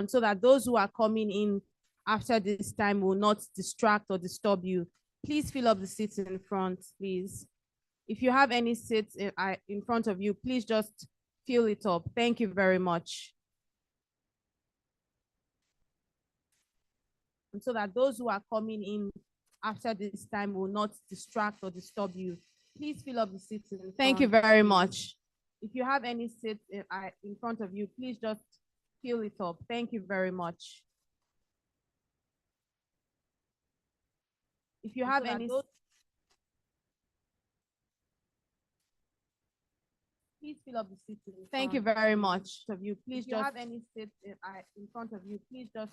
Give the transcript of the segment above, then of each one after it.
so that those who are coming in after this time will not distract or disturb you. Please fill up the seats in front, please. If you have any seats in front of you, please just fill it up. Thank you very much. And so that those who are coming in after this time will not distract or disturb you. Please fill up the seats in front. Thank you very much. If you have any seats in front of you, please just fill it up. Thank you very much. If you have any, please fill up the seats in front. Thank you very much. Of you, please. If you have any seats in front of you, please just.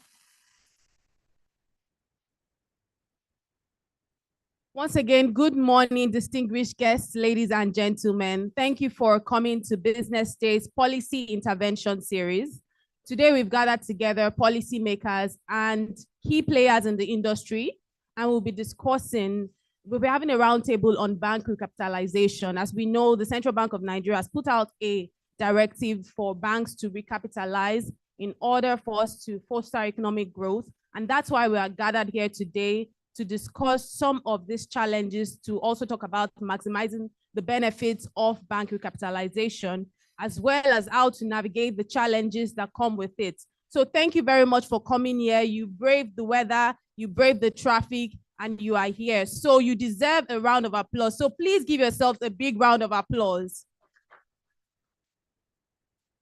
Once again, good morning, distinguished guests, ladies and gentlemen. Thank you for coming to Business Day's Policy Intervention Series. Today, we've gathered together policymakers and key players in the industry, and we'll be having a roundtable on bank recapitalization. As we know, the Central Bank of Nigeria has put out a directive for banks to recapitalize in order for us to foster economic growth. And that's why we are gathered here today to discuss some of these challenges, to also talk about maximizing the benefits of bank recapitalization, as well as how to navigate the challenges that come with it. So thank you very much for coming here. You braved the weather, you braved the traffic, and you are here. So you deserve a round of applause. So please give yourselves a big round of applause.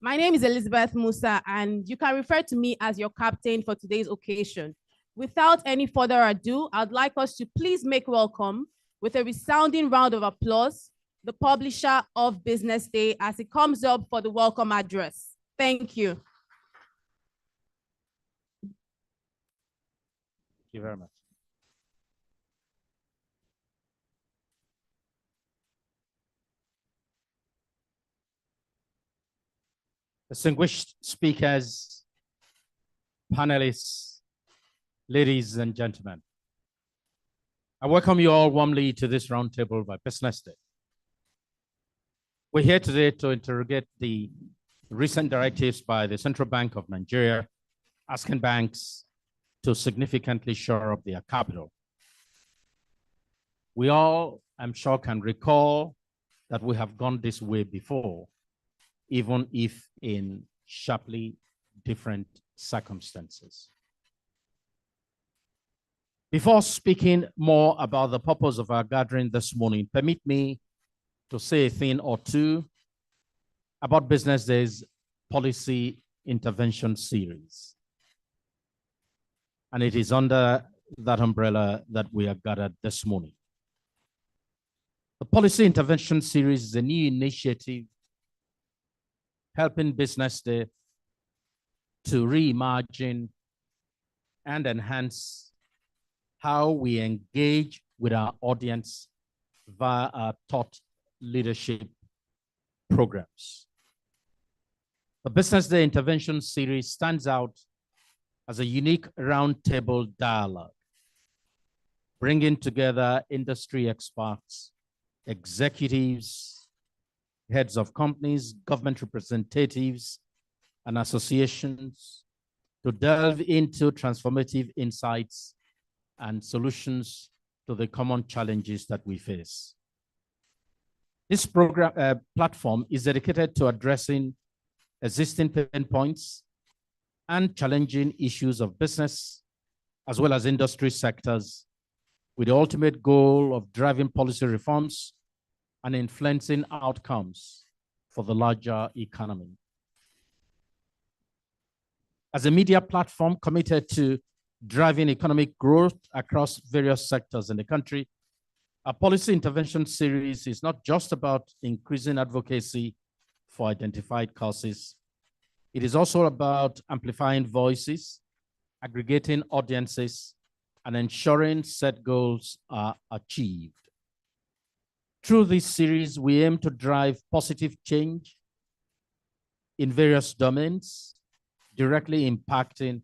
My name is Elizabeth Musa, and you can refer to me as your captain for today's occasion. Without any further ado, I'd like us to please make welcome, with a resounding round of applause, the publisher of Business Day as he comes up for the welcome address. Thank you. Thank you very much. Distinguished speakers, panelists, ladies and gentlemen, I welcome you all warmly to this roundtable by Business Day. We're here today to interrogate the recent directives by the Central Bank of Nigeria, asking banks to significantly shore up their capital. We all, I'm sure, can recall that we have gone this way before, even if in sharply different circumstances. Before speaking more about the purpose of our gathering this morning, permit me to say a thing or two about Business Day's Policy Intervention Series. And it is under that umbrella that we are gathered this morning. The Policy Intervention Series is a new initiative helping Business Day to reimagine and enhance how we engage with our audience via our thought leadership programs. The Business Day Intervention Series stands out as a unique roundtable dialogue, bringing together industry experts, executives, heads of companies, government representatives, and associations to delve into transformative insights and solutions to the common challenges that we face. This program platform is dedicated to addressing existing pain points and challenging issues of business, as well as industry sectors, with the ultimate goal of driving policy reforms and influencing outcomes for the larger economy. As a media platform committed to driving economic growth across various sectors in the country, our Policy Intervention Series is not just about increasing advocacy for identified causes. It is also about amplifying voices, aggregating audiences, and ensuring set goals are achieved. Through this series, we aim to drive positive change in various domains, directly impacting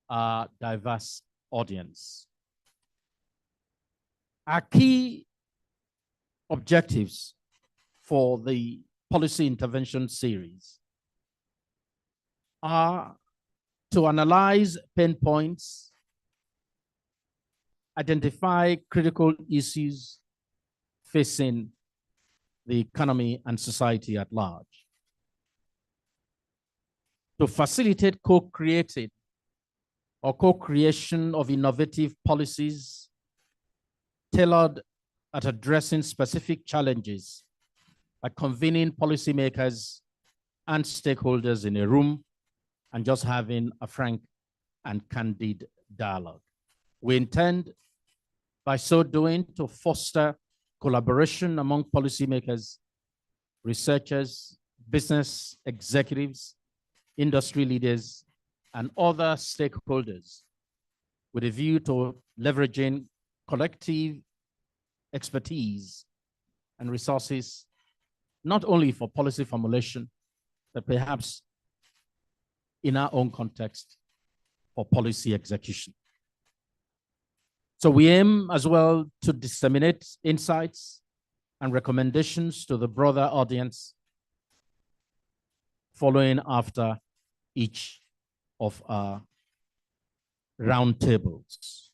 our diverse audience. Our key objectives for the Policy Intervention Series are to analyze pain points, identify critical issues facing the economy and society at large, to facilitate co-creation of innovative policies tailored at addressing specific challenges by convening policymakers and stakeholders in a room and just having a frank and candid dialogue. We intend, by so doing, to foster collaboration among policymakers, researchers, business executives, industry leaders, and other stakeholders with a view to leveraging collective expertise and resources, not only for policy formulation, but perhaps in our own context for policy execution. So we aim as well to disseminate insights and recommendations to the broader audience following after each of our roundtables.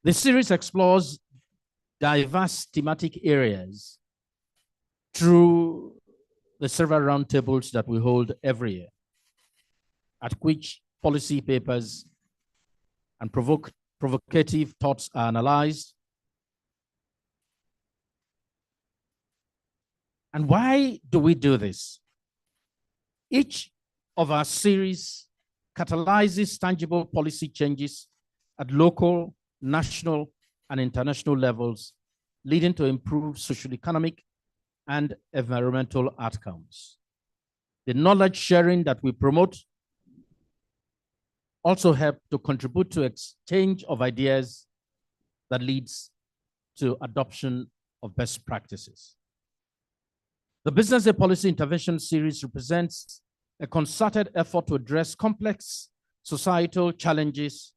The series explores diverse thematic areas through the several roundtables that we hold every year, at which policy papers and provocative thoughts are analyzed. And why do we do this? Each of our series catalyzes tangible policy changes at local, national, and international levels, leading to improved social, economic, and environmental outcomes. The knowledge sharing that we promote also help to contribute to exchange of ideas that leads to adoption of best practices. The Business Day Policy Intervention Series represents a concerted effort to address complex societal challenges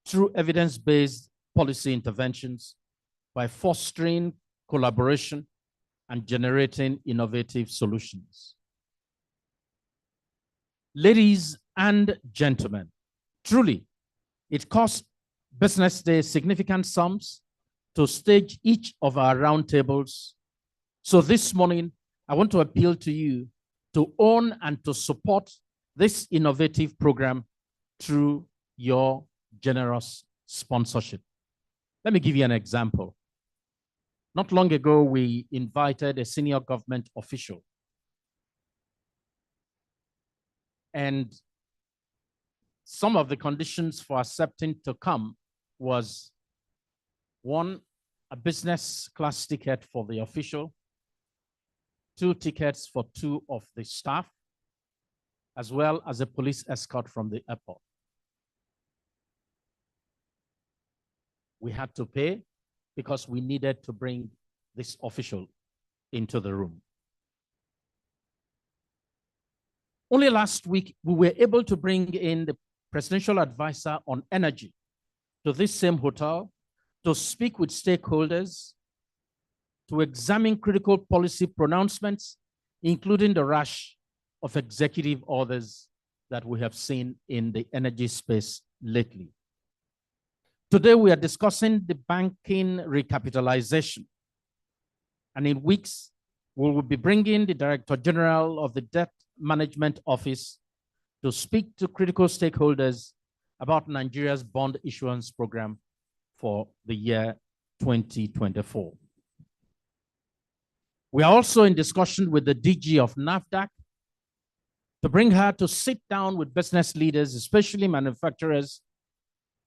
through evidence-based policy interventions by fostering collaboration and generating innovative solutions. Ladies and gentlemen, truly, it cost Business Day significant sums to stage each of our roundtables. So this morning, I want to appeal to you to own and to support this innovative program through your generous sponsorship. Let me give you an example. Not long ago, we invited a senior government official. And some of the conditions for accepting to come was, one, a business class ticket for the official, 2 tickets for 2 of the staff, as well as a police escort from the airport. We had to pay because we needed to bring this official into the room. Only last week, we were able to bring in the presidential advisor on energy to this same hotel to speak with stakeholders, to examine critical policy pronouncements, including the rush of executive orders that we have seen in the energy space lately. Today, we are discussing the banking recapitalization. And in weeks, we will be bringing the Director General of the Debt Management Office to speak to critical stakeholders about Nigeria's bond issuance program for the year 2024. We are also in discussion with the DG of NAFDAC to bring her to sit down with business leaders, especially manufacturers,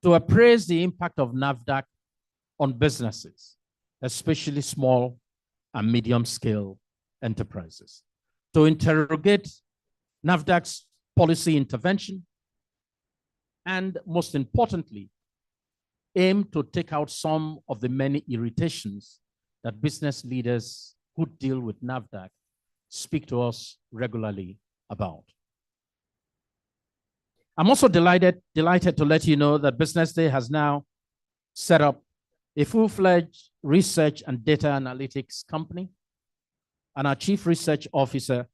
to appraise the impact of NAFDAC on businesses, especially small and medium-scale enterprises, to interrogate NAFDAC's policy intervention, and most importantly, aim to take out some of the many irritations that business leaders who deal with NAFDAC speak to us regularly about. I'm also delighted to let you know that Business Day has now set up a full-fledged research and data analytics company, and our Chief Research Officer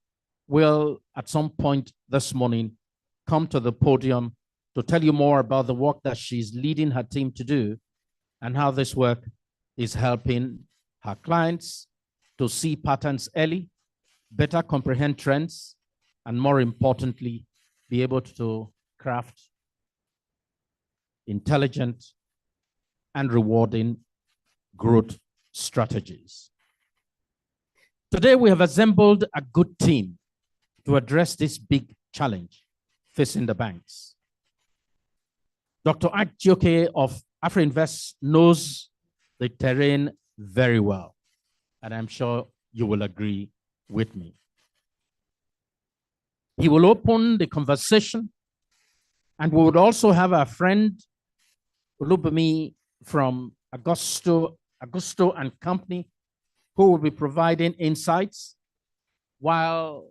will, at some point this morning, come to the podium to tell you more about the work that she's leading her team to do and how this work is helping her clients to see patterns early, better comprehend trends, and more importantly, be able to craft intelligent and rewarding growth strategies. Today, we have assembled a good team to address this big challenge facing the banks. Dr. Akjoke of AfriInvest knows the terrain very well, and I'm sure you will agree with me. He will open the conversation, and we would also have our friend Olubami from Augusto and Company, who will be providing insights, while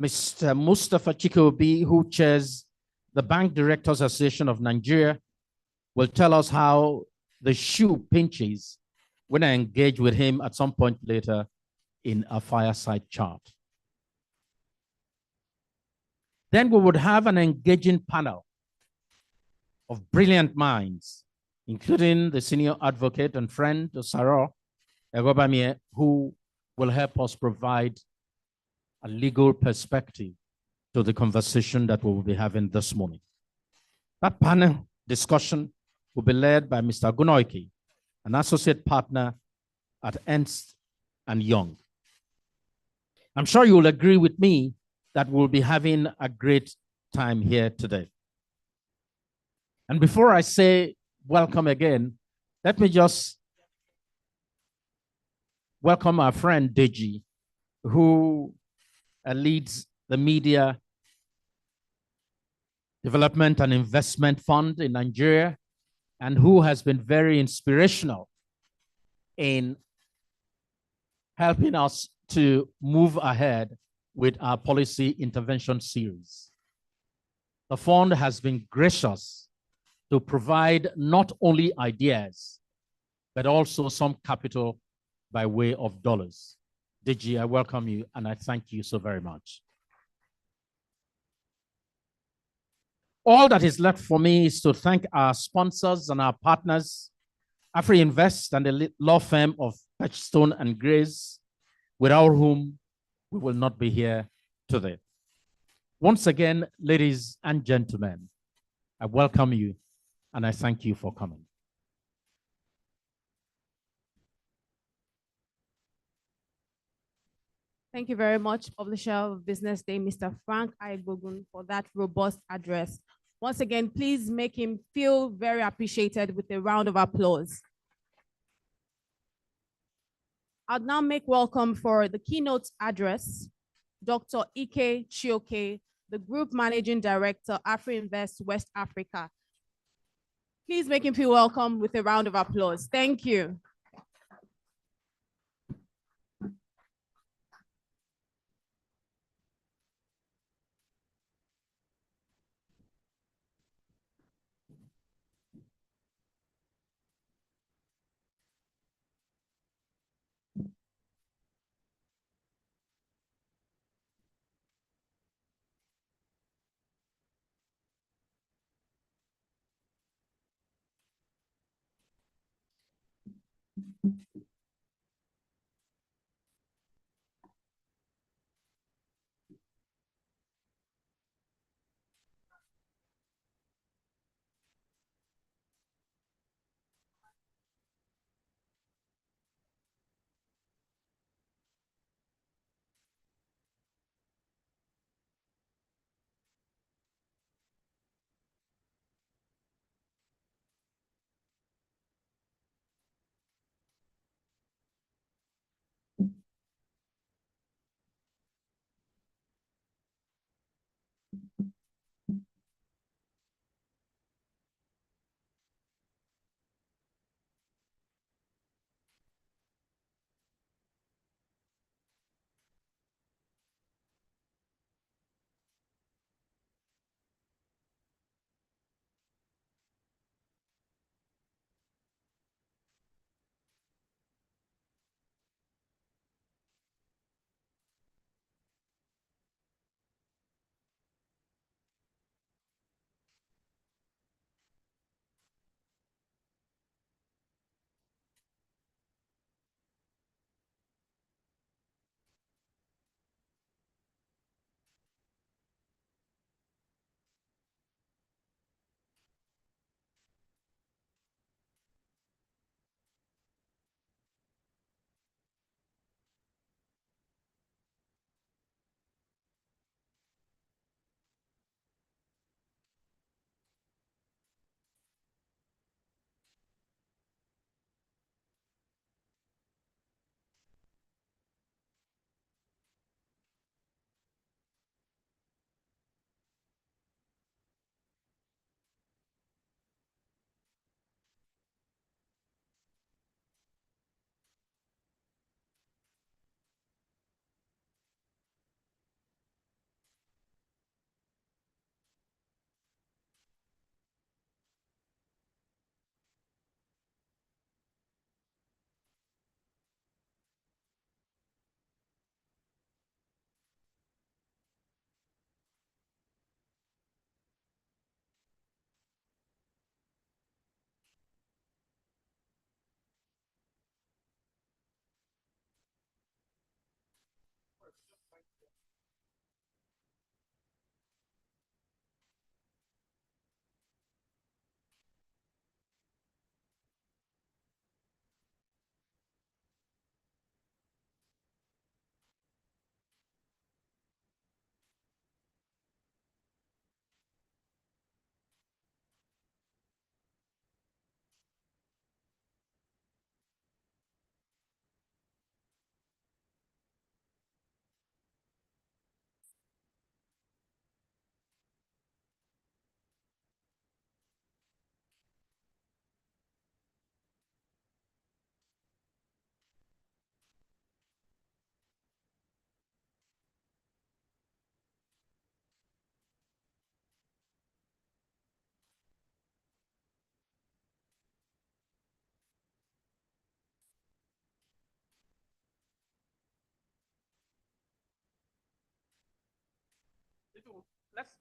Mr. Mustafa Chikobi, who chairs the Bank Directors Association of Nigeria, will tell us how the shoe pinches when I engage with him at some point later in a fireside chat. Then we would have an engaging panel of brilliant minds, including the senior advocate and friend, Sarah Egobamie, who will help us provide a legal perspective to the conversation that we will be having this morning. That panel discussion will be led by Mr. Gunoike, an associate partner at Ernst & Young. I'm sure you will agree with me that we'll be having a great time here today. And before I say welcome again, let me just welcome our friend Deji, who leads the Media Development and Investment Fund in Nigeria, and who has been very inspirational in helping us to move ahead with our policy intervention series. The fund has been gracious to provide not only ideas, but also some capital by way of dollars. Deji, I welcome you and I thank you so very much. All that is left for me is to thank our sponsors and our partners, AfriInvest and the law firm of Touchstone and Grace, without whom we will not be here today. Once again, ladies and gentlemen, I welcome you and I thank you for coming. Thank you very much, Publisher of Business Day, Mr. Frank Aigbogun, for that robust address. Once again, please make him feel very appreciated with a round of applause. I'll now make welcome for the keynote address, Dr. Ike Chioke, the Group Managing Director, AfriInvest West Africa. Please make him feel welcome with a round of applause. Thank you.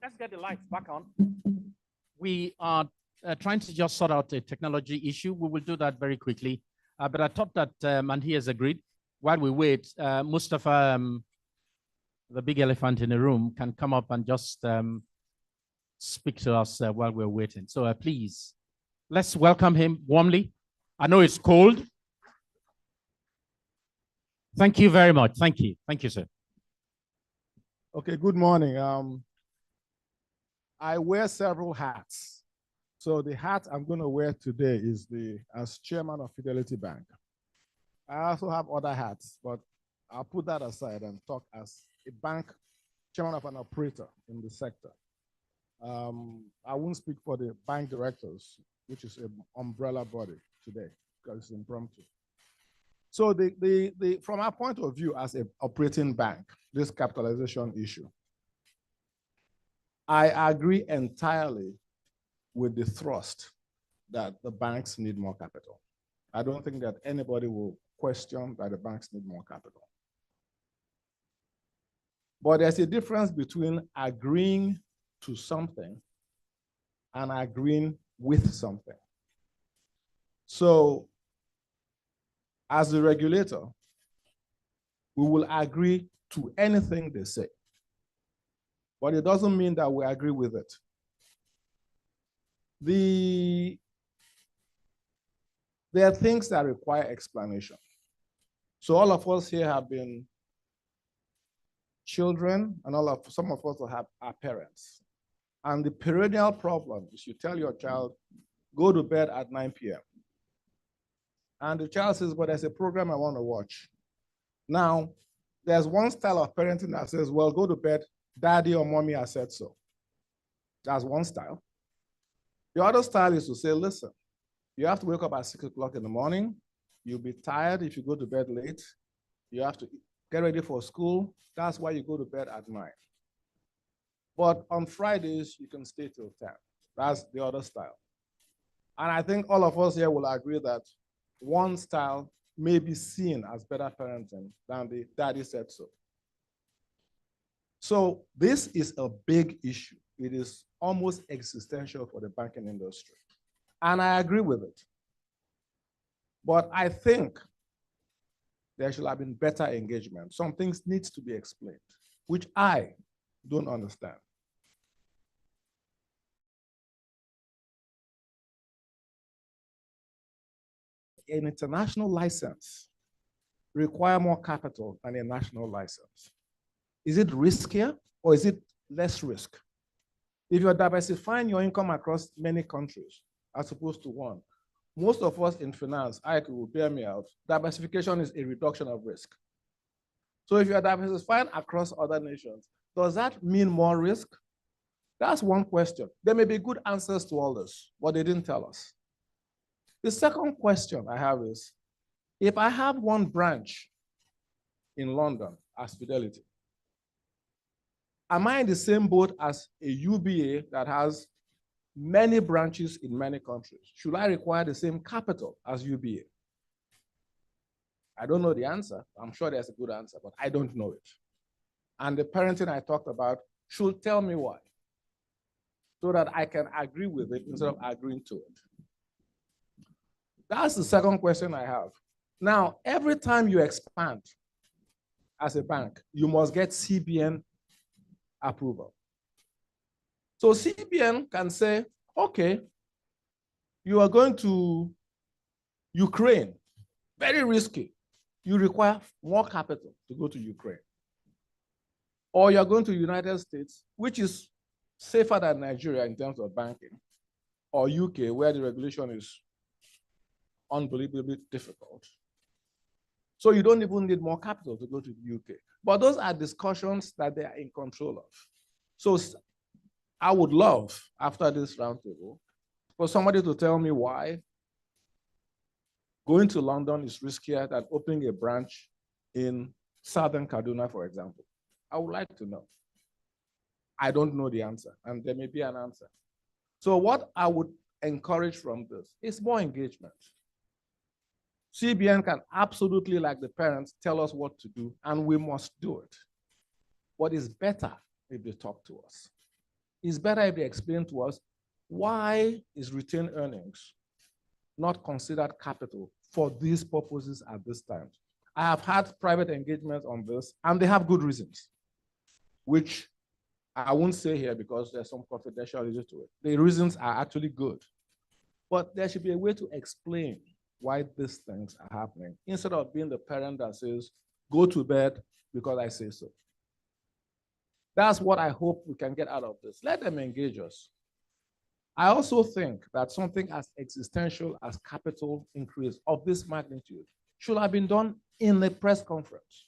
Let's get the lights back on. We are trying to just sort out a technology issue. We will do that very quickly. But I thought that, and he has agreed, while we wait, Mustafa, the big elephant in the room, can come up and just speak to us while we're waiting. So please, let's welcome him warmly. I know it's cold. Thank you very much. Thank you. Thank you, sir. Okay, good morning. I wear several hats. So the hat I'm going to wear today is as chairman of Fidelity Bank. I also have other hats, but I'll put that aside and talk as a bank, chairman of an operator in the sector. I won't speak for the bank directors, which is an umbrella body today, because it's impromptu. So from our point of view as an operating bank, this capitalization issue, I agree entirely with the thrust that the banks need more capital. I don't think that anybody will question that the banks need more capital. But there's a difference between agreeing to something and agreeing with something. So as the regulator, we will agree to anything they say. But it doesn't mean that we agree with it. There are things that require explanation. So all of us here have been children, and some of us have our parents. And the perennial problem is you tell your child, go to bed at 9 p.m. And the child says, but there's a program I want to watch. Now, there's one style of parenting that says, well, go to bed, daddy or mommy has said so. That's one style. The other style is to say, listen, you have to wake up at 6 o'clock in the morning. You'll be tired if you go to bed late. You have to get ready for school. That's why you go to bed at 9. But on Fridays, you can stay till 10. That's the other style. And I think all of us here will agree that one style may be seen as better parenting than the daddy said so. So this is a big issue. It is almost existential for the banking industry. And I agree with it. But I think there should have been better engagement. Some things need to be explained, which I don't understand. An international license requires more capital than a national license. Is it riskier or is it less risk? If you're diversifying your income across many countries as opposed to one, most of us in finance, I will bear me out, diversification is a reduction of risk. So if you're diversifying across other nations, does that mean more risk? That's one question. There may be good answers to all this, but they didn't tell us. The second question I have is, if I have one branch in London as Fidelity, am I in the same boat as a UBA that has many branches in many countries? Should I require the same capital as UBA? I don't know the answer. I'm sure there's a good answer, but I don't know it. And the parenting I talked about should tell me why, so that I can agree with it instead of agreeing to it. That's the second question I have. Now, every time you expand as a bank, you must get CBN approval. So CBN can say, okay, you are going to Ukraine, very risky. You require more capital to go to Ukraine. Or you're going to the United States, which is safer than Nigeria in terms of banking, or UK, where the regulation is unbelievably difficult. So you don't even need more capital to go to the UK. But those are discussions that they are in control of. So I would love, after this roundtable, for somebody to tell me why going to London is riskier than opening a branch in Southern Kaduna, for example. I would like to know. I don't know the answer, and there may be an answer. So what I would encourage from this is more engagement. CBN can absolutely, like the parents, tell us what to do, and we must do it. What is better if they talk to us. It's better if they explain to us why is retained earnings not considered capital for these purposes at this time. I have had private engagements on this, and they have good reasons, which I won't say here because there's some confidentiality to it. The reasons are actually good, but there should be a way to explain why these things are happening instead of being the parent that says, go to bed because I say so. That's what I hope we can get out of this. Let them engage us. I also think that something as existential as capital increase of this magnitude should have been done in a press conference.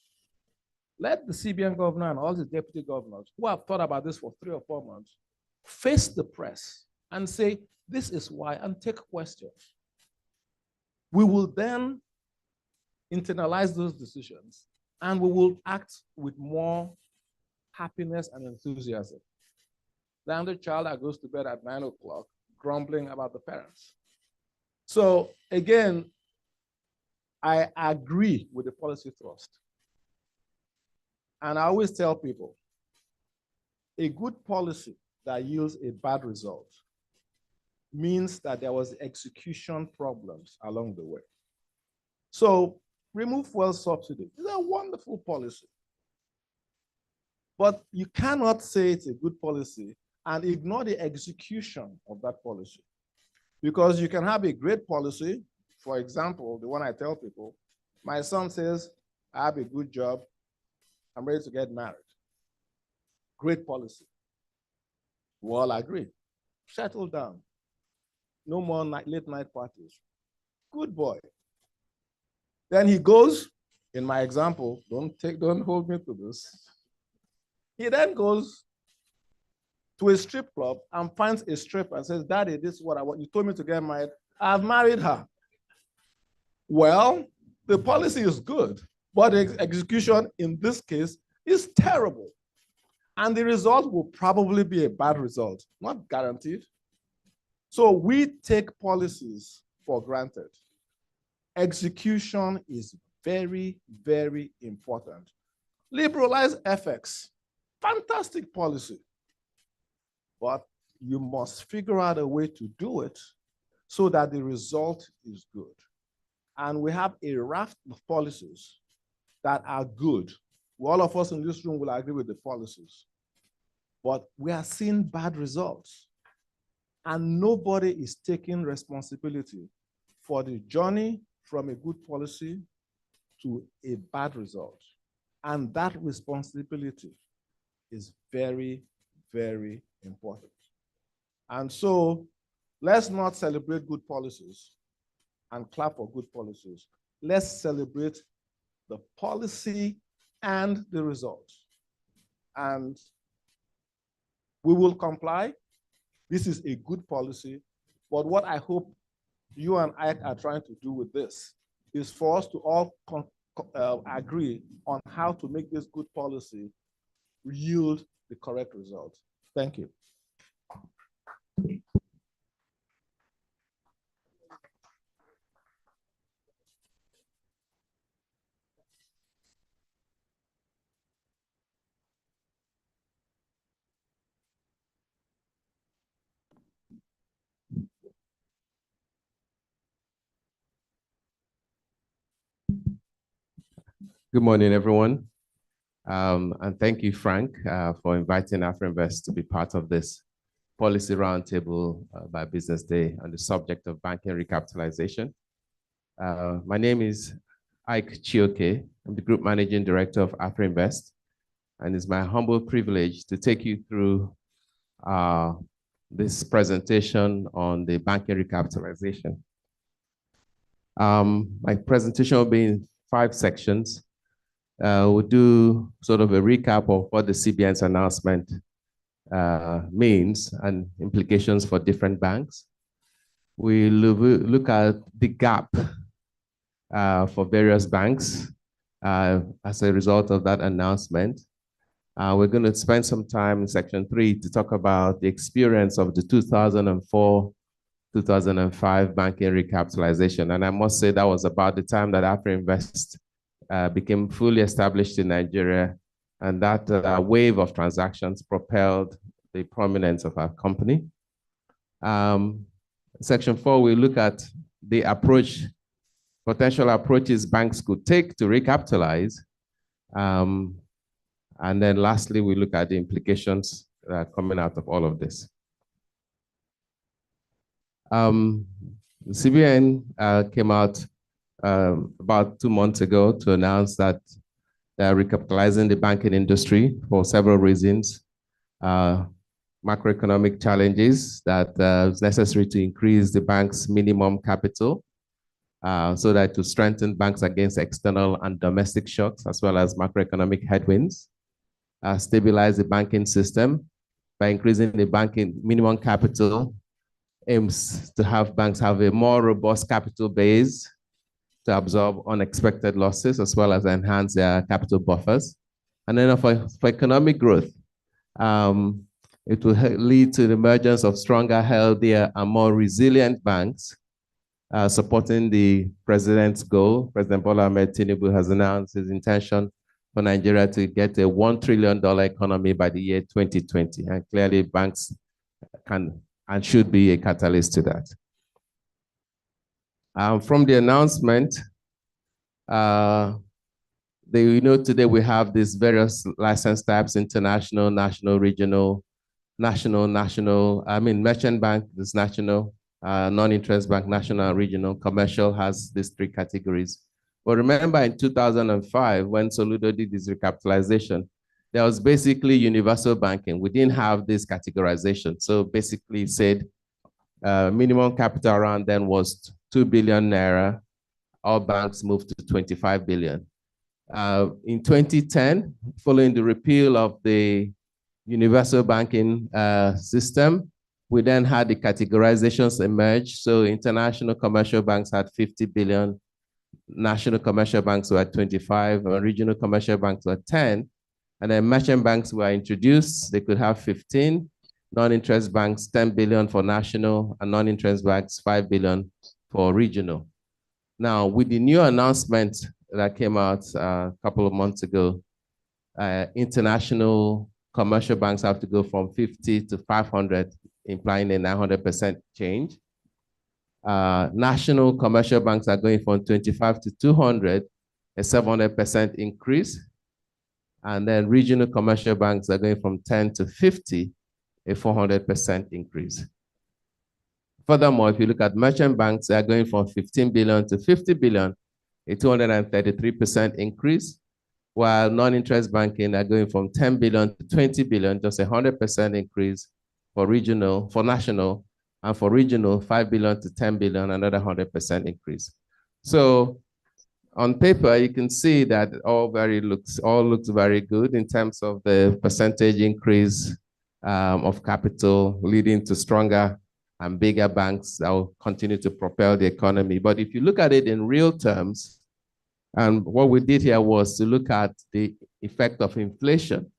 Let the CBN governor and all the deputy governors who have thought about this for 3 or 4 months face the press and say, this is why, and take questions. We will then internalize those decisions and we will act with more happiness and enthusiasm than the child that goes to bed at 9 o'clock grumbling about the parents. So again, I agree with the policy thrust. And I always tell people, a good policy that yields a bad result means that there was execution problems along the way. So remove fuel subsidy. It's a wonderful policy. But you cannot say it's a good policy and ignore the execution of that policy. Because you can have a great policy. For example, the one I tell people, my son says, I have a good job, I'm ready to get married. Great policy. We all agree. Settle down. No more late night parties. Good boy. Then he goes, in my example, don't hold me to this. He then goes to a strip club and finds a stripper and says, Daddy, this is what I want. You told me to get married. I've married her. Well, the policy is good, but the execution in this case is terrible. And the result will probably be a bad result, not guaranteed. So we take policies for granted. Execution is very, very important. Liberalize FX, fantastic policy. But you must figure out a way to do it so that the result is good. And we have a raft of policies that are good. All of us in this room will agree with the policies. But we are seeing bad results. And nobody is taking responsibility for the journey from a good policy to a bad result. And that responsibility is very, very important. And so let's not celebrate good policies and clap for good policies. Let's celebrate the policy and the results. And we will comply. This is a good policy. But what I hope you and I are trying to do with this is for us to all agree on how to make this good policy yield the correct result. Thank you. Good morning, everyone. And thank you, Frank, for inviting AfroInvest to be part of this policy roundtable by Business Day on the subject of banking recapitalization. My name is Ike Chioke. I'm the Group Managing Director of AfroInvest, and it's my humble privilege to take you through this presentation on the banking recapitalization. My presentation will be in 5 sections. We'll do sort of a recap of what the CBN's announcement means and implications for different banks. We'll look at the gap for various banks as a result of that announcement. We're going to spend some time in section 3 to talk about the experience of the 2004-2005 banking recapitalization. And I must say that was about the time that AfroInvest became fully established in Nigeria And that wave of transactions propelled the prominence of our company. Section 4, we look at the approach, potential approaches banks could take to recapitalize. And then lastly, we look at the implications that are coming out of all of this. The CBN came out about 2 months ago to announce that they're recapitalizing the banking industry for several reasons. Macroeconomic challenges that is necessary to increase the bank's minimum capital so that to strengthen banks against external and domestic shocks, as well as macroeconomic headwinds. Stabilize the banking system by increasing the banking minimum capital, aims to have banks have a more robust capital base to absorb unexpected losses, as well as enhance their capital buffers. And then for economic growth, it will lead to the emergence of stronger, healthier, and more resilient banks, supporting the president's goal. President Bola Ahmed Tinubu has announced his intention for Nigeria to get a $1 trillion economy by the year 2020. And clearly banks can and should be a catalyst to that. From the announcement, today we have these various license types: international, national, regional, merchant bank is national, non-interest bank, national, and regional. Commercial has these 3 categories. But remember in 2005, when Soludo did this recapitalization, there was basically universal banking. We didn't have this categorization. So basically it said minimum capital around then was 2 billion naira. All banks moved to 25 billion. In 2010, following the repeal of the universal banking system, we then had the categorizations emerge. So international commercial banks had 50 billion, national commercial banks were at 25, and regional commercial banks were 10. And then merchant banks were introduced. They could have 15. Non-interest banks, 10 billion for national, and non-interest banks, 5 billion for regional. Now, with the new announcement that came out a couple of months ago, international commercial banks have to go from 50 to 500, implying a 900% change. National commercial banks are going from 25 to 200, a 700% increase. And then regional commercial banks are going from 10 to 50, a 400% increase. Furthermore, if you look at merchant banks, they are going from 15 billion to 50 billion, a 233% increase, while non-interest banking are going from 10 billion to 20 billion, just a 100% increase for regional, for national, and for regional, 5 billion to 10 billion, another 100% increase. So on paper, you can see that all looks very good in terms of the percentage increase of capital, leading to stronger and bigger banks that will continue to propel the economy. But if you look at it in real terms, and what we did here was to look at the effect of inflation.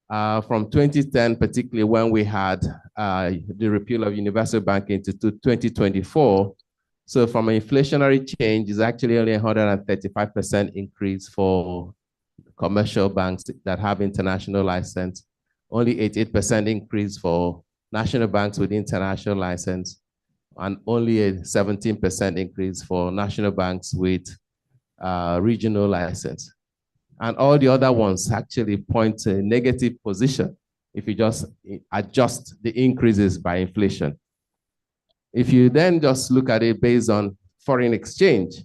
From 2010, particularly when we had the repeal of universal banking to 2024, so from an inflationary change, is actually only 135% increase for commercial banks that have international license, only 88% increase for national banks with international license, and only a 17% increase for national banks with regional license. And all the other ones actually point to a negative position if you just adjust the increases by inflation. If you then just look at it based on foreign exchange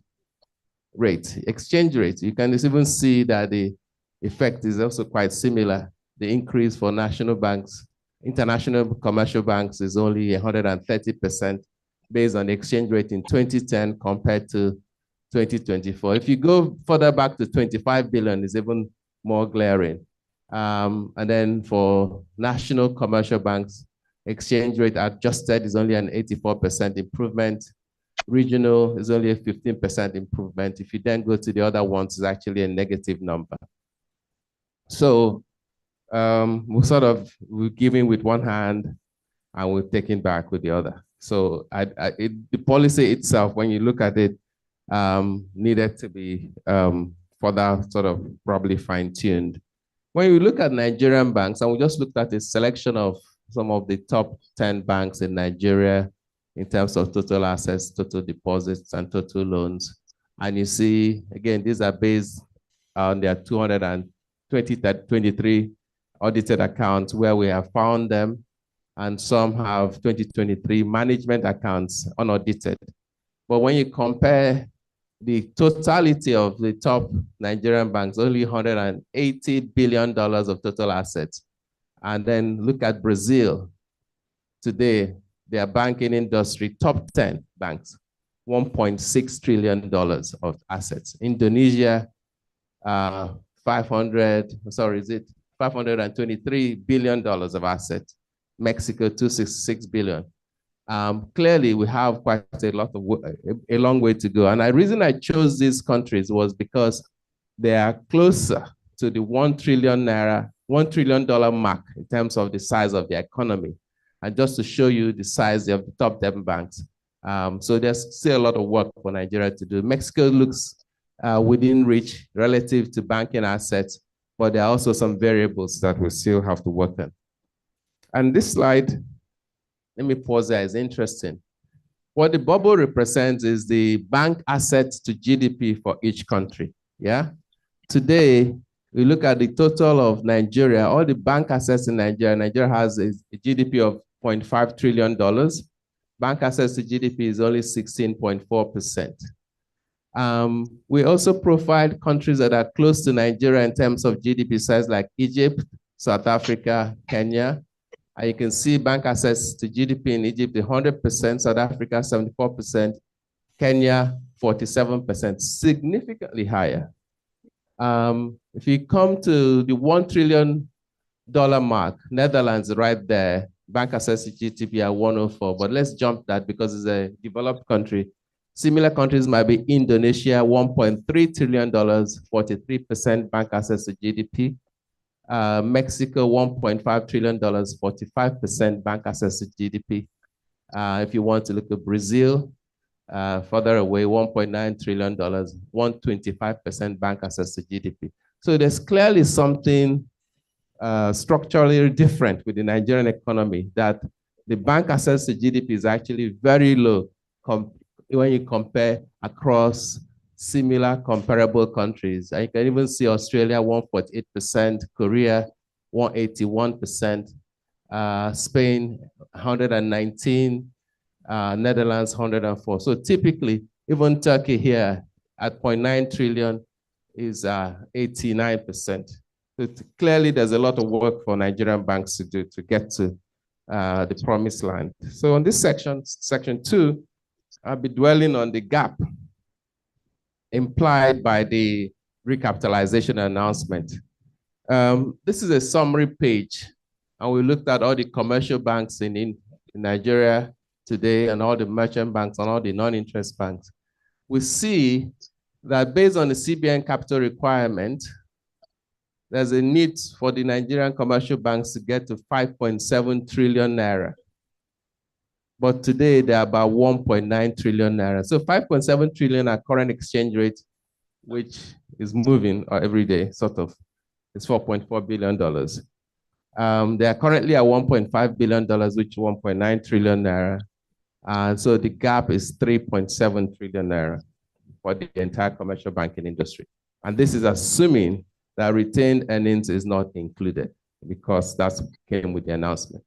rate, you can even see that the effect is also quite similar. The increase for national banks, international commercial banks is only 130% based on the exchange rate in 2010 compared to 2024. If you go further back to 25 billion, it's even more glaring. And then for national commercial banks, exchange rate adjusted is only an 84% improvement. Regional is only a 15% improvement. If you then go to the other ones, it's actually a negative number. So we're giving with one hand and we're taking back with the other. So the policy itself, when you look at it, needed to be further sort of probably fine-tuned. When you look at Nigerian banks, and we just looked at a selection of some of the top 10 banks in Nigeria in terms of total assets, total deposits, and total loans. And you see, again, these are based on their 223 audited accounts where we have found them, and some have 2023 management accounts unaudited. But when you compare the totality of the top Nigerian banks, only $180 billion of total assets. And then look at Brazil. Today, their banking industry, top 10 banks, $1.6 trillion of assets. Indonesia, $523 billion of assets. Mexico, $266 billion. Clearly, we have quite a long way to go. And the reason I chose these countries was because they are closer to the $1 trillion mark in terms of the size of the economy. And just to show you the size of the top 10 banks. So there's still a lot of work for Nigeria to do. Mexico looks within reach relative to banking assets, but there are also some variables that we still have to work on. And this slide, let me pause there, is interesting. What the bubble represents is the bank assets to GDP for each country, yeah? Today, we look at the total of Nigeria, all the bank assets in Nigeria. Nigeria has a GDP of $0.5 trillion. Bank assets to GDP is only 16.4%. We also profiled countries that are close to Nigeria in terms of GDP size, like Egypt, South Africa, Kenya. And you can see bank assets to GDP in Egypt, 100%, South Africa, 74%, Kenya, 47%, significantly higher. If you come to the $1 trillion mark, Netherlands right there, bank assets to GDP are 104, but let's jump that because it's a developed country. Similar countries might be Indonesia, $1.3 trillion, 43% bank assets to GDP. Mexico, $1.5 trillion, 45% bank assets to GDP. If you want to look at Brazil, further away, $1.9 trillion, 125% bank assets to GDP. So there's clearly something structurally different with the Nigerian economy, that the bank assets to GDP is actually very low when you compare across similar comparable countries. And you can even see Australia, 148%, Korea, 181%, Spain, 119%, Netherlands, 104%. So typically, even Turkey here at 0.9 trillion is 89%. So clearly, there's a lot of work for Nigerian banks to do to get to the promised land. So on this section 2, I'll be dwelling on the gap implied by the recapitalization announcement. This is a summary page, and we looked at all the commercial banks in Nigeria today and all the merchant banks and all the non-interest banks. We see that based on the CBN capital requirement, there's a need for the Nigerian commercial banks to get to 5.7 trillion naira. But today they're about 1.9 trillion naira. So 5.7 trillion at current exchange rate, which is moving every day, sort of. It's $4.4 billion. They are currently at $1.5 billion, which is 1.9 trillion naira. So the gap is 3.7 trillion naira for the entire commercial banking industry. And this is assuming that retained earnings is not included, because that came with the announcement.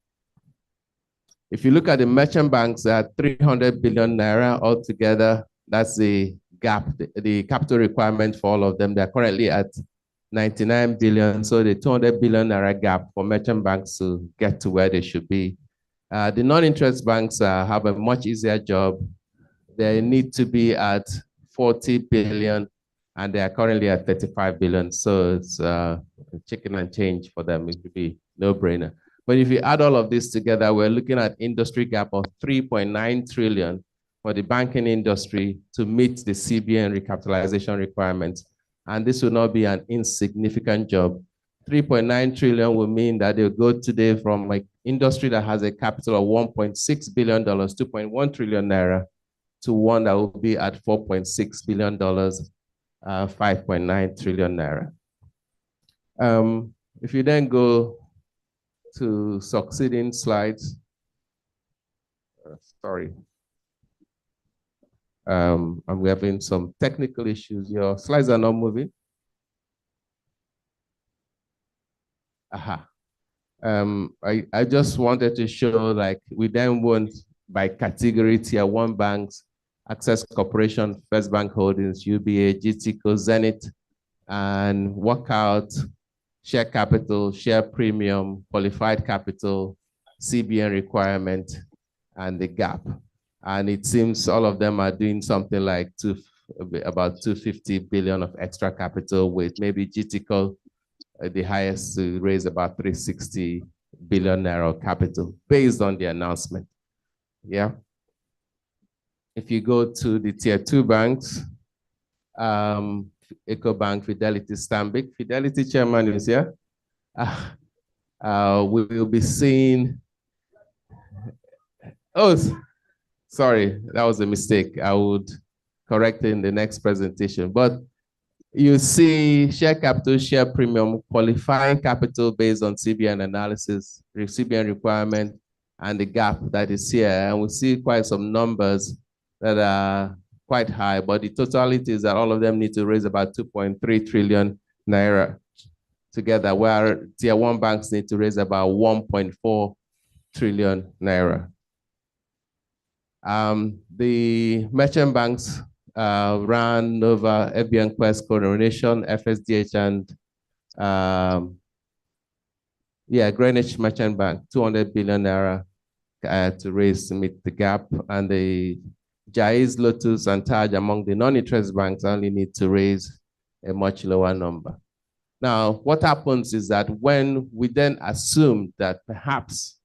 If you look at the merchant banks, they are 300 billion naira altogether. That's the gap, the capital requirement for all of them. They're currently at 99 billion. So the 200 billion naira gap for merchant banks to get to where they should be. The non-interest banks have a much easier job. They need to be at 40 billion, and they are currently at 35 billion. So it's chicken and change for them. It would be no-brainer. But if you add all of this together, we're looking at industry gap of 3.9 trillion for the banking industry to meet the CBN recapitalization requirements. And this will not be an insignificant job. 3.9 trillion will mean that they'll go today from like industry that has a capital of $1.6 billion, 2.1 trillion naira, to one that will be at $4.6 billion 5.9 trillion naira. If you then go to succeeding slides, sorry. I'm having some technical issues. Your slides are not moving. Aha. I just wanted to show, like, we then went by category: tier 1 banks, Access Corporation, First Bank Holdings, UBA, GTCO, Zenith, and work out share capital, share premium, qualified capital, CBN requirement, and the gap. And it seems all of them are doing something like about 250 billion of extra capital, with maybe GTCO the highest to raise about 360 billion naira capital based on the announcement. Yeah. If you go to the tier 2 banks, EcoBank, Fidelity, Stanbic. Fidelity chairman is here. We will be seeing, oh, sorry, that was a mistake. I would correct it in the next presentation. But you see share capital, share premium, qualifying capital based on CBN analysis, CBN requirement, and the gap that is here. And we see quite some numbers that are quite high, but the totality is that all of them need to raise about 2.3 trillion naira together, where tier 1 banks need to raise about 1.4 trillion naira. The merchant banks ran over FBN Quest, Coronation, FSDH, and Greenwich Merchant Bank, 200 billion naira to raise to meet the gap. And the Jaiz, Lotus, and Taj among the non-interest banks only need to raise a much lower number. Now, what happens is that when we then assume that perhaps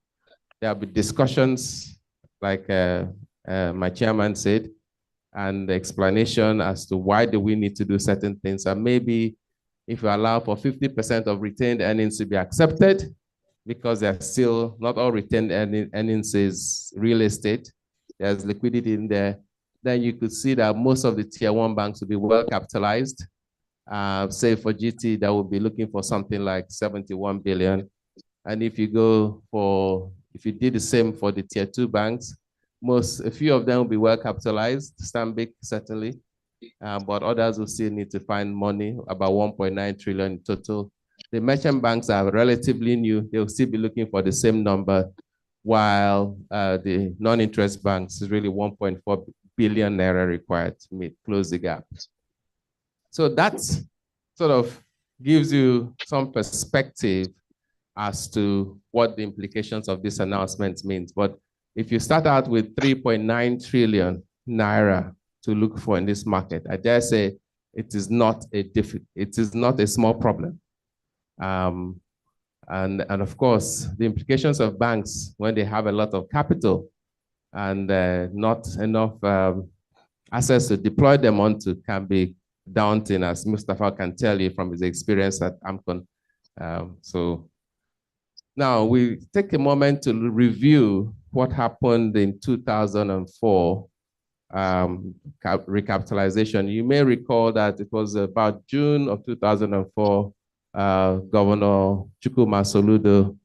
there'll be discussions, like my chairman said, and the explanation as to why do we need to do certain things. And maybe if you allow for 50% of retained earnings to be accepted, because they're still, not all retained earnings is real estate, there's liquidity in there, then you could see that most of the tier 1 banks will be well capitalized. Say for GT, that would be looking for something like 71 billion. And if you did the same for the tier 2 banks, a few of them will be well capitalized, Stanbic certainly, but others will still need to find money, about 1.9 trillion in total. The merchant banks are relatively new. They'll still be looking for the same number, while the non-interest banks is really 1.4 billion naira required to close the gap. So that sort of gives you some perspective as to what the implications of this announcement means. But if you start out with 3.9 trillion naira to look for in this market, I dare say it is not a small problem. And of course, the implications of banks when they have a lot of capital and not enough access to deploy them onto can be daunting, as Mustafa can tell you from his experience at AMCON. So now we take a moment to review what happened in 2004 recapitalization. You may recall that it was about June of 2004, Governor Chukwuma Soludo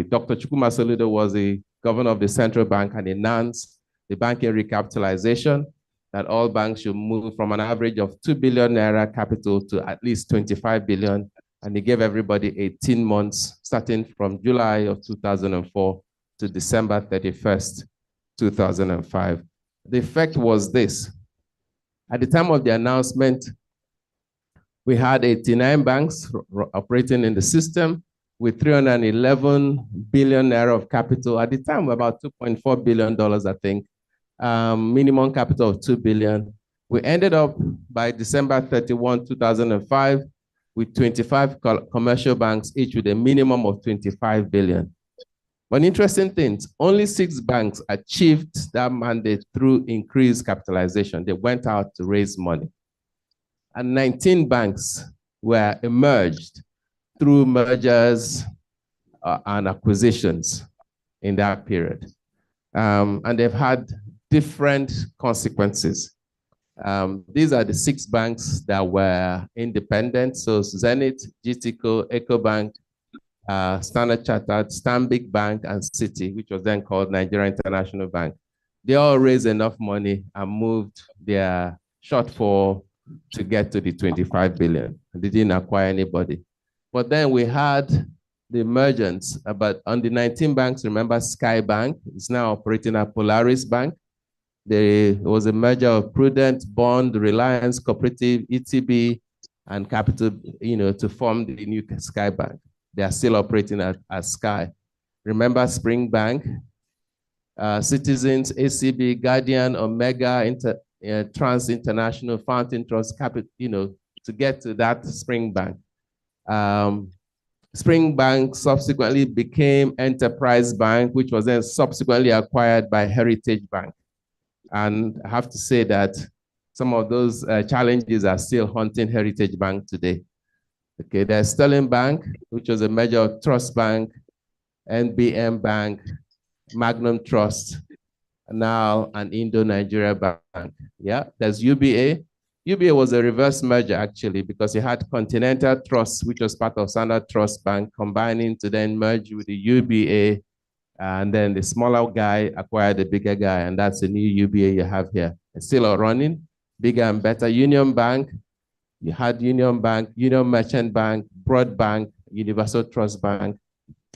Dr. Chukwuma Soludo was the governor of the central bank and announced the banking recapitalization, that all banks should move from an average of 2 billion naira capital to at least 25 billion. And he gave everybody 18 months, starting from July of 2004 to December 31st, 2005. The effect was this. At the time of the announcement, we had 89 banks operating in the system with 311 billion naira of capital. At the time, about $2.4 billion, I think. Minimum capital of 2 billion. We ended up by December 31, 2005, with 25 commercial banks, each with a minimum of 25 billion. But interesting things, only 6 banks achieved that mandate through increased capitalization. They went out to raise money. And 19 banks were emerged through mergers and acquisitions in that period. And they've had different consequences. These are the 6 banks that were independent. So Zenith, GTCO, EcoBank, Standard Chartered, Stanbic Bank, and Citi, which was then called Nigeria International Bank. They all raised enough money and moved their shortfall to get to the 25 billion. They didn't acquire anybody. But then we had the emergence, but on the 19 banks, remember Sky Bank is now operating at Polaris Bank. There was a merger of Prudent, Bond, Reliance, Cooperative, ETB, and Capital, to form the new Sky Bank. They are still operating at Sky. Remember Spring Bank, Citizens, ACB, Guardian, Omega, Trans International, Fountain Trust, Capital, to get to that Spring Bank. Spring Bank subsequently became Enterprise Bank, which was then subsequently acquired by Heritage Bank. And I have to say that some of those challenges are still haunting Heritage Bank today. Okay, there's Sterling Bank, which was a merger of Trust Bank, NBM Bank, Magnum Trust, and now an Indo-Nigeria Bank. Yeah, there's UBA. UBA was a reverse merger, actually, because you had Continental Trust, which was part of Standard Trust Bank, combining to then merge with the UBA, and then the smaller guy acquired the bigger guy, and that's the new UBA you have here. It's still running, bigger and better. Union Bank, you had Union Bank, Union Merchant Bank, Broad Bank, Universal Trust Bank,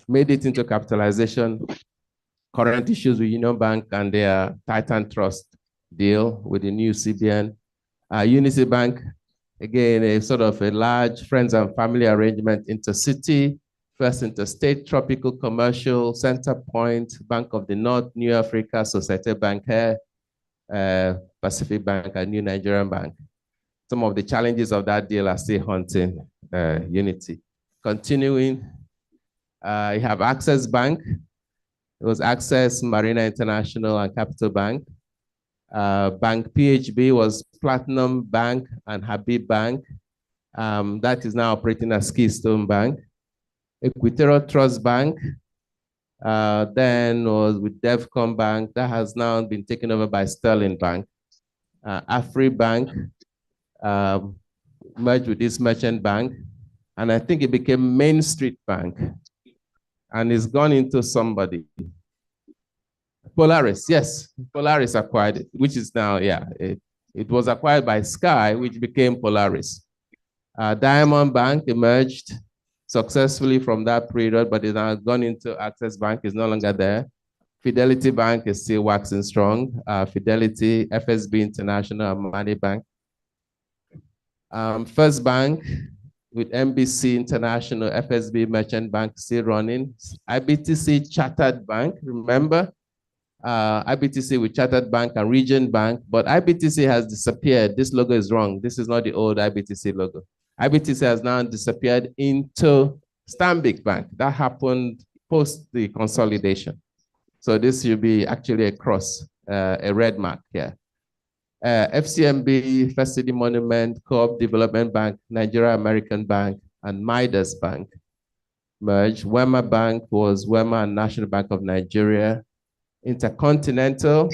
made it into capitalization. Current issues with Union Bank and their Titan Trust deal with the new CBN. Unity Bank, again, a sort of a large friends and family arrangement, intercity, First Interstate, Tropical Commercial, Center Point, Bank of the North, New Africa, Societe Bancaire, Pacific Bank, and New Nigerian Bank. Some of the challenges of that deal are still haunting Unity. Continuing, you have Access Bank. It was Access, Marina International, and Capital Bank. Bank PHB was Platinum Bank and Habib Bank. That is now operating as Keystone Bank. Equatorial Trust Bank, then was with Devcom Bank. That has now been taken over by Sterling Bank. Afri Bank merged with this Merchant Bank. And I think it became Main Street Bank. And it's gone into somebody. Polaris, yes, Polaris acquired it, which is now, yeah, it was acquired by Sky, which became Polaris. Diamond Bank emerged successfully from that period, but it's now gone into Access Bank, is no longer there. Fidelity Bank is still waxing strong. Fidelity, FSB International, and Money Bank. First Bank with MBC International, FSB Merchant Bank still running. IBTC Chartered Bank, remember? IBTC with Chartered Bank and Region Bank, but IBTC has disappeared. This logo is wrong. This is not the old IBTC logo. IBTC has now disappeared into Stanbic Bank. That happened post the consolidation. So this should be actually a cross, a red mark here. FCMB, First City Monument, Co-op Development Bank, Nigeria American Bank, and Midas Bank merged. Wema Bank was Wema and National Bank of Nigeria. Intercontinental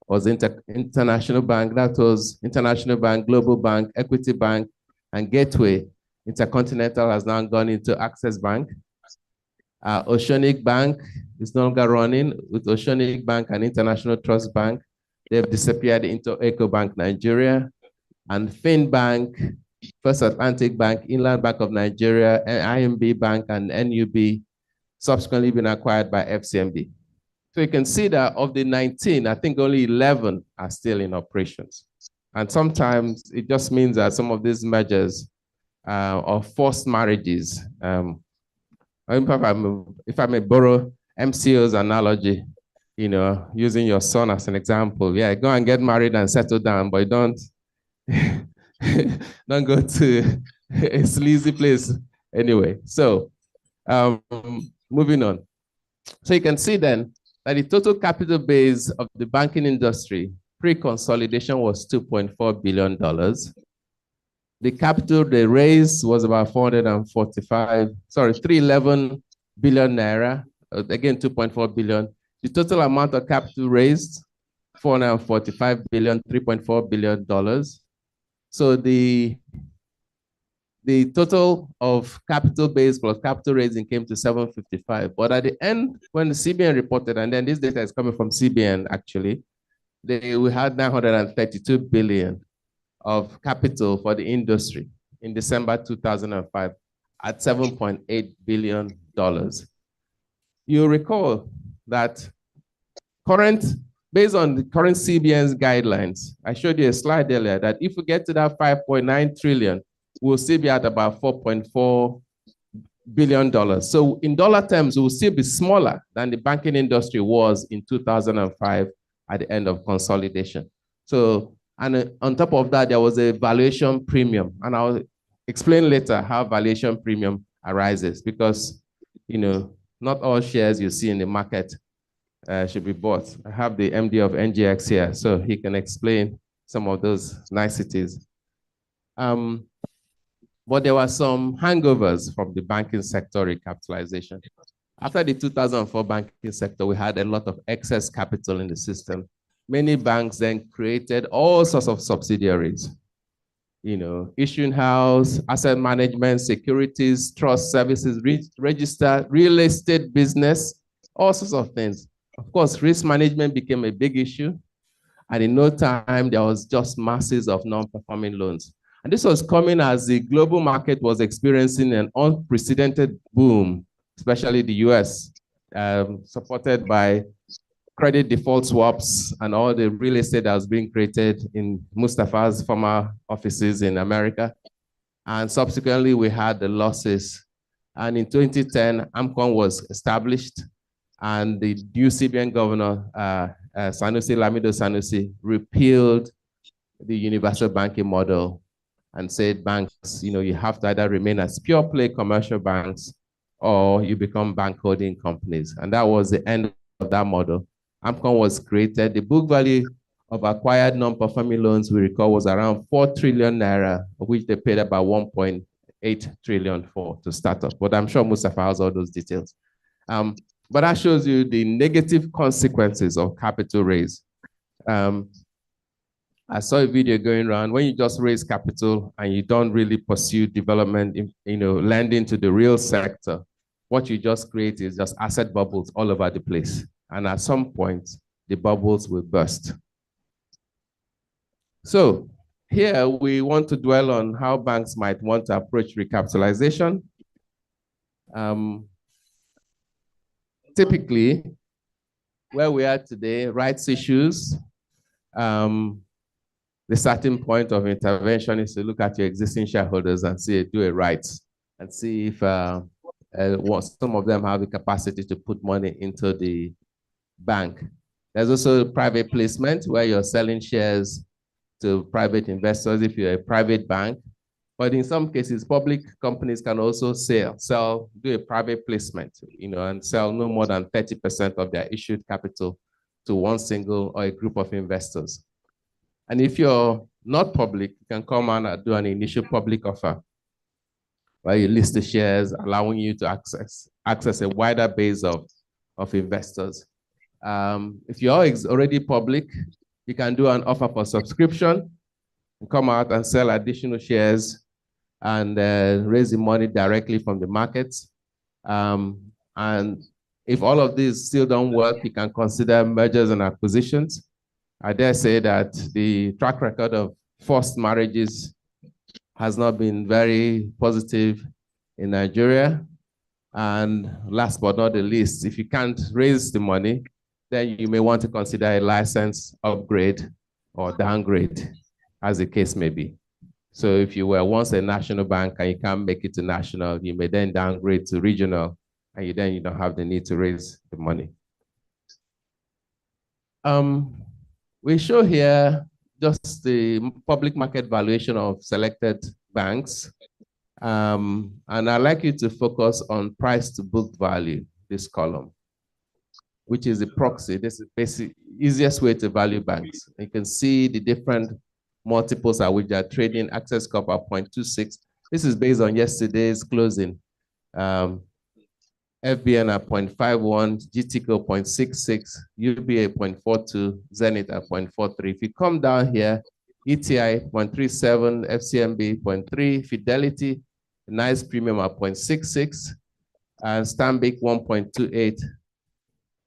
was International Bank. That was International Bank, Global Bank, Equity Bank, and Gateway. Intercontinental has now gone into Access Bank. Oceanic Bank is no longer running. With Oceanic Bank and International Trust Bank, they've disappeared into EcoBank Nigeria. And FinBank, First Atlantic Bank, Inland Bank of Nigeria, IMB Bank, and NUB subsequently been acquired by FCMB. So you can see that of the 19, I think only 11 are still in operations. And sometimes it just means that some of these mergers or forced marriages, if I may borrow MCO's analogy, using your son as an example, yeah, go and get married and settle down, but don't, don't go to a sleazy place anyway. So moving on. So you can see then that the total capital base of the banking industry pre-consolidation was $2.4 billion. The capital they raised was about 311 billion naira, again, 2.4 billion. The total amount of capital raised 445 billion, $3.4 billion. So the total of capital base plus capital raising came to 755. But at the end, when the CBN reported, and then this data is coming from CBN actually, we had 932 billion of capital for the industry in December 2005 at $7.8 billion. You recall that based on the current CBN's guidelines, I showed you a slide earlier that if we get to that 5.9 trillion, we'll still be at about $4.4 billion. So in dollar terms, we'll still be smaller than the banking industry was in 2005 at the end of consolidation. So, and on top of that, there was a valuation premium. And I'll explain later how valuation premium arises because, not all shares you see in the market should be bought. I have the MD of NGX here, so he can explain some of those niceties. But there were some hangovers from the banking sector recapitalization. After the 2004 banking sector, we had a lot of excess capital in the system. Many banks then created all sorts of subsidiaries, issuing house, asset management, securities, trust services, register, real estate business, all sorts of things. Of course, risk management became a big issue. And in no time, there was just masses of non-performing loans. And this was coming as the global market was experiencing an unprecedented boom, especially the US, supported by credit default swaps and all the real estate that was being created in Mustafa's former offices in America. And subsequently, we had the losses. And in 2010, AMCON was established, and the new CBN governor, Lamido Sanusi, repealed the universal banking model and said banks, you have to either remain as pure play commercial banks or you become bank holding companies. And that was the end of that model. AMCON was created. The book value of acquired non-performing loans, we recall, was around 4 trillion naira, of which they paid about 1.8 trillion for to start up. But I'm sure Mustafa has all those details. But that shows you the negative consequences of capital raise. I saw a video going around when you just raise capital and you don't really pursue development, lending to the real sector. What you just create is just asset bubbles all over the place. And at some point, the bubbles will burst. So here we want to dwell on how banks might want to approach recapitalization. Typically, where we are today, rights issues, the starting point of intervention is to look at your existing shareholders and do a rights and see if some of them have the capacity to put money into the bank. There's also private placement where you're selling shares to private investors if you're a private bank. But in some cases, public companies can also do a private placement, and sell no more than 30% of their issued capital to one single or a group of investors. And if you're not public, you can come on and do an initial public offer where you list the shares, allowing you to access a wider base of investors. If you're already public, you can do an offer for subscription and come out and sell additional shares and raise the money directly from the markets. And if all of these still don't work, you can consider mergers and acquisitions. I dare say that the track record of forced marriages has not been very positive in Nigeria. And last but not the least, if you can't raise the money, then you may want to consider a license upgrade or downgrade, as the case may be. So if you were once a national bank and you can't make it to national, you may then downgrade to regional, and you don't have the need to raise the money. We show here just the public market valuation of selected banks. And I'd like you to focus on price to book value, this column, which is the proxy. This is the easiest way to value banks. You can see the different multiples at which they are trading. Access Corp at 0.26. This is based on yesterday's closing. FBN at 0.51, GTCO 0.66, UBA 0.42, Zenith at 0.43. If you come down here, ETI 0.37, FCMB 0.3, Fidelity, a nice premium at 0.66, and Stanbic 1.28,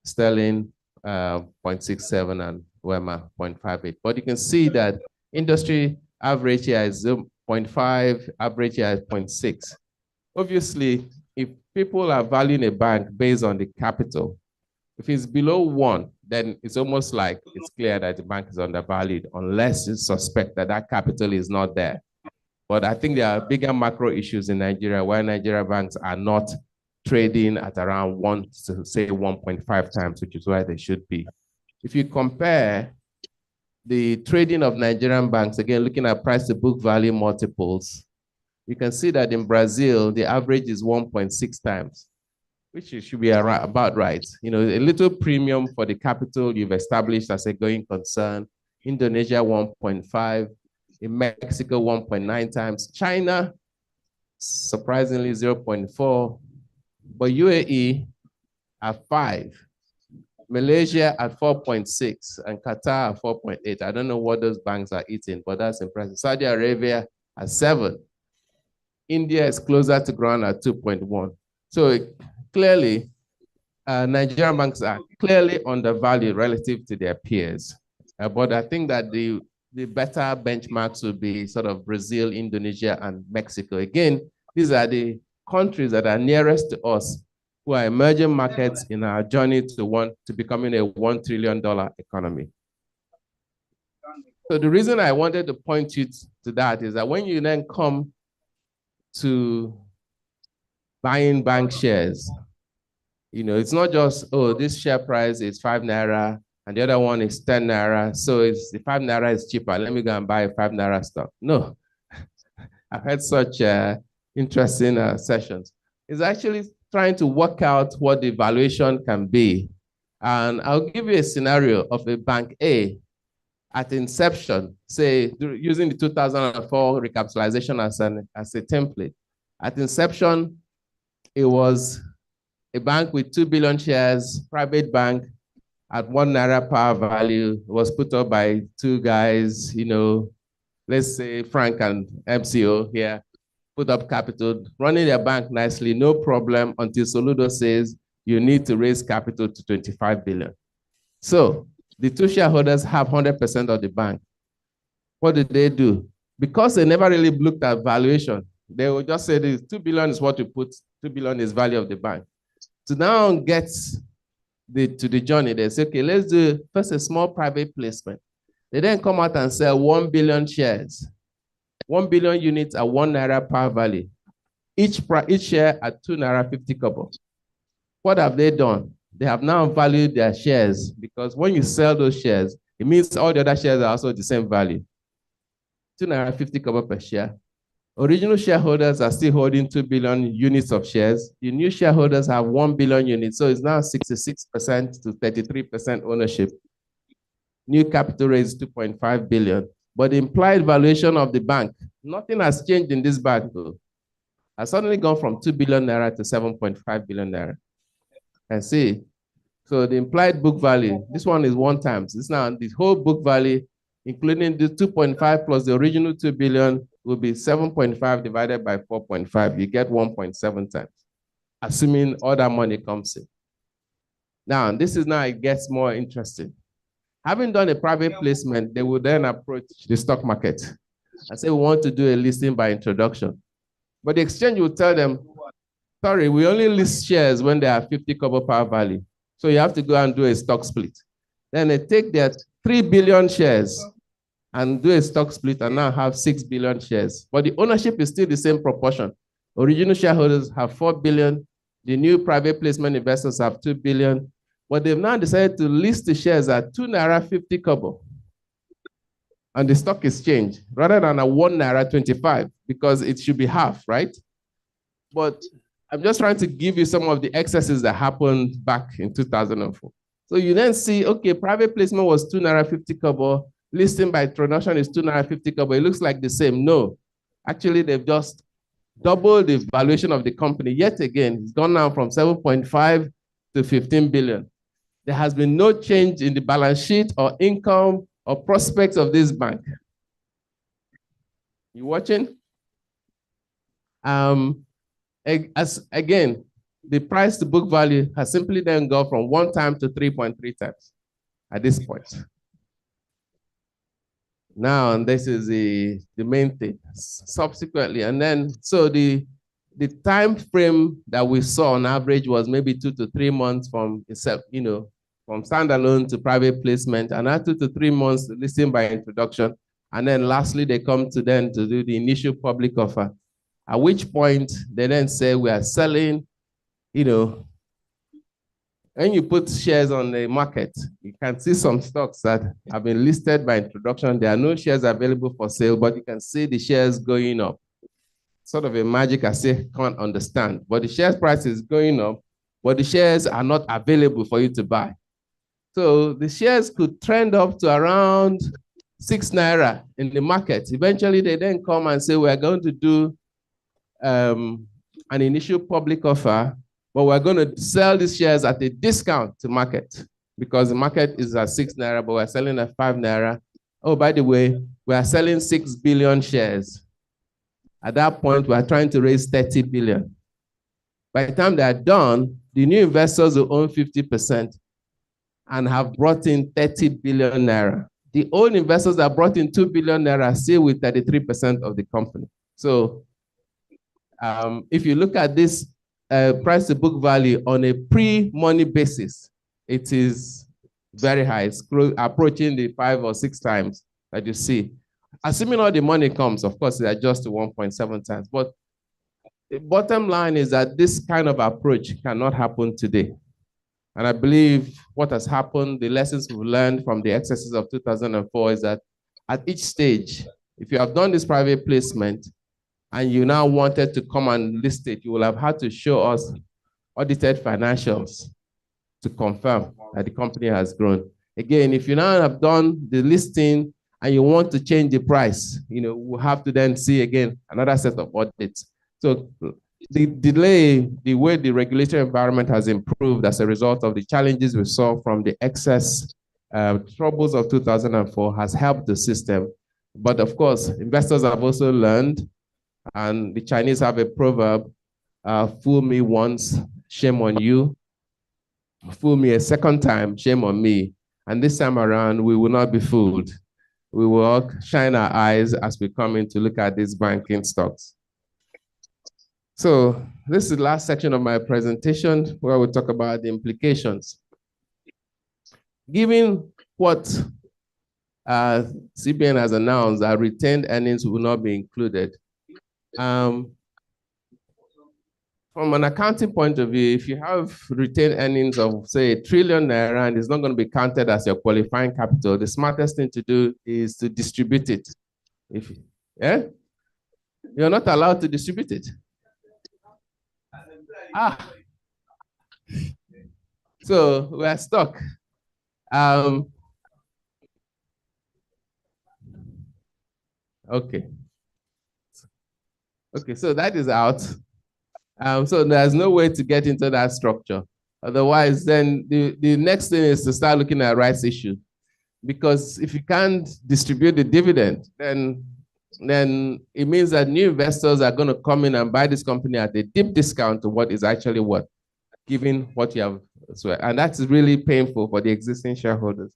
Sterling 0.67, and Wema 0.58. But you can see that industry average here is 0.5, average here is 0.6. Obviously, if people are valuing a bank based on the capital, if it's below 1, then it's almost like it's clear that the bank is undervalued unless you suspect that that capital is not there. But I think there are bigger macro issues in Nigeria why Nigeria banks are not trading at around 1 to say 1.5 times, which is where they should be. If you compare the trading of Nigerian banks, again, looking at price to book value multiples, you can see that in Brazil, the average is 1.6 times, which should be about right. You know, a little premium for the capital you've established as a going concern. Indonesia, 1.5. In Mexico, 1.9 times. China, surprisingly, 0.4. But UAE at 5. Malaysia at 4.6 and Qatar at 4.8. I don't know what those banks are eating, but that's impressive. Saudi Arabia at 7. India is closer to ground at 2.1. So clearly, Nigerian banks are clearly undervalued relative to their peers. But I think that the better benchmarks would be sort of Brazil, Indonesia, and Mexico. Again, these are the countries that are nearest to us who are emerging markets in our journey to becoming a $1 trillion economy. So the reason I wanted to point you to that is that when you then come to buying bank shares, you know, it's not just, oh, this share price is 5 Naira and the other one is 10 Naira. So it's the 5 Naira is cheaper. Let me go and buy a 5 Naira stock. No, I've had such interesting sessions. It's actually trying to work out what the valuation can be. And I'll give you a scenario of a bank A at inception, say using the 2004 recapitalization as a template. At inception, it was a bank with 2 billion shares, private bank at 1 Naira par value. It was put up by 2 guys, you know, let's say Frank and MCO here, put up capital, running their bank nicely, no problem, until Soludo says you need to raise capital to 25 billion. So the 2 shareholders have 100% of the bank. What did they do? Because they never really looked at valuation, they will just say this 2 billion is what you put, 2 billion is value of the bank. To now get to the journey, they say, okay, let's do first a small private placement. They then come out and sell 1 billion shares. 1 billion units at 1 Naira par value. Each share at 2 Naira 50 kobo. What have they done? They have now valued their shares, because when you sell those shares, it means all the other shares are also the same value. 2 Naira 50 kobo per share. Original shareholders are still holding 2 billion units of shares. The new shareholders have 1 billion units. So it's now 66% to 33% ownership. New capital raise 2.5 billion. But the implied valuation of the bank, nothing has changed in this bank though. Has suddenly gone from 2 billion Naira to 7.5 billion Naira. And see, so the implied book value, this one is 1 times. This now, the whole book value, including the 2.5 plus the original 2 billion, will be 7.5 divided by 4.5. You get 1.7 times, assuming all that money comes in. Now, this is now it gets more interesting. Having done a private placement, they will then approach the stock market and say, we want to do a listing by introduction. But the exchange will tell them, sorry, we only list shares when they are 50 kobo par value. So you have to go and do a stock split. Then they take their 3 billion shares and do a stock split and now have 6 billion shares. But the ownership is still the same proportion. Original shareholders have 4 billion. The new private placement investors have 2 billion. But they've now decided to list the shares at 2 Naira 50 kobo on the stock exchange rather than a 1 Naira 25, because it should be half, right? But I'm just trying to give you some of the excesses that happened back in 2004. So you then see, okay, private placement was 2 Naira 50 kobo, listing by introduction is 2 Naira 50 kobo. It looks like the same. No, actually they've just double the valuation of the company. Yet again, it's gone down from 7.5 to 15 billion. There has been no change in the balance sheet or income or prospects of this bank. You watching? Again, the price to book value has simply then gone from 1 time to 3.3 times at this point. Now, and this is the main thing. Subsequently, and then, so the time frame that we saw on average was maybe 2 to 3 months from, from standalone to private placement, and that 2 to 3 months listing by introduction. And then lastly, they come to do the initial public offer, at which point they then say we are selling, when you put shares on the market, you can see some stocks that have been listed by introduction. There are no shares available for sale, but you can see the shares going up. Sort of a magic I say can't understand, but the shares price is going up, but the shares are not available for you to buy. So the shares could trend up to around 6 naira in the market. Eventually, they then come and say, we're going to do an initial public offer, but we're going to sell these shares at a discount to market because the market is at 6 naira, but we're selling at 5 naira. Oh, by the way, we are selling 6 billion shares. At that point, we're trying to raise 30 billion. By the time they're done, the new investors will own 50% and have brought in 30 billion naira. The old investors that brought in 2 billion naira still with 33% of the company. So if you look at this price to book value on a pre-money basis, it is very high. It's approaching the 5 or 6 times that you see. Assuming all the money comes, of course, it adjusts to 1.7 times. But the bottom line is that this kind of approach cannot happen today. And I believe what has happened, the lessons we've learned from the excesses of 2004 is that at each stage, if you have done this private placement and you now wanted to come and list it, you will have had to show us audited financials to confirm that the company has grown. Again, if you now have done the listing and you want to change the price, we'll have to then see again another set of audits. So the delay, the way the regulatory environment has improved as a result of the challenges we saw from the excess troubles of 2004 has helped the system. But of course, investors have also learned, and the Chinese have a proverb, fool me once, shame on you. Fool me a second time, shame on me. And this time around, we will not be fooled. We will shine our eyes as we come in to look at these banking stocks. So this is the last section of my presentation where we talk about the implications. Given what CBN has announced, that retained earnings will not be included. From an accounting point of view, if you have retained earnings of, say, 1 trillion naira and it's not going to be counted as your qualifying capital, the smartest thing to do is to distribute it. You're not allowed to distribute it. So we're stuck. Okay, so that is out. So there's no way to get into that structure. Otherwise, then the next thing is to start looking at rights issue. Because if you can't distribute the dividend, then it means that new investors are going to come in and buy this company at a deep discount to what is actually worth, given what you have. And that's really painful for the existing shareholders.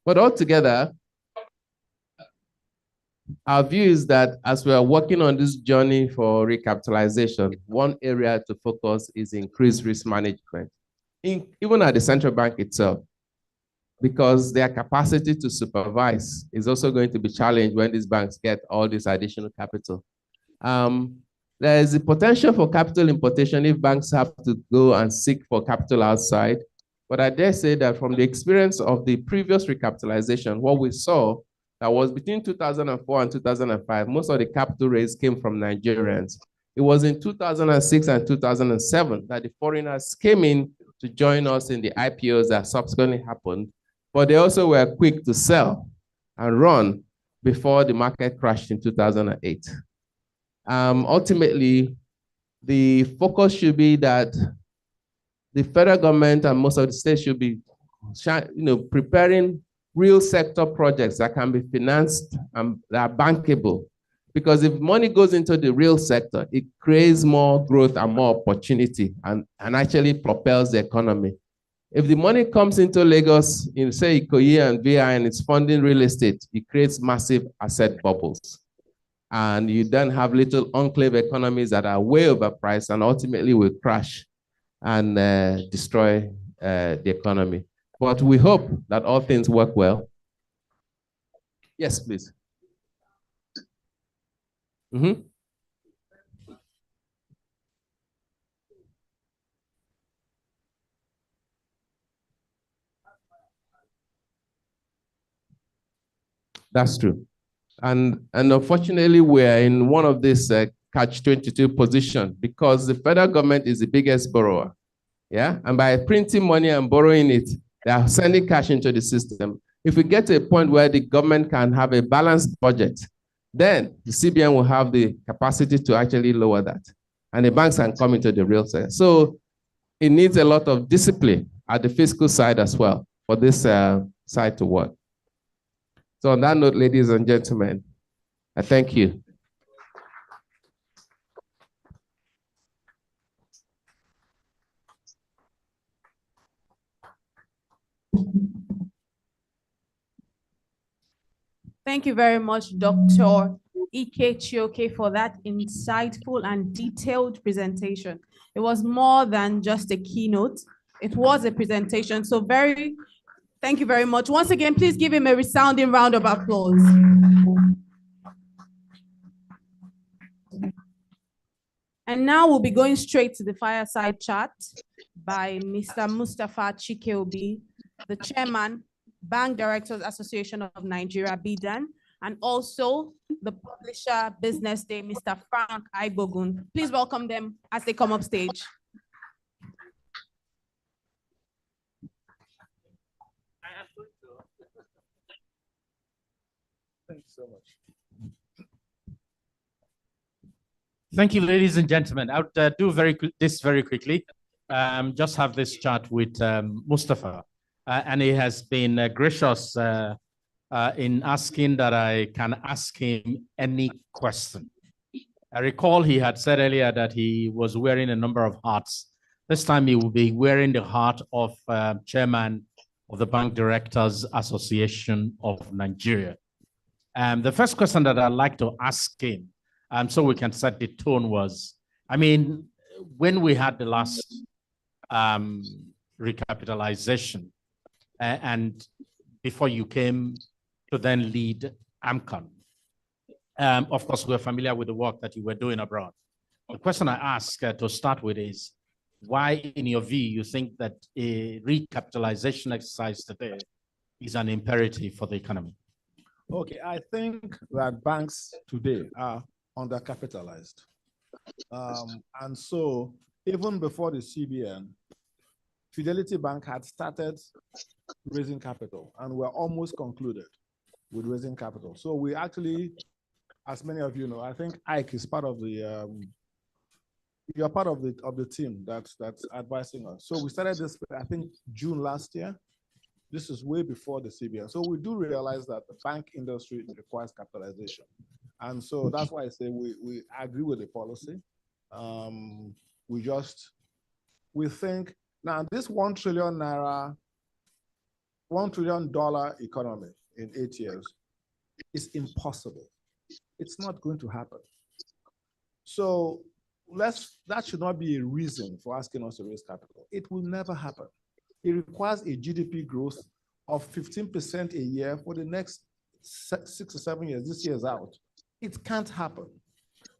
But altogether, our view is that as we are working on this journey for recapitalization, one area to focus is increased risk management, even at the central bank itself, because their capacity to supervise is also going to be challenged when these banks get all this additional capital. There is a potential for capital importation if banks have to go and seek for capital outside. But I dare say that from the experience of the previous recapitalization, what we saw that was between 2004 and 2005, most of the capital raise came from Nigerians. It was in 2006 and 2007 that the foreigners came in to join us in the IPOs that subsequently happened, but they also were quick to sell and run before the market crashed in 2008. Ultimately, the focus should be that the federal government and most of the states should be preparing real sector projects that can be financed and that are bankable. Because if money goes into the real sector, it creates more growth and more opportunity and actually propels the economy. If the money comes into Lagos, in say Ikoyi and VI, and it's funding real estate, it creates massive asset bubbles. And you then have little enclave economies that are way overpriced and ultimately will crash and destroy the economy. But we hope that all things work well. Yes, please. Mm-hmm. That's true. And unfortunately, we're in one of these catch-22 position because the federal government is the biggest borrower. Yeah, and by printing money and borrowing it, they are sending cash into the system. If we get to a point where the government can have a balanced budget, then the CBN will have the capacity to actually lower that. And the banks can come into the real sector. So it needs a lot of discipline at the fiscal side as well for this side to work. So on that note, ladies and gentlemen, I thank you. Thank you very much, Dr. Ike Chioke, for that insightful and detailed presentation. It was more than just a keynote. It was a presentation. So thank you very much. Once again, please give him a resounding round of applause. And now we'll be going straight to the fireside chat by Mr. Mustafa Chikeobi, the chairman, Bank Directors Association of Nigeria, BDAN, and also the publisher Business Day, Mr. Frank Aibogun. Please welcome them as they come up stage. Thank you so much. Thank you, ladies and gentlemen. I would do this very quickly. Just have this chat with Mustafa. And he has been gracious in asking that I can ask him any question. I recall he had said earlier that he was wearing a number of hats. This time he will be wearing the hat of chairman of the Bank Directors Association of Nigeria. The first question that I'd like to ask him, so we can set the tone was, I mean, when we had the last recapitalization, and before you came to then lead AMCON, of course, we're familiar with the work that you were doing abroad. The question I ask to start with is, why, in your view, you think that a recapitalization exercise today is an imperative for the economy? Okay, I think that banks today are undercapitalized. And so even before the CBN, Fidelity Bank had started raising capital and we're almost concluded with raising capital. So we actually, as many of you know, I think Ike is part of the, you're part of the team that's advising us. So we started this, I think, June last year. This is way before the CBN. So we do realize that the bank industry requires capitalization. And so that's why I say we agree with the policy. We think, now this $1 trillion economy in 8 years is impossible. It's not going to happen. So that should not be a reason for asking us to raise capital. It will never happen. It requires a GDP growth of 15% a year for the next 6 or 7 years. This year's out. It can't happen.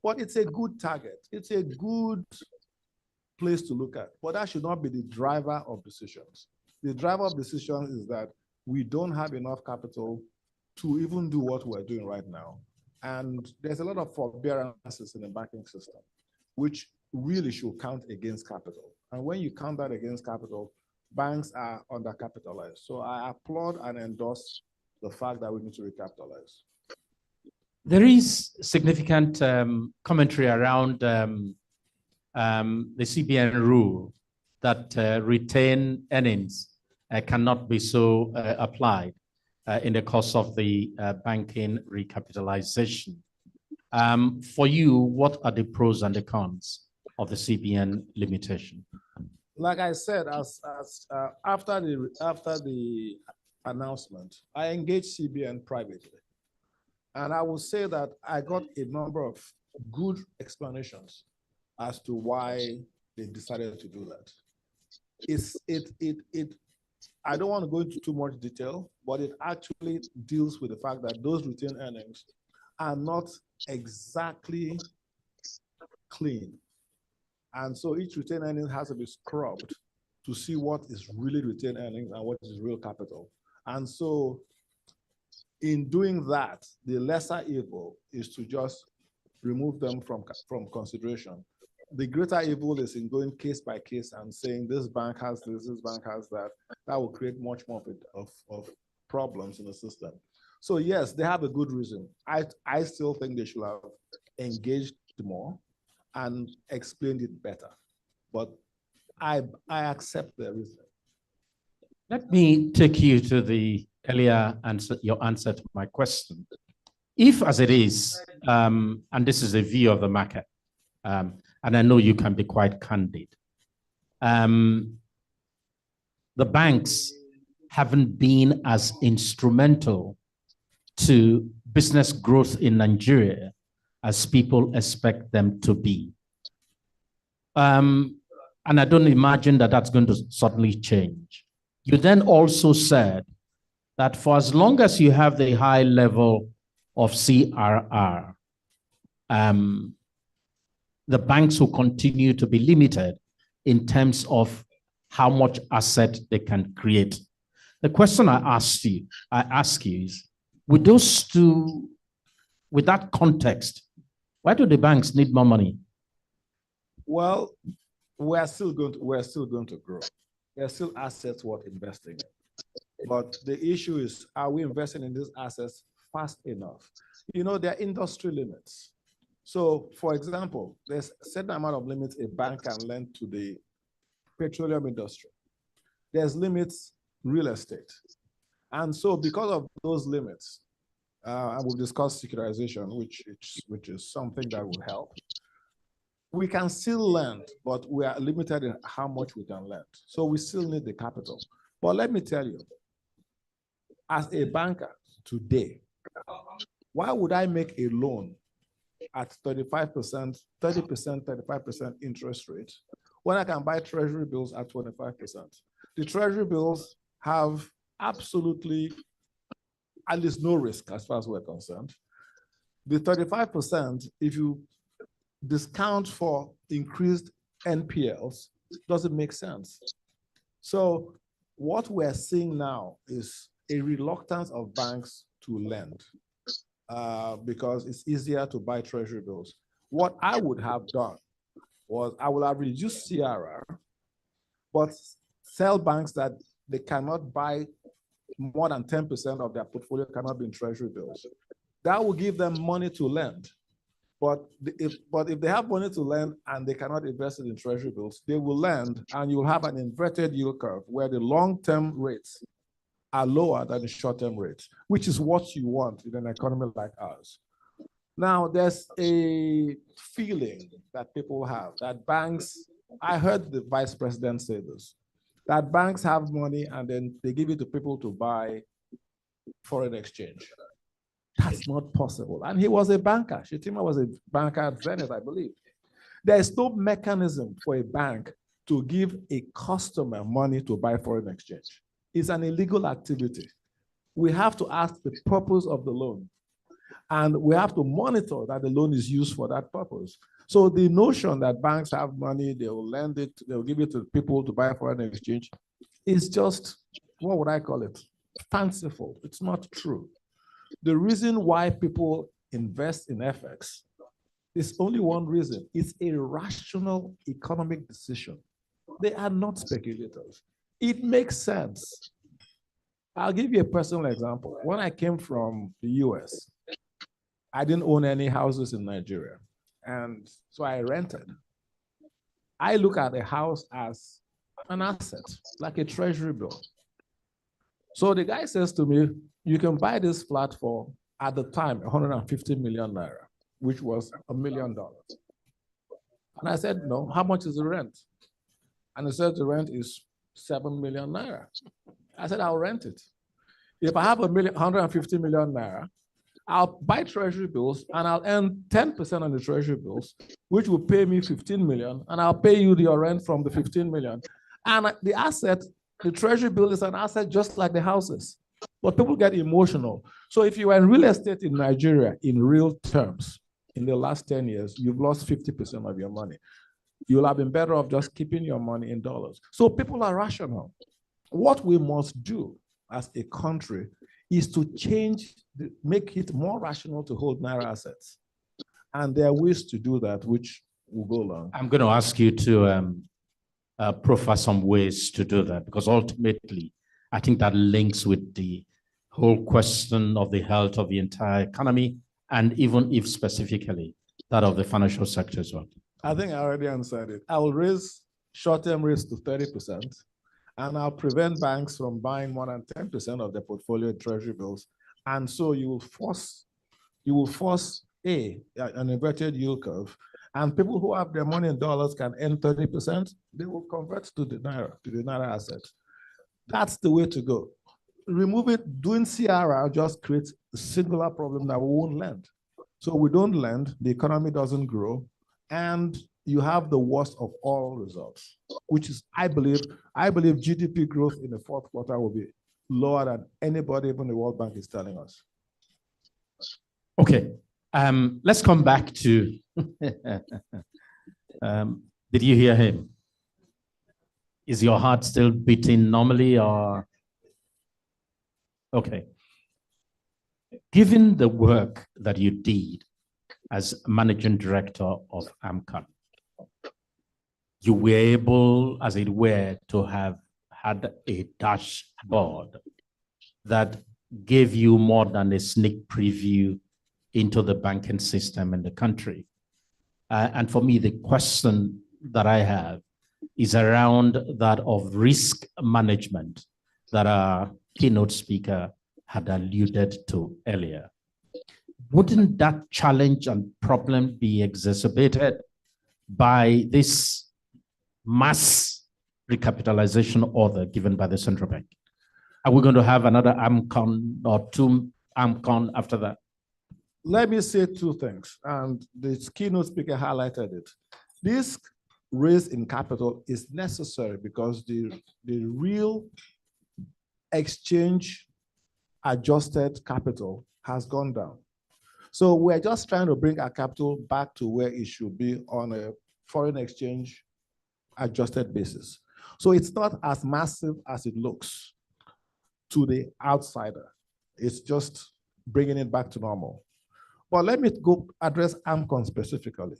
But it's a good target. It's a good place to look at. But that should not be the driver of decisions. The driver of decisions is that we don't have enough capital to even do what we're doing right now. And there's a lot of forbearances in the banking system, which really should count against capital. And when you count that against capital, banks are undercapitalized. So I applaud and endorse the fact that we need to recapitalize. There is significant commentary around the CBN rule that retained earnings cannot be so applied in the course of the banking recapitalization. For you, what are the pros and the cons of the CBN limitation? Like I said, after the announcement, I engaged CBN privately. And I will say that I got a number of good explanations as to why they decided to do that. I don't want to go into too much detail, but it actually deals with the fact that those retained earnings are not exactly clean. And so each retained earnings has to be scrubbed to see what is really retained earnings and what is real capital. And so in doing that, the lesser evil is to just remove them from consideration. The greater evil is in going case by case and saying this bank has this bank has that. That will create much more of problems in the system. So yes, they have a good reason. I still think they should have engaged more and explained it better. But I accept their reason. Let me take you to the earlier answer, your answer to my question. If, as it is, and this is a view of the market, and I know you can be quite candid, the banks haven't been as instrumental to business growth in Nigeria as people expect them to be. And I don't imagine that that's going to suddenly change. You then also said that for as long as you have the high level of CRR, the banks will continue to be limited in terms of how much asset they can create. The question I ask you is, with those two, with that context, why do the banks need more money? Well, we're still going to grow. There are still assets worth investing in. But the issue is, are we investing in these assets fast enough? You know, there are industry limits. So, for example, there's a certain amount of limits a bank can lend to the petroleum industry. There's limits real estate. And so because of those limits, and we've discussed securitization, which is something that will help, we can still lend, but we are limited in how much we can lend. So we still need the capital. But let me tell you, as a banker today, why would I make a loan at 35%, 30%, 35% interest rate when I can buy treasury bills at 25%? The treasury bills have absolutely at least no risk as far as we're concerned. The 35%, if you discount for increased NPLs, doesn't make sense. So what we're seeing now is a reluctance of banks to lend because it's easier to buy treasury bills. What I would have done was I would have reduced CRR, but sell banks that they cannot buy more than 10% of their portfolio cannot be in treasury bills. That will give them money to lend. But if they have money to lend and they cannot invest it in treasury bills, they will lend and you'll have an inverted yield curve where the long-term rates are lower than the short-term rates, which is what you want in an economy like ours. Now, there's a feeling that people have that banks, I heard the vice president say this, that banks have money and then they give it to people to buy foreign exchange. That's not possible. And he was a banker. Shetima was a banker at Zenith, I believe. There is no mechanism for a bank to give a customer money to buy foreign exchange. It's an illegal activity. We have to ask the purpose of the loan. And we have to monitor that the loan is used for that purpose. So the notion that banks have money, they will lend it, they'll give it to people to buy foreign exchange is just, what would I call it? Fanciful. It's not true. The reason why people invest in FX is only one reason. It's a rational economic decision. They are not speculators. It makes sense. I'll give you a personal example. When I came from the US, I didn't own any houses in Nigeria. And so I rented. I look at a house as an asset, like a treasury bill. So the guy says to me, you can buy this flat for, at the time, 150 million naira, which was $1 million. And I said, no, how much is the rent? And he said the rent is 7 million naira. I said, I'll rent it. If I have 150 million naira, I'll buy treasury bills and I'll earn 10% on the treasury bills, which will pay me 15 million, and I'll pay you your rent from the 15 million. And the asset, the treasury bill is an asset just like the houses. But people get emotional. So if you are in real estate in Nigeria, in real terms, in the last 10 years, you've lost 50% of your money. You'll have been better off just keeping your money in dollars. So people are rational. What we must do as a country is to change, make it more rational to hold Naira assets. And there are ways to do that, which will go along. I'm going to ask you to proffer some ways to do that, because ultimately, I think that links with the whole question of the health of the entire economy, and even if specifically that of the financial sector as well. I think I already answered it. I will raise short-term rates to 30%, and I'll prevent banks from buying more than 10% of their portfolio treasury bills. And so you will force an inverted yield curve, and people who have their money in dollars can earn 30%. They will convert to the Naira asset. That's the way to go. Doing CRR just creates a singular problem that we won't lend. So we don't lend, the economy doesn't grow, and you have the worst of all results, which is, I believe GDP growth in the fourth quarter will be lower than anybody, even the World Bank, is telling us. Okay, let's come back to, did you hear him? Is your heart still beating normally, or? Okay. Given the work that you did as managing director of AMCON, you were able, as it were, to have had a dashboard that gave you more than a sneak preview into the banking system in the country. And for me, the question that I have is around that of risk management that our keynote speaker had alluded to earlier. Wouldn't that challenge and problem be exacerbated by this mass recapitalization order given by the central bank? Are we going to have another AMCON or two AMCON after that? Let me say two things, and the keynote speaker highlighted it. This raise in capital is necessary because the real exchange adjusted capital has gone down. So we're just trying to bring our capital back to where it should be on a foreign exchange adjusted basis. So it's not as massive as it looks to the outsider. It's just bringing it back to normal. But let me go address AMCON specifically.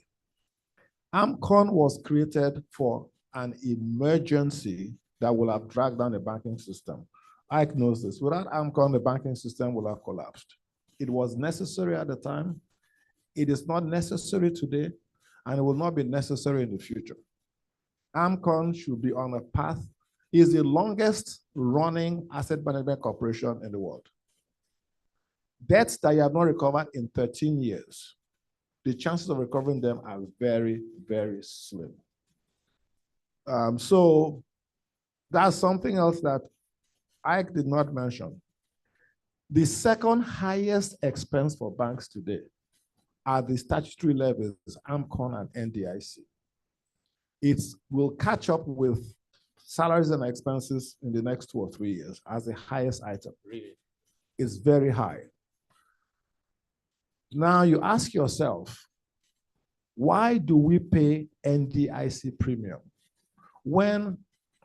AMCON was created for an emergency that will have dragged down the banking system. Ike knows this. Without AMCON, the banking system will have collapsed. It was necessary at the time. It is not necessary today, and it will not be necessary in the future. AMCON should be on a path. It is the longest running asset management corporation in the world. Debts that you have not recovered in 13 years, the chances of recovering them are very, very slim. So that's something else that Ike did not mention. The second highest expense for banks today are the statutory levies, AMCON and NDIC. It will catch up with salaries and expenses in the next 2 or 3 years as the highest item. Really, it's very high. Now you ask yourself, why do we pay NDIC premium when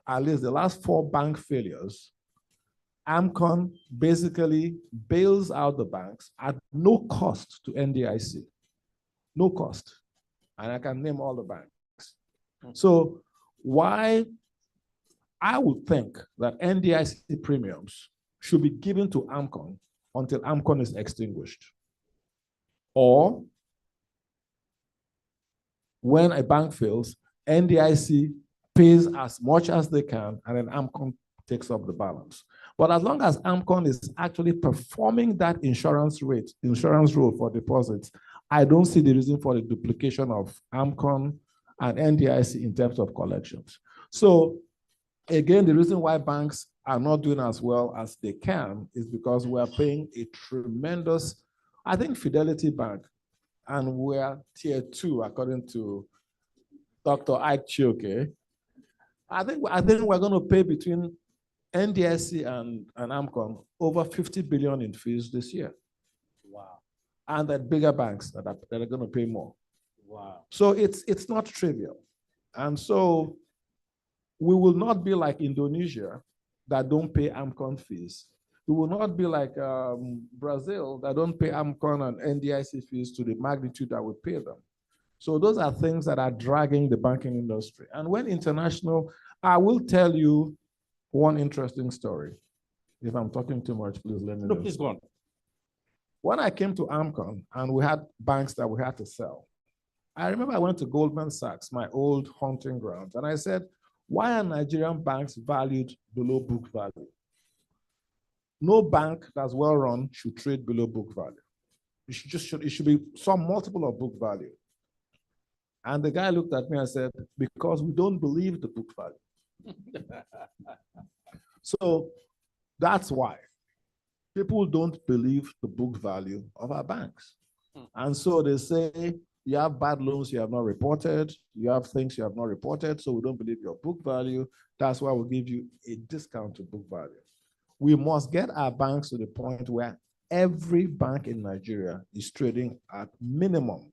at least the last 4 bank failures, AMCON basically bails out the banks at no cost to NDIC, no cost. And I can name all the banks. So why I would think that NDIC premiums should be given to AMCON until AMCON is extinguished. Or when a bank fails, NDIC pays as much as they can, and then AMCON takes up the balance. But as long as AMCON is actually performing that insurance role for deposits, I don't see the reason for the duplication of AMCON and NDIC in terms of collections. So again, the reason why banks are not doing as well as they can is because we are paying a tremendous, I think Fidelity Bank, and we're tier 2 according to Dr. Ike Chioke. I think we're going to pay between NDIC and AMCON over 50 billion in fees this year. Wow. And the bigger banks that are going to pay more. Wow. So it's not trivial. And so we will not be like Indonesia that don't pay AMCON fees. We will not be like Brazil that don't pay AMCON and NDIC fees to the magnitude that we pay them. So those are things that are dragging the banking industry. And when international, I will tell you one interesting story. If I'm talking too much, please let me know. No, please go on. When I came to AMCON and we had banks that we had to sell, I remember I went to Goldman Sachs, my old hunting grounds, and I said, why are Nigerian banks valued below book value? No bank that's well run should trade below book value. It should be some multiple of book value. And the guy looked at me and said, because we don't believe the book value. So that's why people don't believe the book value of our banks. And so they say, you have bad loans you have not reported, you have things you have not reported, so we don't believe your book value. That's why we'll give you a discount to book value. We must get our banks to the point where every bank in Nigeria is trading at minimum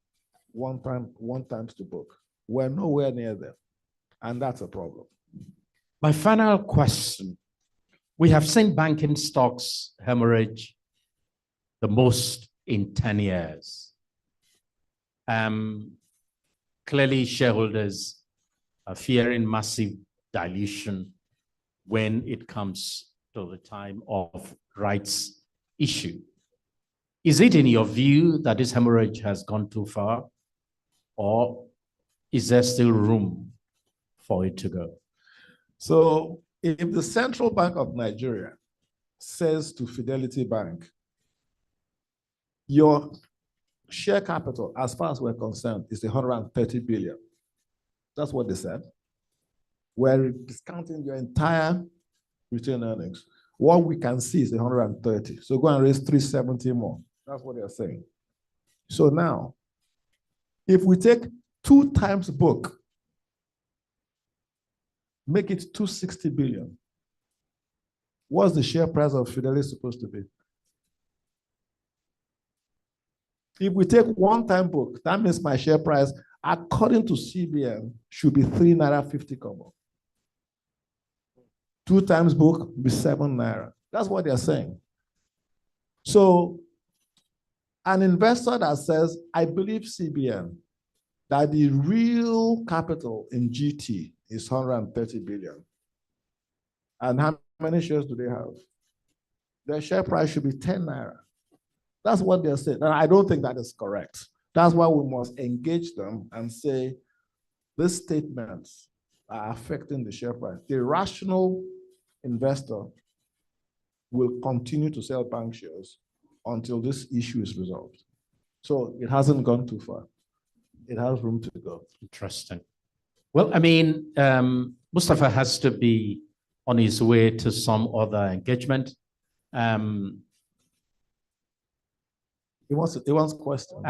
one times to book. We're nowhere near there, and that's a problem. My final question. We have seen banking stocks hemorrhage the most in 10 years. Clearly, shareholders are fearing massive dilution when it comes to the time of rights issue. Is it in your view that this hemorrhage has gone too far, or is there still room for it to go? So if the Central Bank of Nigeria says to Fidelity Bank, your share capital, as far as we're concerned, is 130 billion. That's what they said. We're discounting your entire retained earnings. What we can see is 130. So go and raise 370 more. That's what they're saying. So now, if we take 2 times book, make it 260 billion, what's the share price of Fidelity supposed to be? If we take 1 time book, that means my share price, according to CBN, should be 3 naira 50 kobo. 2 times book be 7 naira. That's what they're saying. So an investor that says, I believe CBN, that the real capital in GT is 130 billion. And how many shares do they have? Their share price should be 10 naira. That's what they're saying. And I don't think that is correct. That's why we must engage them and say, these statements are affecting the share price. The rational investor will continue to sell bank shares until this issue is resolved. So it hasn't gone too far. It has room to go. Interesting. Well, I mean, Mustafa has to be on his way to some other engagement. He wants questions.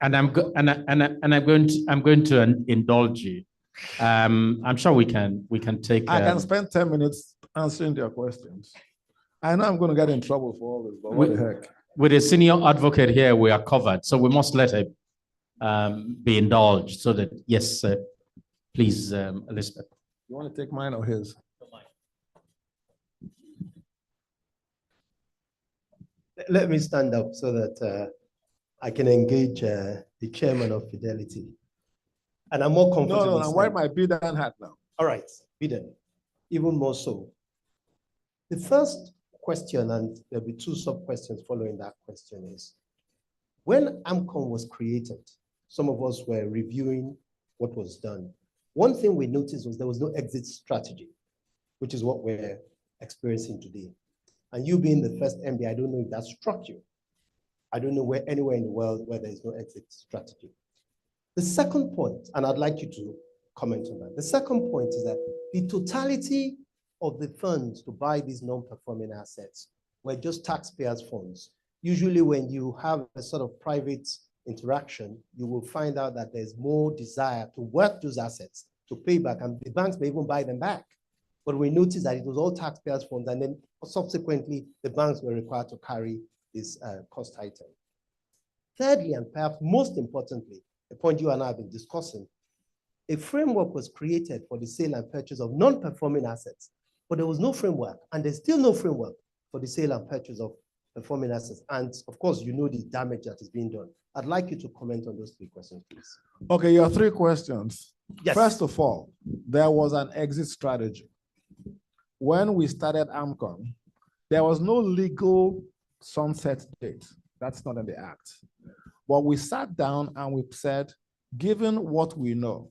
And I'm going to indulge you. I'm sure we can take. I can spend 10 minutes answering their questions. I know I'm going to get in trouble for all this, but what the heck? With a senior advocate here, we are covered, so we must let him be indulged. So that yes, please, Elizabeth. You want to take mine or his? Let me stand up so that I can engage the chairman of Fidelity. And I'm more comfortable. No, I'm wearing my Bidan hat now. All right, Bidan, even more so. The first question, and there'll be 2 sub-questions following that question, is When AMCON was created, some of us were reviewing what was done. One thing we noticed was there was no exit strategy, which is what we're experiencing today. And you being the first MD, I don't know if that struck you. I don't know where anywhere in the world where there is no exit strategy. The second point, and I'd like you to comment on that. The second point is that the totality of the funds to buy these non-performing assets were just taxpayers' funds. Usually when you have a sort of private interaction, you will find out that there's more desire to work those assets, to pay back, and the banks may even buy them back. But we noticed that it was all taxpayers' funds, and then subsequently, the banks were required to carry this cost item. Thirdly, and perhaps most importantly, the point you and I have been discussing, a framework was created for the sale and purchase of non-performing assets, but there was no framework, and there's still no framework for the sale and purchase of performing assets. And of course, you know the damage that is being done. I'd like you to comment on those three questions, please. Okay, your three questions. Yes. First of all, there was an exit strategy. When we started AMCON, there was no legal sunset date. That's not in the act. But we sat down and we said, given what we know,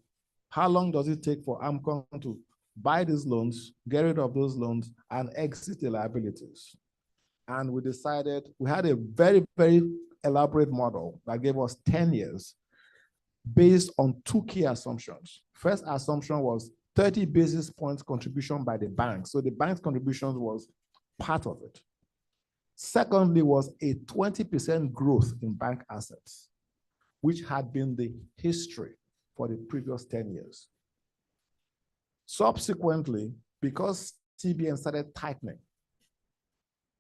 how long does it take for AMCON to buy these loans, get rid of those loans, and exit the liabilities? And we decided, we had a very, very elaborate model that gave us 10 years based on two key assumptions. First assumption was 30 basis points contribution by the bank. So the bank's contributions was part of it. Secondly was a 20% growth in bank assets, which had been the history for the previous 10 years. Subsequently, because CBN started tightening,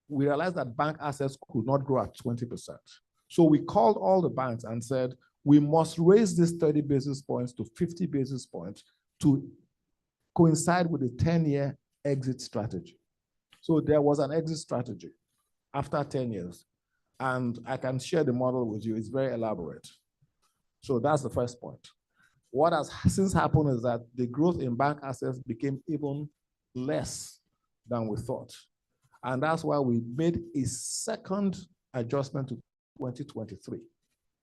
we realized that bank assets could not grow at 20%. So we called all the banks and said, we must raise this 30 basis points to 50 basis points to coincide with the 10-year exit strategy. So there was an exit strategy after 10 years. And I can share the model with you. It's very elaborate. So that's the first point. What has since happened is that the growth in bank assets became even less than we thought. And that's why we made a second adjustment to 2023,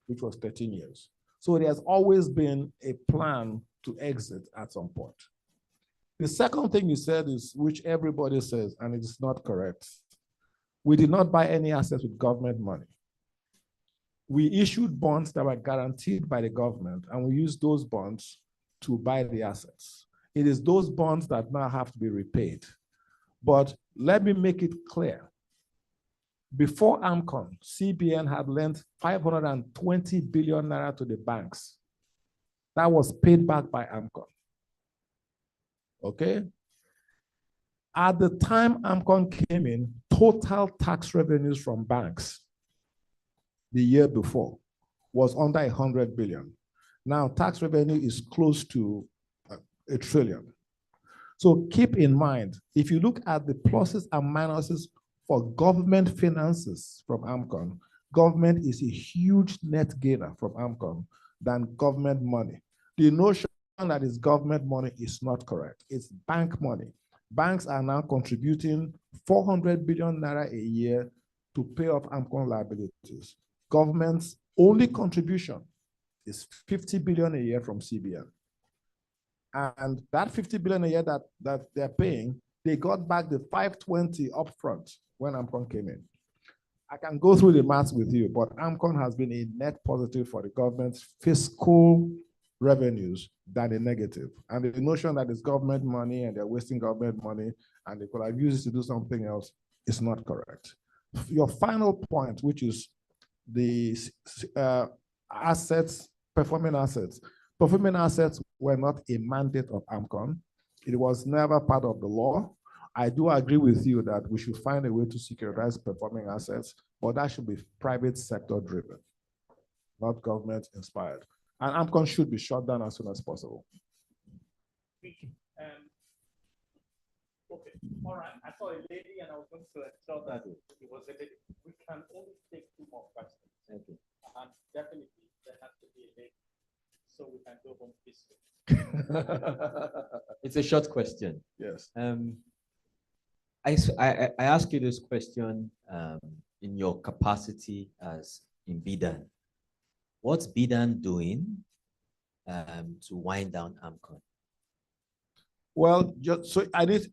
which was 13 years. So there's always been a plan to exit at some point. The second thing you said is, which everybody says, and it is not correct. We did not buy any assets with government money. We issued bonds that were guaranteed by the government, and we used those bonds to buy the assets. It is those bonds that now have to be repaid. But let me make it clear. Before AMCON, CBN had lent 520 billion naira to the banks. That was paid back by AMCON. Okay? At the time AMCON came in, total tax revenues from banks the year before was under 100 billion. Now tax revenue is close to 1 trillion. So keep in mind, if you look at the pluses and minuses for government finances from AMCON, government is a huge net gainer from AMCON than government money. The notion that is government money is not correct. It's bank money. Banks are now contributing 400 billion naira a year to pay off AMCON liabilities. Government's only contribution is 50 billion a year from CBN. And that 50 billion a year that they're paying, they got back the 520 upfront when AMCON came in. I can go through the maths with you, but AMCON has been a net positive for the government's fiscal revenues than a negative. And the notion that it's government money and they're wasting government money and they could have used it to do something else is not correct. Your final point, which is the assets, performing assets. Performing assets were not a mandate of AMCON. It was never part of the law. I do agree with you that we should find a way to securitize performing assets, but that should be private sector driven, not government inspired. And AMCON should be shut down as soon as possible. Okay, all right. I saw a lady and I was going to ensure that it was a lady. We can only take 2 more questions. Thank you. And definitely there has to be a lady, so we can go home peacefully. It's a short question. Yes. I ask you this question in your capacity as in Bidan. What's BDAN doing to wind down AMCON? Well, just so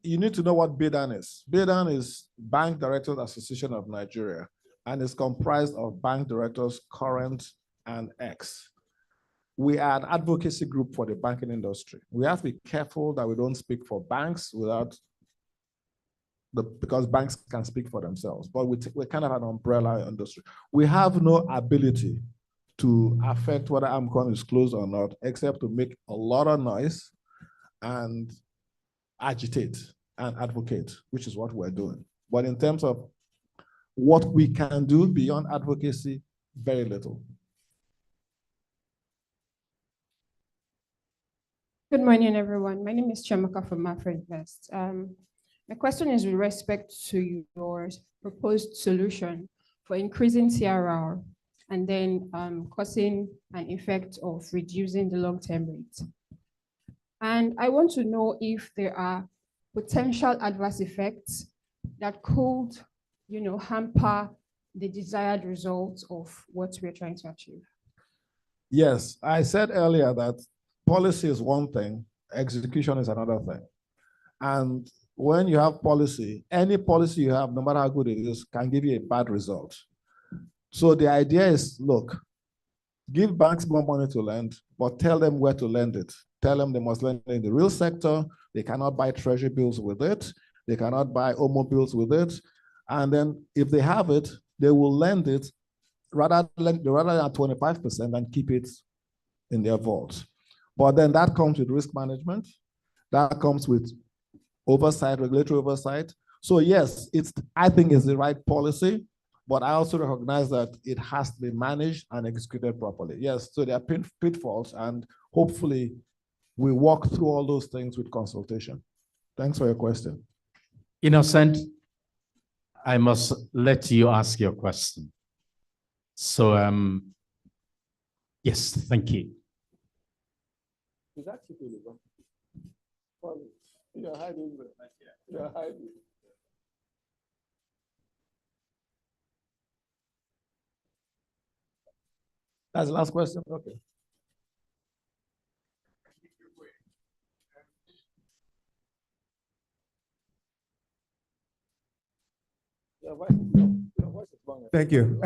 you need to know what BDAN is. BDAN is Bank Directors Association of Nigeria, and is comprised of bank directors, current and ex. We are an advocacy group for the banking industry. We have to be careful that we don't speak for banks because banks can speak for themselves, but we're kind of an umbrella industry. We have no ability to affect whether AMCON is closed or not, except to make a lot of noise and agitate and advocate, which is what we're doing. But in terms of what we can do beyond advocacy, very little. Good morning, everyone. My name is Chiamaka from AfroInvest. My question is with respect to your proposed solution for increasing CRR and then causing an effect of reducing the long-term rate. And I want to know if there are potential adverse effects that could, hamper the desired results of what we're trying to achieve. Yes, I said earlier that policy is one thing, execution is another thing. And when you have policy, any policy you have, no matter how good it is, can give you a bad result. So the idea is, look, give banks more money to lend, but tell them where to lend it. Tell them they must lend in the real sector. They cannot buy treasury bills with it. They cannot buy automobiles with it. And then if they have it, they will lend it rather than 25% and keep it in their vaults. But then that comes with risk management. That comes with oversight, regulatory oversight. So yes, I think it's the right policy, but I also recognize that it has to be managed and executed properly. Yes, so there are pitfalls, and hopefully we walk through all those things with consultation. Thanks for your question. Innocent, I must let you ask your question. So, yes, thank you. Is that you, you're hiding there. You're hiding. That's the last question? Okay. Thank you.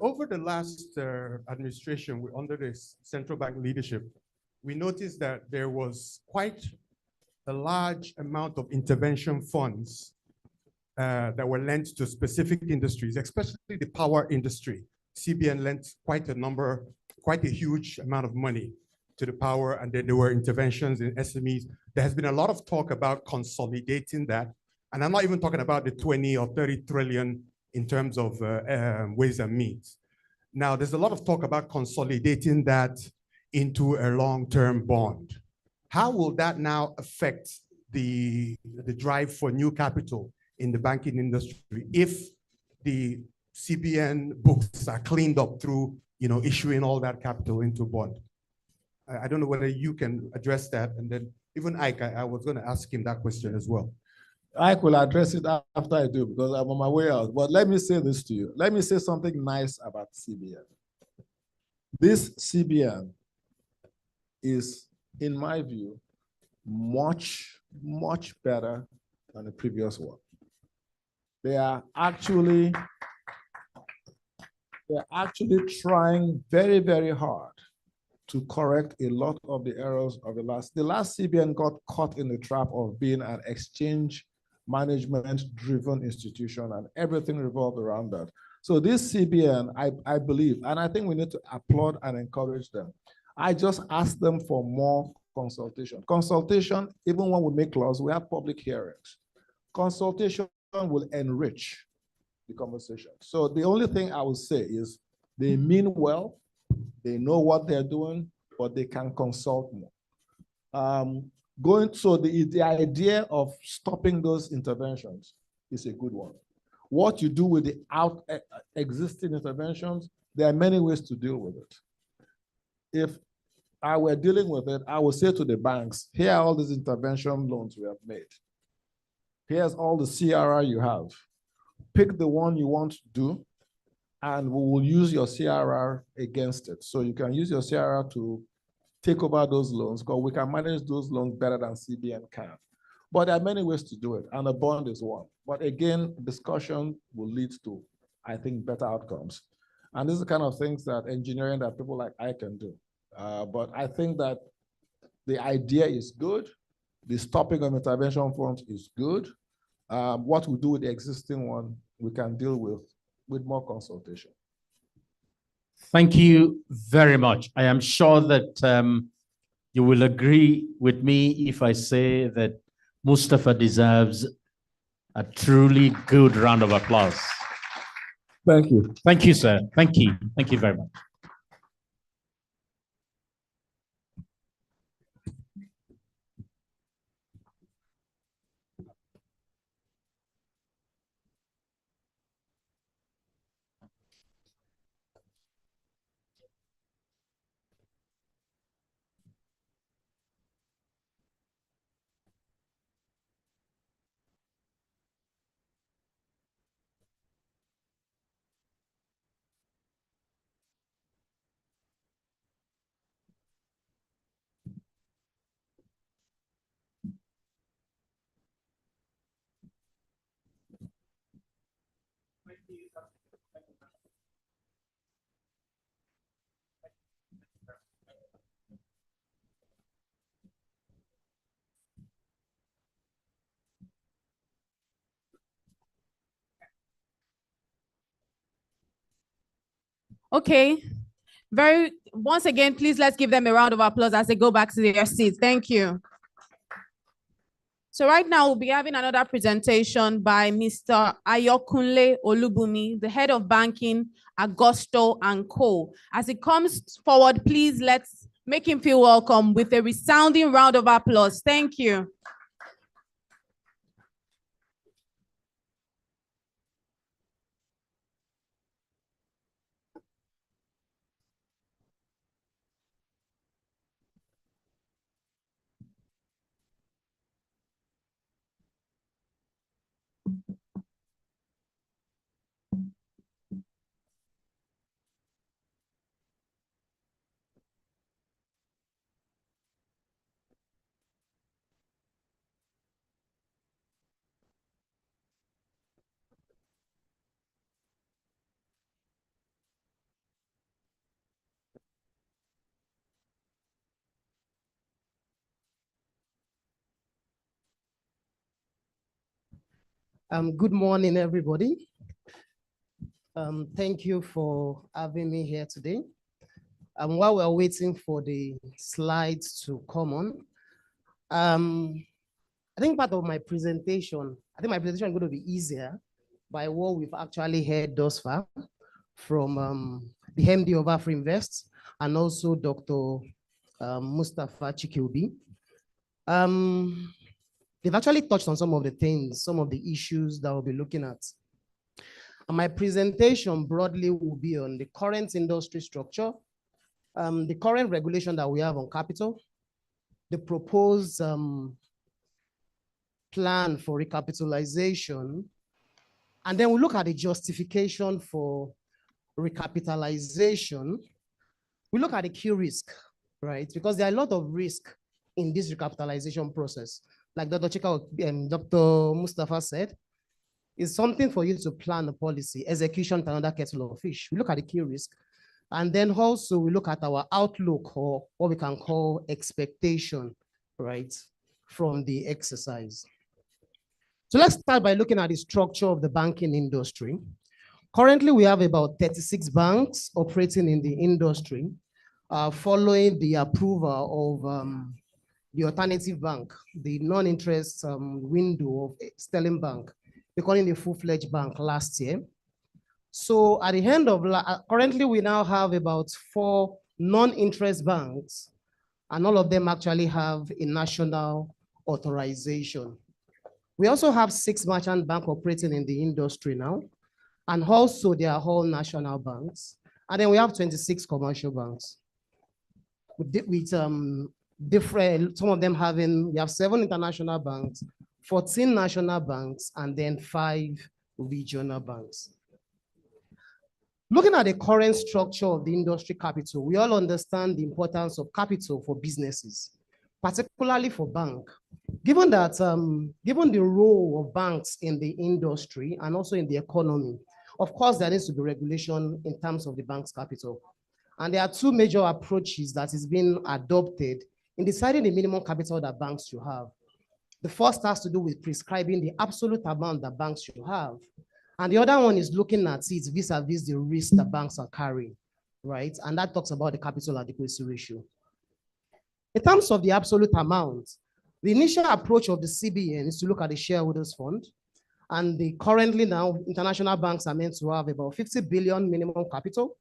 Over the last administration, under this central bank leadership, we noticed that there was quite a large amount of intervention funds that were lent to specific industries, especially the power industry. CBN lent quite a huge amount of money to the power, and then there were interventions in SMEs. There has been a lot of talk about consolidating that. And I'm not even talking about the 20 or 30 trillion in terms of ways and means. Now, there's a lot of talk about consolidating that into a long-term bond. How will that now affect the drive for new capital in the banking industry if the CBN books are cleaned up through issuing all that capital into bond? I don't know whether you can address that. And then even Ike, I was going to ask him that question as well. I will address it after I do, because I'm on my way out. But let me say this to you. Let me say something nice about CBN. This CBN is, in my view, much, much better than the previous one. They are actually trying very, very hard to correct a lot of the errors of the last. The last CBN got caught in the trap of being an exchange management-driven institution, and everything revolved around that. So this CBN, I believe, and I think we need to applaud and encourage them. I just ask them for more consultation. Consultation, even when we make laws, we have public hearings. Consultation will enrich the conversation. So the only thing I would say is they mean well, they know what they're doing, but they can consult more. So the idea of stopping those interventions is a good one. What you do with the existing interventions, there are many ways to deal with it. If I were dealing with it, I would say to the banks, here are all these intervention loans we have made. Here's all the CRR you have. Pick the one you want to do, and we will use your CRR against it. So you can use your CRR to take over those loans, because we can manage those loans better than CBN can. But there are many ways to do it, and a bond is one. But again, discussion will lead to, I think, better outcomes. And this is the kind of things that engineering that people like I can do. But I think that the idea is good. The stopping of intervention funds is good. What we do with the existing one, we can deal with more consultation. Thank you very much. I am sure that you will agree with me if I say that Mustafa deserves a truly good round of applause. Thank you. Thank you, sir. Thank you. Thank you very much. Okay. Once again, please let's give them a round of applause as they go back to their seats. Thank you. So right now we'll be having another presentation by Mr. Ayokunle Olubumi, the head of banking, Agosto & Co. As he comes forward, please let's make him feel welcome with a resounding round of applause. Thank you. Good morning, everybody. Thank you for having me here today. While we're waiting for the slides to come on, I think part of my presentation, is going to be easier by what we've actually heard thus far from the MD of AfriInvest and also Dr. Mustafa Chikilbi. They've actually touched on some of the things, some of the issues that we'll be looking at. And my presentation broadly will be on the current industry structure, the current regulation that we have on capital, the proposed plan for recapitalization, and then we'll look at the justification for recapitalization. We look at the key risk, right? Because there are a lot of risk in this recapitalization process. Like Dr. Chika and Dr. Mustafa said, it's something for you to plan a policy, execution to another kettle of fish. We look at the key risk. And then also we look at our outlook, or what we can call expectation, right, from the exercise. So let's start by looking at the structure of the banking industry. Currently, we have about 36 banks operating in the industry, following the approval of the alternative bank, the non-interest window of Sterling Bank, becoming a full-fledged bank last year. So at the end of, currently we now have about 4 non-interest banks, and all of them actually have a national authorization. We also have 6 merchant banks operating in the industry now, and also they are all national banks. And then we have 26 commercial banks with different, some of them having, we have 7 international banks, 14 national banks, and then 5 regional banks. Looking at the current structure of the industry capital, we all understand the importance of capital for businesses, particularly for banks. Given that, given the role of banks in the industry and also in the economy, of course, there needs to be regulation in terms of the bank's capital. And there are two major approaches that is being adopted in deciding the minimum capital that banks should have. The first has to do with prescribing the absolute amount that banks should have. And the other one is looking at it vis-a-vis the risk that banks are carrying, right? And that talks about the capital adequacy ratio. In terms of the absolute amount, the initial approach of the CBN is to look at the shareholders fund. And currently now, international banks are meant to have about 50 billion minimum capital.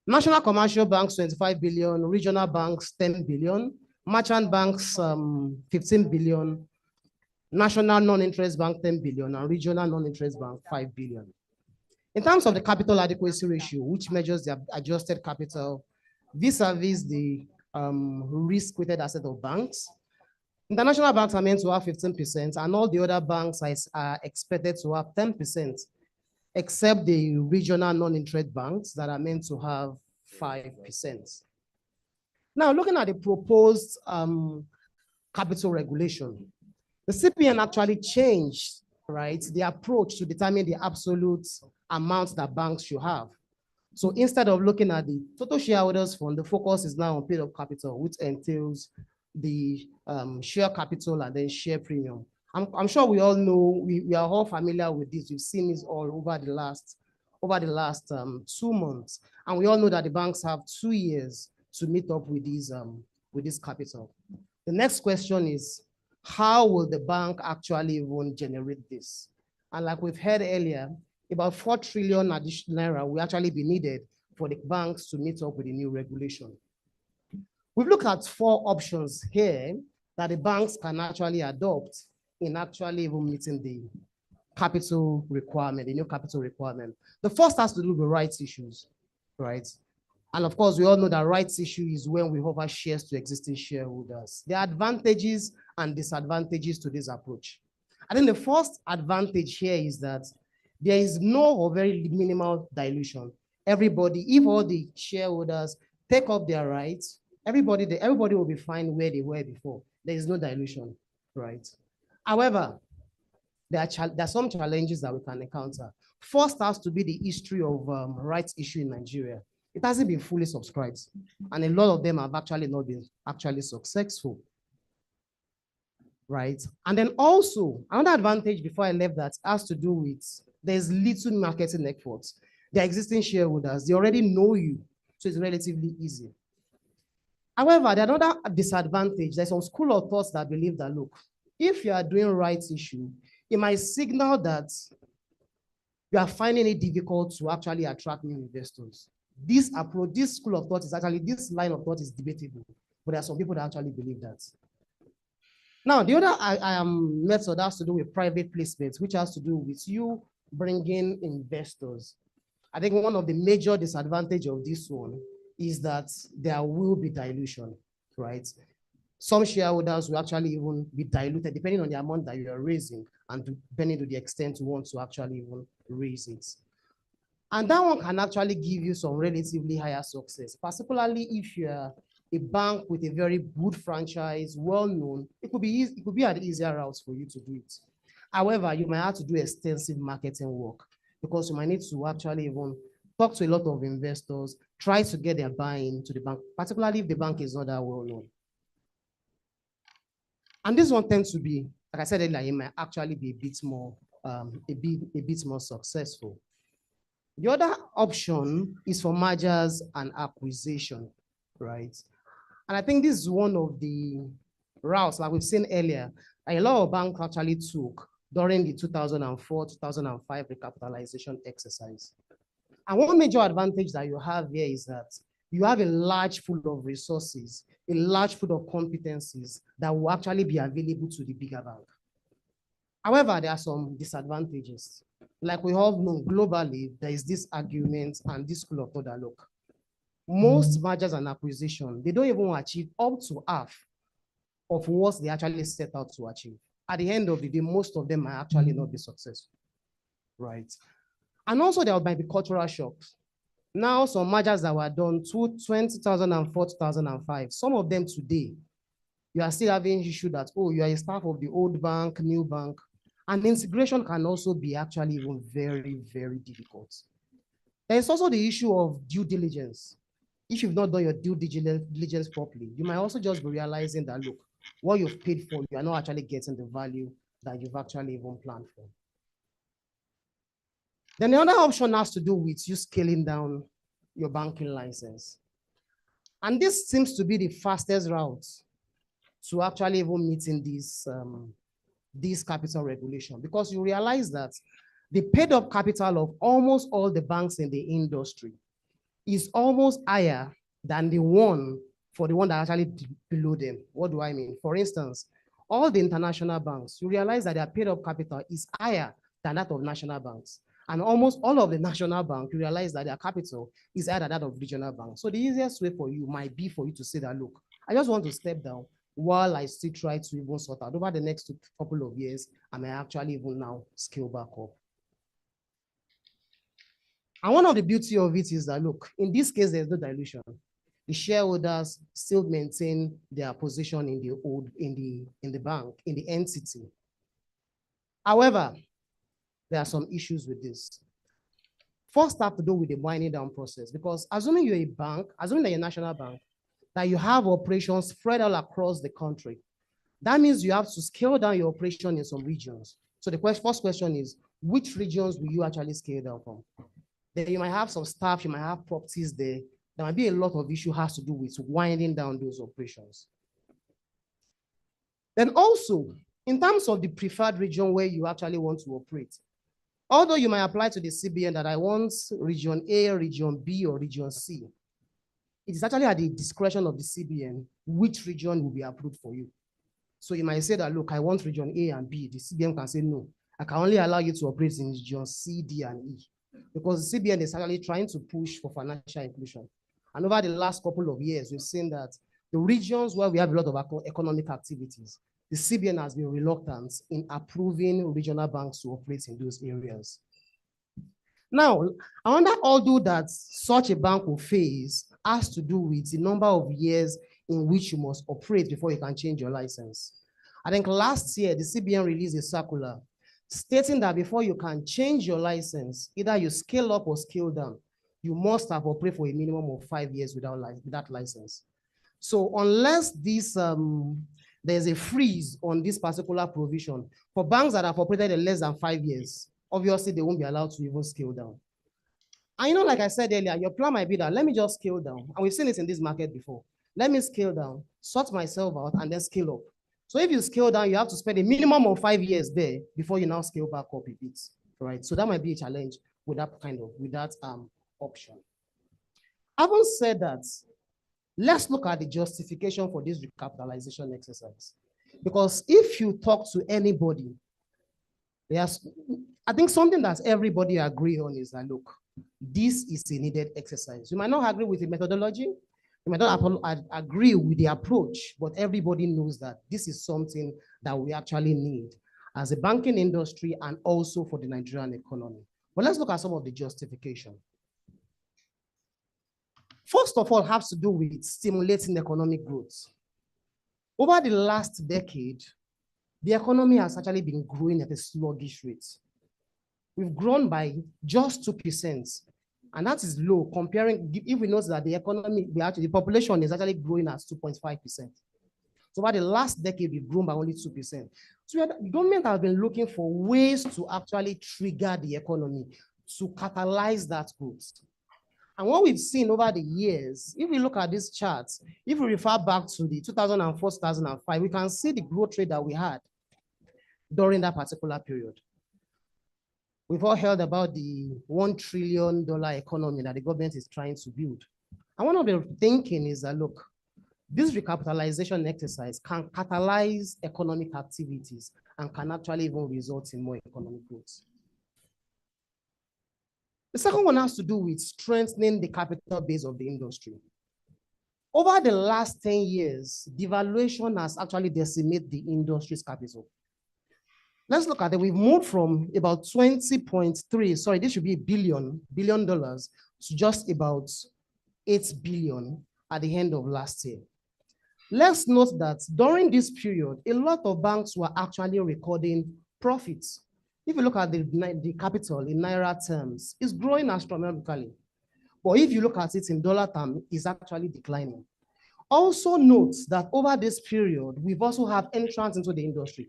National commercial banks, 25 billion, regional banks, 10 billion, merchant banks, 15 billion, national non-interest bank, 10 billion, and regional non-interest bank, 5 billion. In terms of the capital adequacy ratio, which measures the adjusted capital vis-a-vis the risk-weighted asset of banks, international banks are meant to have 15%, and all the other banks are expected to have 10%, except the regional non-interest banks that are meant to have 5%. Now, looking at the proposed capital regulation, the CBN actually changed, right, the approach to determine the absolute amount that banks should have. So instead of looking at the total shareholders fund, the focus is now on paid-up capital, which entails the share capital and then share premium. I'm sure we all know, we are all familiar with this. We've seen this all over the last 2 months. And we all know that the banks have 2 years to meet up with this capital. The next question is, how will the bank actually even generate this? And like we've heard earlier, about 4 trillion additional naira will actually be needed for the banks to meet up with the new regulation. We've looked at 4 options here that the banks can actually adopt in actually even meeting the capital requirement, the new capital requirement. The first has to do with rights issues, right? And of course, we all know that rights issue is when we offer shares to existing shareholders. There are advantages and disadvantages to this approach. I think the first advantage here is that there is no or very minimal dilution. Everybody, if all the shareholders take up their rights, everybody will be fine where they were before. There is no dilution, right? However, there are some challenges that we can encounter. First has to be the history of rights issue in Nigeria. It hasn't been fully subscribed, and a lot of them have actually not been successful, right? And then also, another advantage before I left that has to do with there's little marketing efforts. The existing shareholders, they already know you, so it's relatively easy. However, there's another disadvantage. There's some school of thoughts that believe that, look, if you are doing rights issue, it might signal that you are finding it difficult to actually attract new investors. This approach, this school of thought is actually, this line of thought is debatable, but there are some people that actually believe that. Now, the other method has to do with private placements, which has to do with you bringing investors. I think one of the major disadvantages of this one is that there will be dilution, right? Some shareholders will actually even be diluted depending on the amount that you are raising and depending on the extent you want to actually even raise it. And that one can actually give you some relatively higher success, particularly if you're a bank with a very good franchise, well-known. It could be an easier route for you to do it. However, you might have to do extensive marketing work because you might need to actually even talk to a lot of investors, try to get their buy-in to the bank, particularly if the bank is not that well-known. And this one tends to be, like I said earlier, it might actually be a bit more successful. The other option is for mergers and acquisition, right? And I think this is one of the routes, like we've seen earlier, a lot of banks actually took during the 2004-2005 recapitalization exercise. And one major advantage that you have here is that you have a large pool of resources, a large pool of competencies that will actually be available to the bigger bank. However, there are some disadvantages. Like we all know, globally, there is this argument and this school of thought that, look, most mergers and acquisitions, they don't even achieve up to half of what they actually set out to achieve. At the end of the day, most of them might actually not be successful, right? And also there might be cultural shocks. Now, some mergers that were done to 2004, 2005, some of them today, you are still having issue that, oh, you are a staff of the old bank, new bank, and integration can also be actually even very, very difficult. There is also the issue of due diligence. If you've not done your due diligence properly, you might also just be realizing that, look, what you've paid for, you are not actually getting the value that you've actually even planned for. Then the other option has to do with you scaling down your banking license. And this seems to be the fastest route to actually even meeting this capital regulation, because you realize that the paid up capital of almost all the banks in the industry is almost higher than the one for the one that actually below them. What do I mean? For instance, all the international banks, you realize that their paid up capital is higher than that of national banks. And almost all of the national banks, you realize that their capital is higher than that of regional banks. So the easiest way for you might be for you to say that, look, I just want to step down while I still try to even sort out over the next couple of years, I may actually even now scale back up. And one of the beauty of it is that, look, in this case, there's no dilution. The shareholders still maintain their position in the bank, in the entity. However, there are some issues with this. First, have to do with the winding down process, because assuming you're a bank, assuming that you're a national bank, that you have operations spread all across the country, that means you have to scale down your operation in some regions. So the first question is, which regions will you actually scale down from? Then you might have some staff, you might have properties there. There might be a lot of issue has to do with winding down those operations. Then also, in terms of the preferred region where you actually want to operate, although you might apply to the CBN that I want region A, region B, or region C, it is actually at the discretion of the CBN which region will be approved for you. So you might say that, look, I want region A and B. The CBN can say, no, I can only allow you to operate in region C, D, and E. Because the CBN is actually trying to push for financial inclusion. And over the last couple of years, we've seen that the regions where we have a lot of economic activities, the CBN has been reluctant in approving regional banks to operate in those areas. Now, I wonder, although that such a bank will face has to do with the number of years in which you must operate before you can change your license. I think last year, the CBN released a circular stating that before you can change your license, either you scale up or scale down, you must have operated for a minimum of 5 years without that license. So unless this, there's a freeze on this particular provision, for banks that have operated in less than 5 years, obviously they won't be allowed to even scale down. And you know, like I said earlier, your plan might be that, let me just scale down. And we've seen it in this market before. Let me scale down, sort myself out, and then scale up. So if you scale down, you have to spend a minimum of 5 years there before you now scale back up a bit, right? So that might be a challenge with that option. Having said that, let's look at the justification for this recapitalization exercise. Because if you talk to anybody, I think something that everybody agree on is that, look, this is a needed exercise. You might not agree with the methodology, you might not agree with the approach, but everybody knows that this is something that we actually need as a banking industry and also for the Nigerian economy. But let's look at some of the justification. First of all, has to do with stimulating economic growth. Over the last decade, the economy has actually been growing at a sluggish rate. We've grown by just 2%, and that is low comparing, if we notice that the economy, the population is actually growing at 2.5%. So over the last decade, we've grown by only 2%. So the government has been looking for ways to actually trigger the economy, to catalyze that growth. And what we've seen over the years, if we look at these charts, if we refer back to the 2004, 2005, we can see the growth rate that we had during that particular period. We've all heard about the $1 trillion economy that the government is trying to build. And one of the thinking is that, look, this recapitalization exercise can catalyze economic activities and can actually even result in more economic growth. The second one has to do with strengthening the capital base of the industry. Over the last 10 years, devaluation has actually decimated the industry's capital. let's look at it. We've moved from about 20.3, sorry, this should be billion dollars to just about 8 billion at the end of last year. Let's note that during this period, a lot of banks were actually recording profits. If you look at the capital in Naira terms, it's growing astronomically. But if you look at it in dollar terms, it's actually declining. Also note that over this period, we've also had entrants into the industry.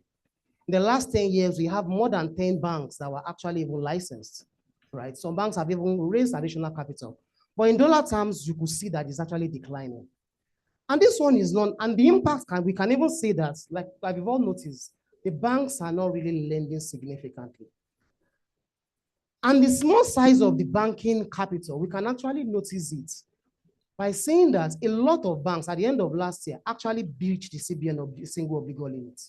In the last 10 years, we have more than 10 banks that were actually even licensed, right? Some banks have even raised additional capital. But in dollar terms, you could see that it's actually declining. And this one is not, and the impact we can even say that, like we've all noticed, the banks are not really lending significantly. And the small size of the banking capital, we can actually notice it by saying that a lot of banks at the end of last year actually breached the CBN of the single obligor limit.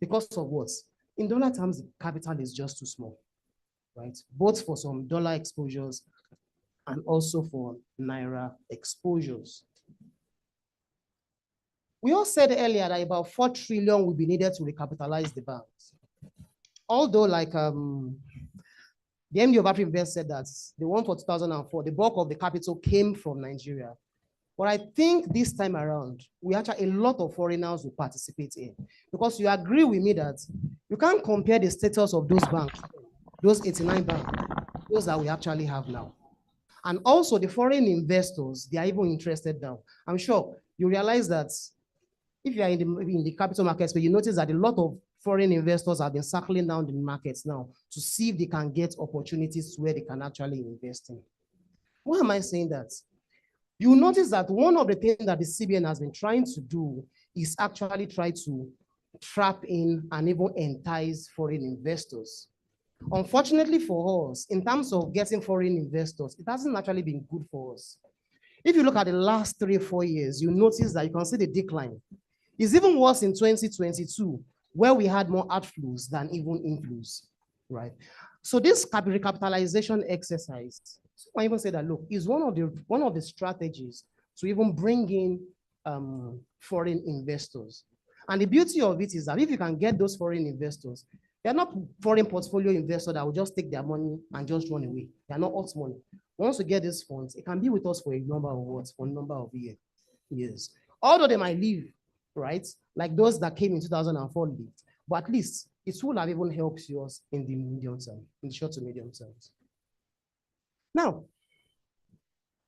Because of what? In dollar terms, the capital is just too small, right? Both for some dollar exposures and also for Naira exposures. We all said earlier that about 4 trillion will be needed to recapitalize the banks. Although, like the MD of AfriVest said that the one for 2004, the bulk of the capital came from Nigeria. But I think this time around, we actually, a lot of foreigners will participate in. Because you agree with me that you can't compare the status of those banks, those 89 banks, those that we actually have now. And also the foreign investors, they are even interested now. I'm sure you realize that if you are in the capital markets, but you notice that a lot of foreign investors have been circling down the markets now to see if they can get opportunities where they can actually invest in. Why am I saying that? You notice that one of the things that the CBN has been trying to do is actually try to trap in and even entice foreign investors. Unfortunately for us, in terms of getting foreign investors, it hasn't actually been good for us. If you look at the last 3 or 4 years, you notice that you can see the decline. It's even worse in 2022, where we had more outflows than even inflows, right? So this recapitalization exercise, I even say that, look, is one of the strategies to even bring in foreign investors. And the beauty of it is that if you can get those foreign investors, they're not foreign portfolio investors that will just take their money and just run away. They're not hot money. Once we get these funds, it can be with us for a number of what? For a number of years. Although they might leave, right? Like those that came in 2004 lived. But at least it will have even helped us in the medium term, in the short to medium terms. Now,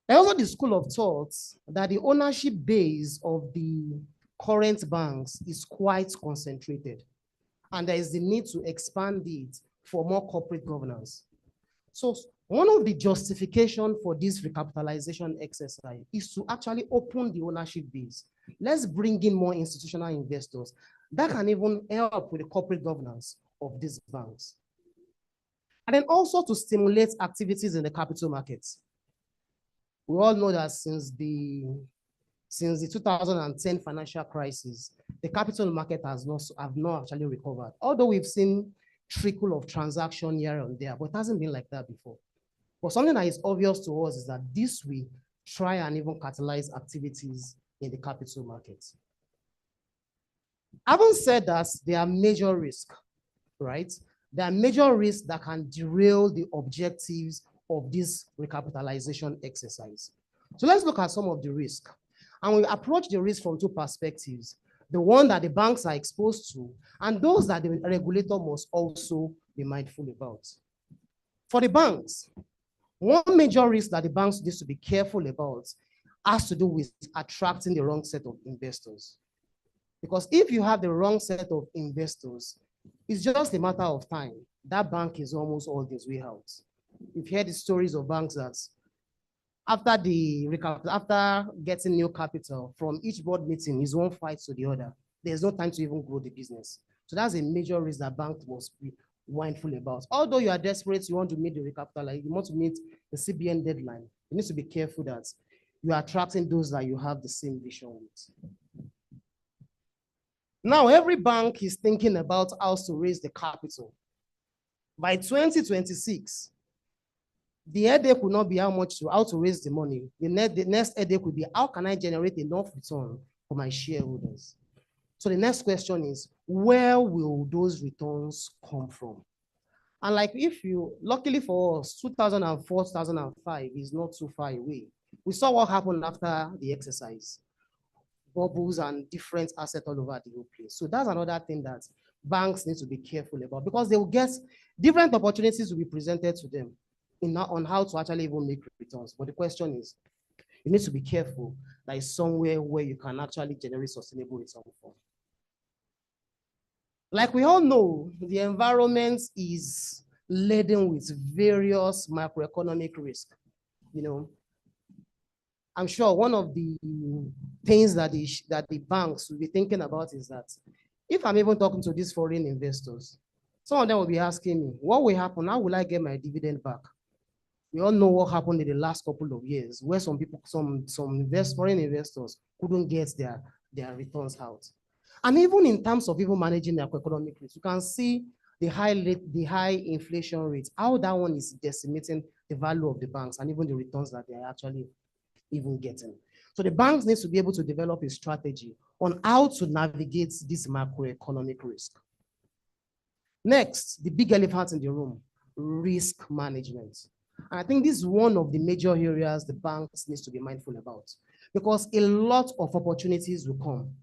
there's also the school of thought that the ownership base of the current banks is quite concentrated. And there is the need to expand it for more corporate governance. So one of the justification for this recapitalization exercise is to actually open the ownership base. Let's bring in more institutional investors that can even help with the corporate governance of these banks. And then also to stimulate activities in the capital markets. We all know that since the 2010 financial crisis, the capital market have not actually recovered. Although we've seen trickle of transaction here and there, but it hasn't been like that before. But something that is obvious to us is that this will try and even catalyze activities in the capital markets. Having said that, there are major risks, right? There are major risks that can derail the objectives of this recapitalization exercise. So let's look at some of the risks. And we approach the risk from 2 perspectives: the one that the banks are exposed to, and those that the regulator must also be mindful about. For the banks, one major risk that the banks need to be careful about has to do with attracting the wrong set of investors. Because if you have the wrong set of investors, it's just a matter of time. That bank is almost all this way out. You've heard the stories of banks that after getting new capital from each board meeting, is one fight to the other. There's no time to even grow the business. So that's a major risk that banks must be mindful about. Although you are desperate, you want to meet the recapitalization, you want to meet the CBN deadline, you need to be careful that you are attracting those that you have the same vision with. Now, every bank is thinking about how to raise the capital. By 2026, the headache will not be how to raise the money. The next headache will be how can I generate enough return for my shareholders. So the next question is, where will those returns come from? And like if you, luckily for us, 2004, 2005 is not too far away. We saw what happened after the exercise. Bubbles and different assets all over the whole place. So that's another thing that banks need to be careful about, because they will get different opportunities will be presented to them on how to actually even make returns. But the question is, you need to be careful that is somewhere where you can actually generate sustainable return from. Like we all know, the environment is laden with various macroeconomic risks. You know, I'm sure one of the things that the banks will be thinking about is that if I'm even talking to these foreign investors, some of them will be asking me, what will happen? How will I get my dividend back? We all know what happened in the last couple of years, where some people, some foreign investors couldn't get their returns out. And even in terms of even managing the economic risk, you can see the high inflation rate, how that one is decimating the value of the banks and even the returns that they are actually even getting. So the banks need to be able to develop a strategy on how to navigate this macroeconomic risk. Next, the big elephant in the room, risk management. And I think this is one of the major areas the banks needs to be mindful about, because a lot of opportunities will come,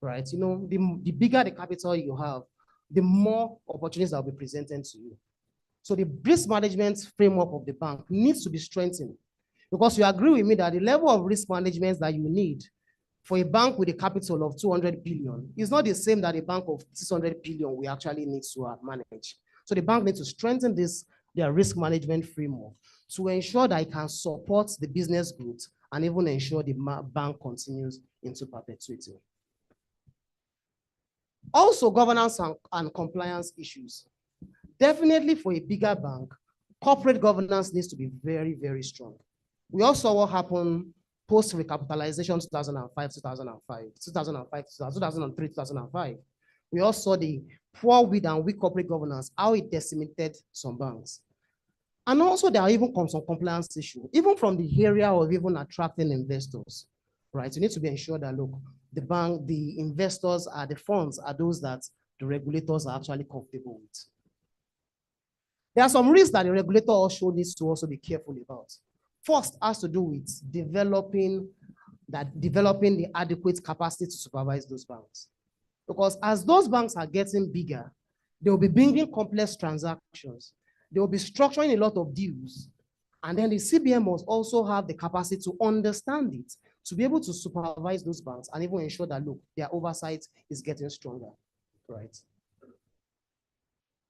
right? You know, the bigger the capital you have, the more opportunities that will be presented to you. So the risk management framework of the bank needs to be strengthened, because you agree with me that the level of risk management that you need for a bank with a capital of 200 billion is not the same that a bank of 600 billion we actually need to manage. So the bank needs to strengthen their risk management framework to ensure that it can support the business growth and even ensure the bank continues into perpetuity. Also, governance and compliance issues. Definitely for a bigger bank, corporate governance needs to be very, very strong. We all saw what happened post-recapitalization 2005, 2003, 2005. We all saw the poor with and weak corporate governance, how it decimated some banks. And also there are even some compliance issues, even from the area of even attracting investors, right? You need to be ensured that, look, the investors are the funds are those that the regulators are actually comfortable with. There are some risks that the regulator also needs to also be careful about. First has to do with developing the adequate capacity to supervise those banks. Because as those banks are getting bigger, they will be bringing complex transactions. They will be structuring a lot of deals. And then the CBN must also have the capacity to understand it, to be able to supervise those banks and even ensure that, look, their oversight is getting stronger, right?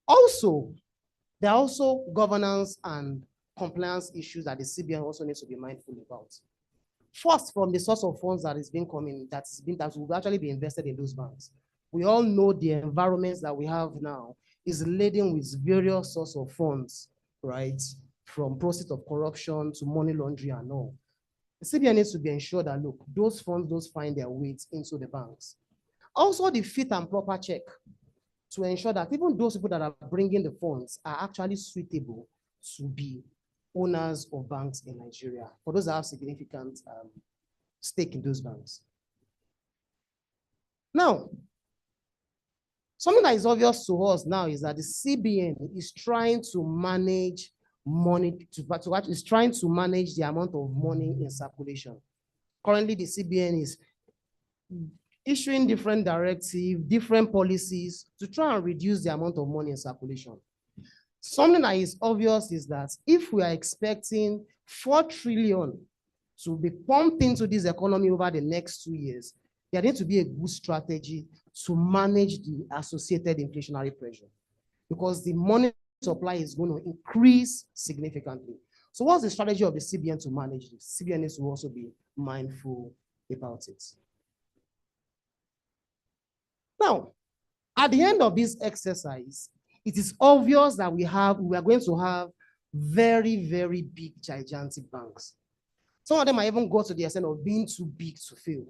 Also, there are also governance and compliance issues that the CBN also needs to be mindful about. First, from the source of funds that is being coming, that will actually be invested in those banks. We all know the environments that we have now is laden with various sources of funds, right? From proceeds of corruption to money laundering and all. The CBN needs to be ensured that, look, those funds don't find their way into the banks. Also, the fit and proper check to ensure that even those people that are bringing the funds are actually suitable to be owners of banks in Nigeria, for those that have significant stake in those banks. Now, something that is obvious to us now is that the CBN is trying to manage money, is trying to manage the amount of money in circulation. Currently, the CBN is issuing different directives, different policies to try and reduce the amount of money in circulation. Something that is obvious is that if we are expecting 4 trillion to be pumped into this economy over the next 2 years, there needs to be a good strategy to manage the associated inflationary pressure, because the money supply is going to increase significantly. So what's the strategy of the CBN to manage this? CBN needs to also be mindful about it. Now, at the end of this exercise, it is obvious that we are going to have very, very big, gigantic banks. Some of them might even go to the extent of being too big to fail.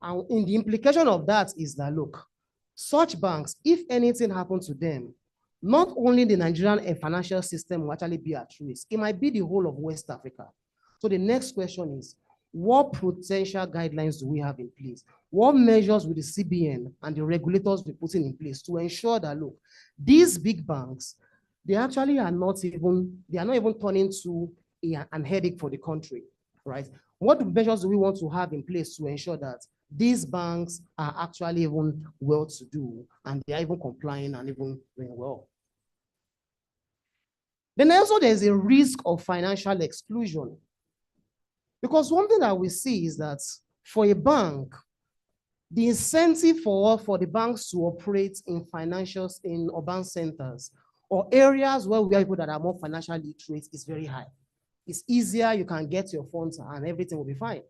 And in the implication of that is that, look, such banks, if anything happens to them, not only the Nigerian financial system will actually be at risk, it might be the whole of West Africa. So the next question is, what potential guidelines do we have in place? What measures will the CBN and the regulators be putting in place to ensure that, look, these big banks, they actually are not even turning to an headache for the country, right? What measures do we want to have in place to ensure that these banks are actually even well-to-do and they are even complying and even doing well? Then also there's a risk of financial exclusion. Because one thing that we see is that for a bank, the incentive for the banks to operate in urban centers or areas where we have people that are more financially literate is very high. It's easier, you can get your funds and everything will be fine.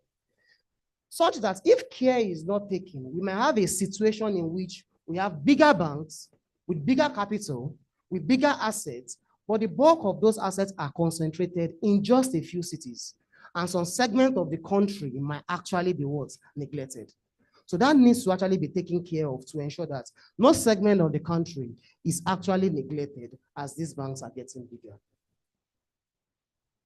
Such that if care is not taken, we may have a situation in which we have bigger banks with bigger capital, with bigger assets, but the bulk of those assets are concentrated in just a few cities. And some segment of the country might actually be neglected. So that needs to actually be taken care of to ensure that no segment of the country is actually neglected as these banks are getting bigger.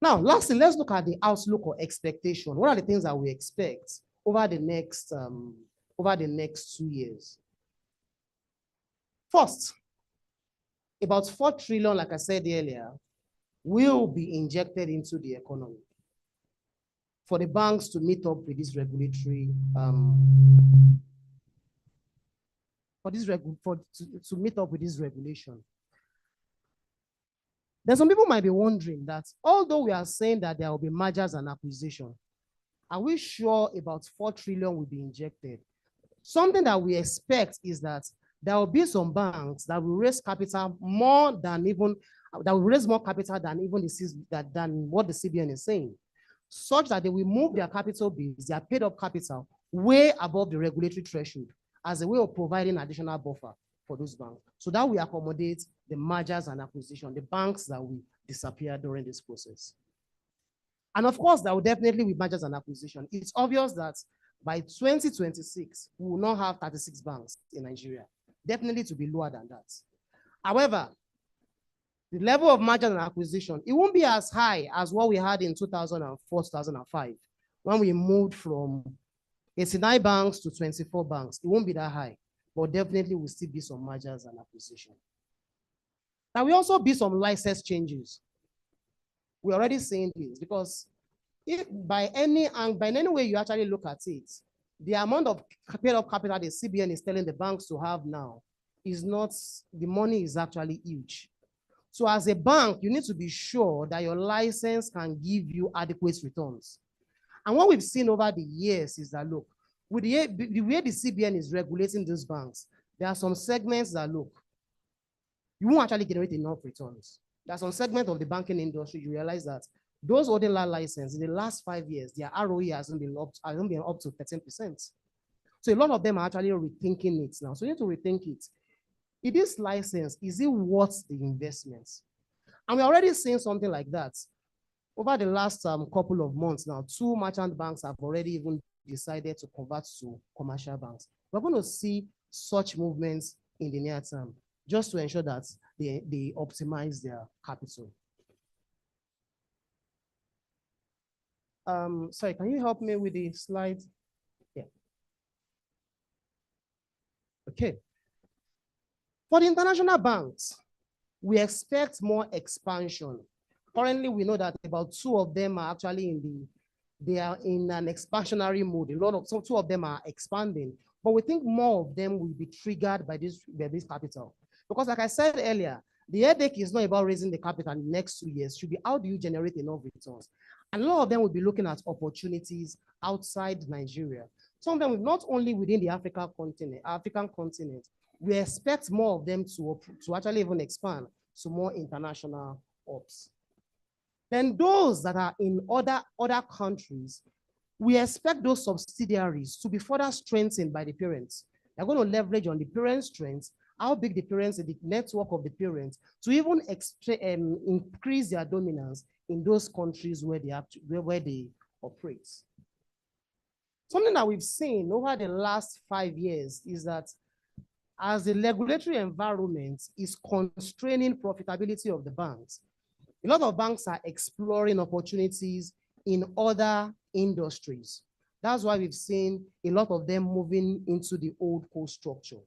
Now, lastly, let's look at the outlook or expectation. What are the things that we expect over the next 2 years? First, about 4 trillion, like I said earlier, will be injected into the economy for the banks to meet up with this regulatory, to meet up with this regulation. Then some people might be wondering that although we are saying that there will be mergers and acquisition, are we sure about 4 trillion will be injected? Something that we expect is that there will be some banks that will raise capital more than even, that will raise more capital than even than what the CBN is saying, such that they will move their capital base, their paid up capital, way above the regulatory threshold as a way of providing additional buffer for those banks. So that we accommodate the mergers and acquisition, the banks that will disappear during this process. And of course, there will definitely be mergers and acquisition. It's obvious that by 2026, we will not have 36 banks in Nigeria. Definitely to be lower than that. However, the level of merger and acquisition, it won't be as high as what we had in 2004, 2005, when we moved from 89 banks to 24 banks. It won't be that high, but definitely will still be some mergers and acquisition. Now, we also be some license changes. We're already saying this because if by any way you actually look at it, the amount of paid up capital the CBN is telling the banks to have now is not, the money is actually huge. So as a bank, you need to be sure that your license can give you adequate returns. And what we've seen over the years is that, look, with the way the CBN is regulating those banks, there are some segments that, look, you won't actually generate enough returns. There are some segments of the banking industry, you realize that those holding that license in the last 5 years, their ROE hasn't been up to 13%. So a lot of them are actually rethinking it now. So you need to rethink it. Is this license, is it worth the investments? And we're already seeing something like that. Over the last couple of months now, 2 merchant banks have already even decided to convert to commercial banks. We're going to see such movements in the near term, just to ensure that they optimize their capital. Sorry, can you help me with the slide? Yeah. Okay. For the international banks, we expect more expansion. Currently, we know that about 2 of them are actually they are in an expansionary mode. So 2 of them are expanding, but we think more of them will be triggered by this capital. Because like I said earlier, the headache is not about raising the capital in the next 2 years. It should be how do you generate enough returns? And a lot of them will be looking at opportunities outside Nigeria. Some of them not only within the African continent, we expect more of them to actually even expand to more international ops. Then those that are in other countries, we expect those subsidiaries to be further strengthened by the parents. They're going to leverage on the parents' strengths, how big the parents, the network of the parents, to even increase their dominance in those countries where they operate. Something that we've seen over the last 5 years is that as the regulatory environment is constraining profitability of the banks, a lot of banks are exploring opportunities in other industries. That's why we've seen a lot of them moving into the old core structure.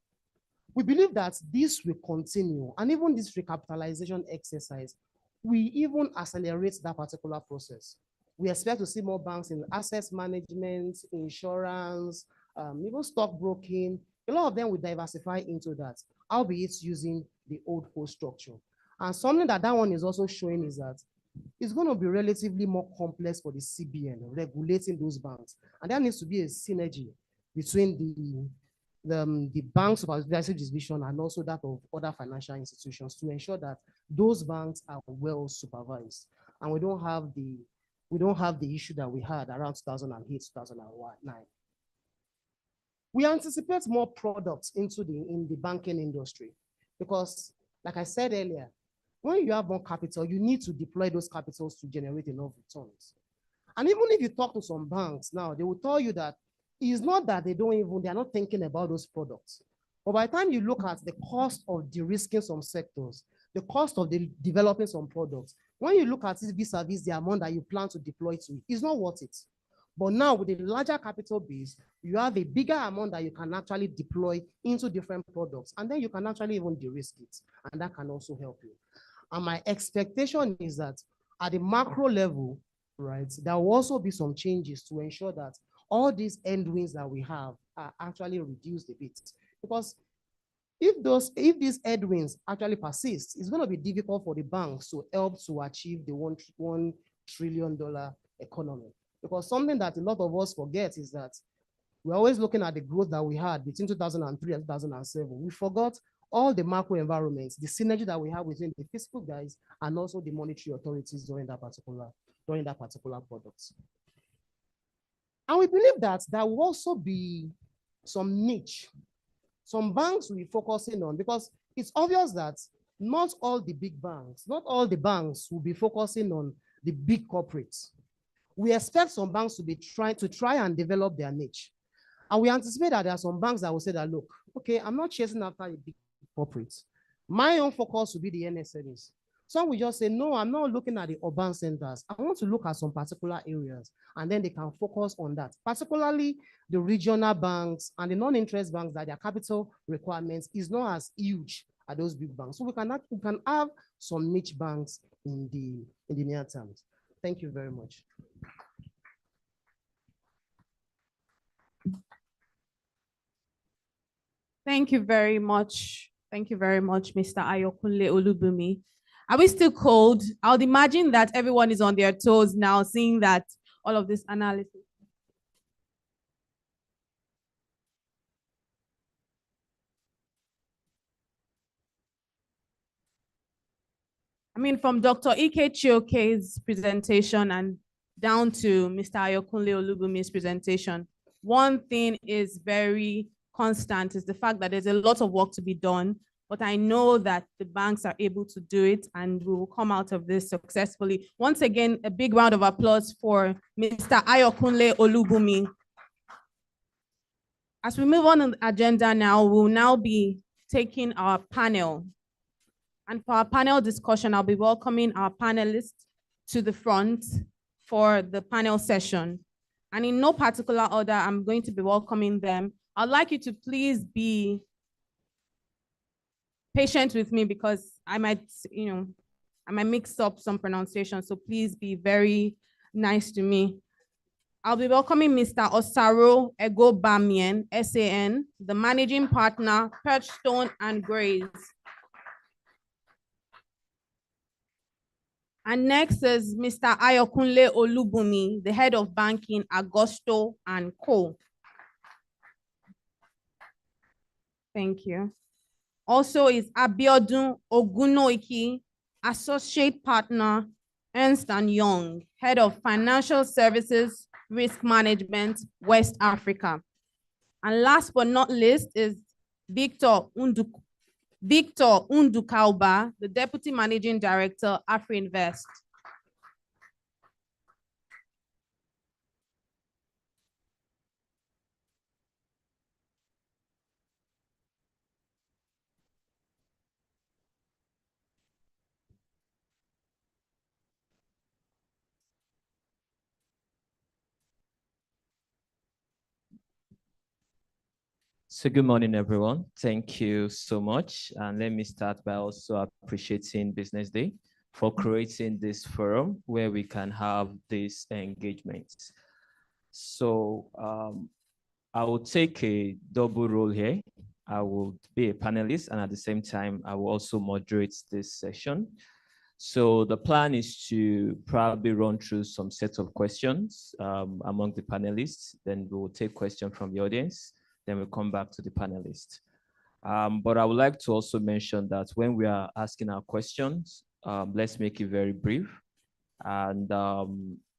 We believe that this will continue, and even this recapitalization exercise, we even accelerate that particular process. We expect to see more banks in asset management, insurance, even stockbroking. A lot of them will diversify into that, albeit using the old core structure. And something that one is also showing is that it's going to be relatively more complex for the CBN regulating those banks. And there needs to be a synergy between the bank supervisory division and also that of other financial institutions to ensure that those banks are well supervised. And we don't have the issue that we had around 2008, 2009. We anticipate more products in the banking industry because, like I said earlier, when you have more capital, you need to deploy those capitals to generate enough returns. And even if you talk to some banks now, they will tell you that it's not that they're not thinking about those products. But by the time you look at the cost of de-risking some sectors, the cost of developing some products, when you look at it vis-a-vis the amount that you plan to deploy to it, it's not worth it. But now with a larger capital base, you have a bigger amount that you can actually deploy into different products, and then you can actually even de-risk it, and that can also help you. And my expectation is that at the macro level, right, there will also be some changes to ensure that all these headwinds that we have are actually reduced a bit. Because if these headwinds actually persist, it's going to be difficult for the banks to help to achieve the $1 trillion economy. Because something that a lot of us forget is that we're always looking at the growth that we had between 2003 and 2007. We forgot all the macro environments, the synergy that we have within the fiscal guys and also the monetary authorities during that particular product. And we believe that there will also be some niche, some banks will be focusing on, because it's obvious that not all the big banks, not all the banks will be focusing on the big corporates. We expect some banks to be try and develop their niche. And we anticipate that there are some banks that will say that, look, okay, I'm not chasing after a big corporates. My own focus will be the NSMEs. Some will just say, no, I'm not looking at the urban centers. I want to look at some particular areas, and then they can focus on that, particularly the regional banks and the non-interest banks that their capital requirements is not as huge as those big banks. So we can have some niche banks in the near term. Thank you very much. Thank you very much. Thank you very much, Mr. Ayokunle Olubumi. Are we still cold? I would imagine that everyone is on their toes now, seeing that all of this analysis. I mean, from Dr. Ike Chioke's presentation and down to Mr. Ayokunle Olubumi's presentation, one thing is very constant is the fact that there's a lot of work to be done, but I know that the banks are able to do it and we will come out of this successfully. Once again, a big round of applause for Mr. Ayokunle Olubumi. As we move on the agenda now, we'll now be taking our panel. And for our panel discussion, I'll be welcoming our panelists to the front for the panel session. And in no particular order, I'm going to be welcoming them. I'd like you to please be patient with me because I might mix up some pronunciation. So please be very nice to me. I'll be welcoming Mr. Osaro Egobamien, SAN, the managing partner, Perchstone and Grace. And next is Mr. Ayokunle Olubumi, the head of banking, Agosto and Co. Thank you. Also is Abiodun Ogunoiki, associate partner, Ernst & Young, head of financial services, risk management, West Africa. And last but not least is Victor Undukauba, the Deputy Managing Director, AfriInvest. So good morning, everyone. Thank you so much. And let me start by also appreciating Business Day for creating this forum where we can have this engagement. So I will take a double role here. I will be a panelist, and at the same time, I will also moderate this session. So the plan is to probably run through some sets of questions among the panelists. Then we will take questions from the audience. Then we'll come back to the panelists. But I would like to also mention that when we are asking our questions, let's make it very brief. And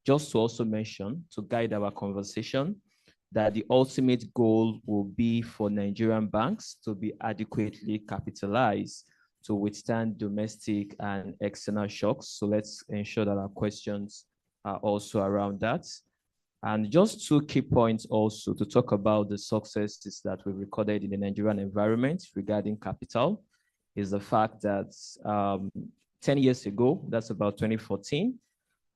just to also mention, to guide our conversation, that the ultimate goal will be for Nigerian banks to be adequately capitalized to withstand domestic and external shocks. So let's ensure that our questions are also around that. And just two key points also to talk about the successes that we've recorded in the Nigerian environment regarding capital is the fact that 10 years ago, that's about 2014,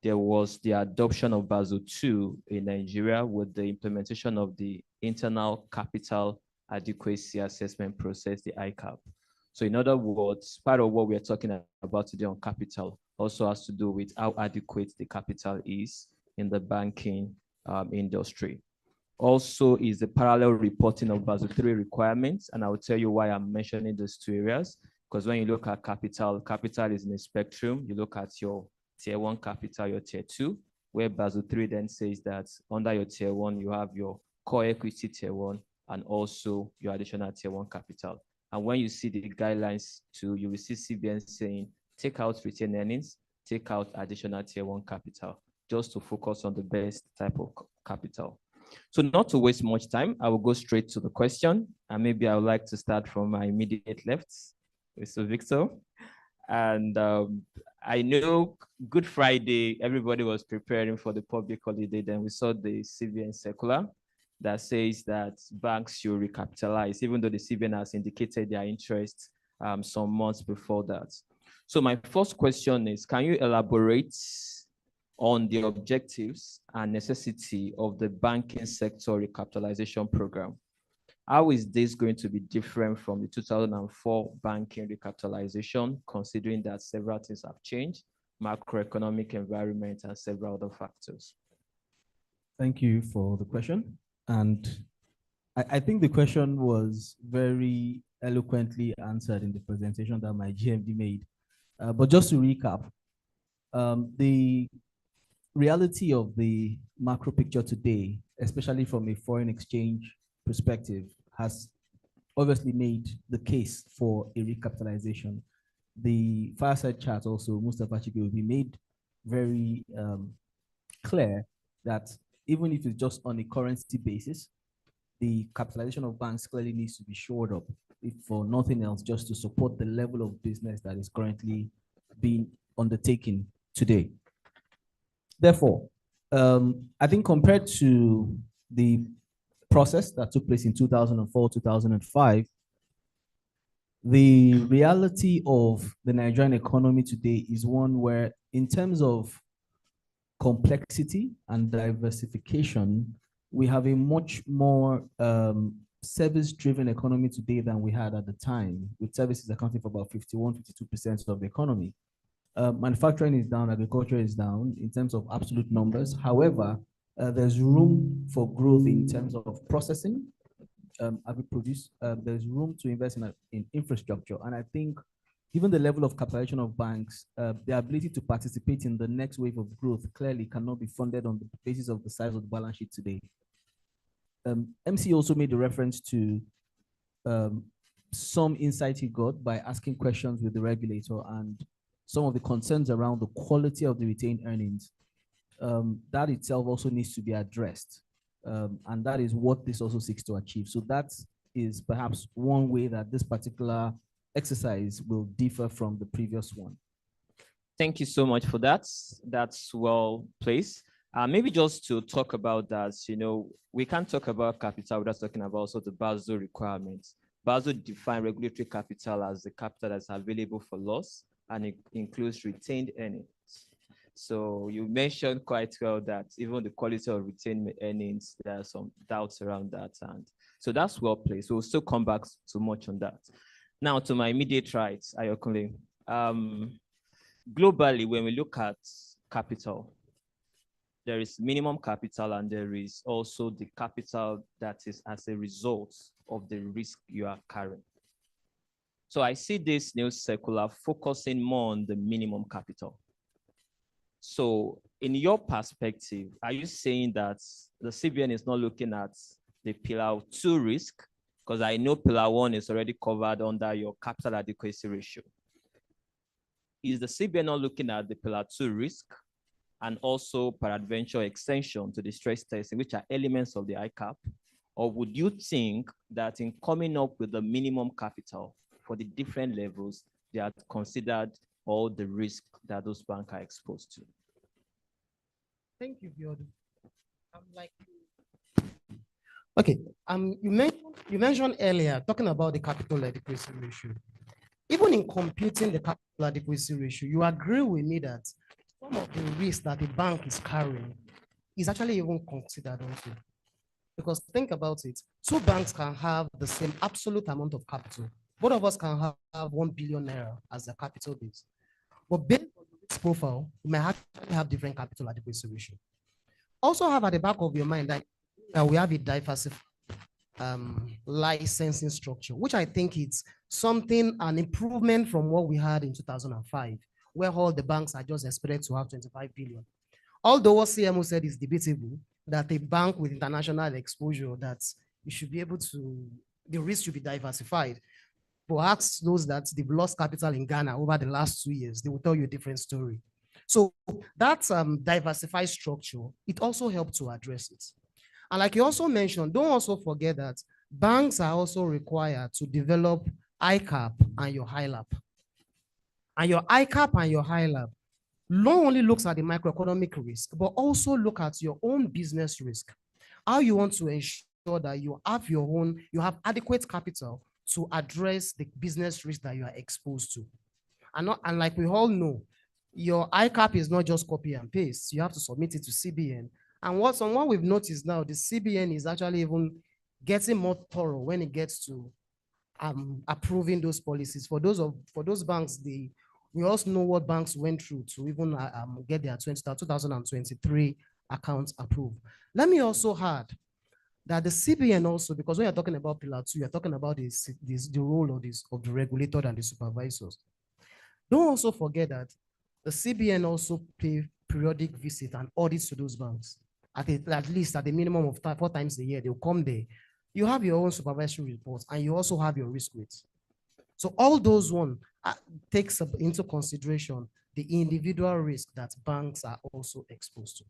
there was the adoption of Basel II in Nigeria with the implementation of the Internal Capital Adequacy Assessment Process, the ICAP. So in other words, part of what we are talking about today on capital also has to do with how adequate the capital is in the banking industry. Also is the parallel reporting of Basel III requirements. And I will tell you why I'm mentioning those two areas. Because when you look at capital, capital is in a spectrum. You look at your tier 1 capital, your tier 2, where Basel III then says that under your tier 1, you have your core equity tier 1 and also your additional tier 1 capital. And when you see the guidelines too, you will see CBN saying, take out retained earnings, take out additional tier 1 capital, just to focus on the best type of capital. So not to waste much time, I will go straight to the question. And maybe I would like to start from my immediate left, Mr. Victor. And I know Good Friday, everybody was preparing for the public holiday. Then we saw the CBN circular that says that banks should recapitalize, even though the CBN has indicated their interest some months before that. So my first question is, can you elaborate on the objectives and necessity of the banking sector recapitalization program? How is this going to be different from the 2004 banking recapitalization, considering that several things have changed, macroeconomic environment, and several other factors? Thank you for the question. And I think the question was very eloquently answered in the presentation that my GMD made. But just to recap, the reality of the macro picture today, especially from a foreign exchange perspective, has obviously made the case for a recapitalization. The Fireside chat also, Mustafa Chike, will be made very clear that even if it's just on a currency basis, the capitalization of banks clearly needs to be shored up, if for nothing else, just to support the level of business that is currently being undertaken today. Therefore, I think compared to the process that took place in 2004, 2005, the reality of the Nigerian economy today is one where, in terms of complexity and diversification, we have a much more service-driven economy today than we had at the time, with services accounting for about 51, 52% of the economy. Manufacturing is down, agriculture is down in terms of absolute numbers. However, there's room for growth in terms of processing, agri-produce. There's room to invest in infrastructure. And I think given the level of capitalization of banks, the ability to participate in the next wave of growth clearly cannot be funded on the basis of the size of the balance sheet today. MC also made a reference to some insight he got by asking questions with the regulator and some of the concerns around the quality of the retained earnings. That itself also needs to be addressed. And that is what this also seeks to achieve. So that is perhaps one way that this particular exercise will differ from the previous one. Thank you so much for that. That's well placed. Maybe just to talk about that, we can't talk about capital without talking about also the Basel requirements. Basel defines regulatory capital as the capital that's available for loss, and it includes retained earnings. So you mentioned quite well that even the quality of retained earnings, there are some doubts around that. And So that's well placed. We'll still come back to much on that. Now to my immediate right, Ayokunle. Globally, when we look at capital, there is minimum capital and there is also the capital that is as a result of the risk you are carrying. So I see this new circular focusing more on the minimum capital. So in your perspective, are you saying that the CBN is not looking at the Pillar 2 risk? Because I know Pillar 1 is already covered under your capital adequacy ratio. Is the CBN not looking at the Pillar 2 risk and also peradventure extension to the stress testing, which are elements of the ICAP? Or would you think that in coming up with the minimum capital for the different levels, they are considered all the risk that those banks are exposed to? Thank you, Biodu. Okay, you mentioned earlier talking about the capital adequacy ratio. Even in computing the capital adequacy ratio, you agree with me that some of the risks that the bank is carrying is actually even considered also. Because think about it, two banks can have the same absolute amount of capital. Both of us can have 1 billion naira as the capital base. But based on the risk profile, we may actually have different capital adequacy ratio. Also have at the back of your mind that we have a diversified licensing structure, which I think it's something, an improvement from what we had in 2005, where all the banks are just expected to have 25 billion. Although what CMO said is debatable, that a bank with international exposure, that you should be able to, the risk should be diversified. But ask those that they've lost capital in Ghana over the last 2 years, they will tell you a different story. So that diversified structure, it also helped to address it. And like you also mentioned, don't also forget that banks are also required to develop ICAP and your HILAP. And your ICAP and your HILAP not only looks at the macroeconomic risk, but also look at your own business risk. How you want to ensure that you have your own, you have adequate capital to address the business risk that you are exposed to. And like we all know, your ICAP is not just copy and paste. You have to submit it to CBN. And what we've noticed now, the CBN is actually even getting more thorough when it gets to approving those policies. For those banks, we also know what banks went through to even get their 2023 accounts approved. Let me also add that the CBN also, because when you're talking about Pillar 2, you're talking about the role of the regulator and the supervisors. Don't also forget that the CBN also pay periodic visit and audits to those banks. At least at the minimum of 4 times a year, they'll come there. You have your own supervisory reports and you also have your risk weights. So all those one takes into consideration the individual risk that banks are also exposed to.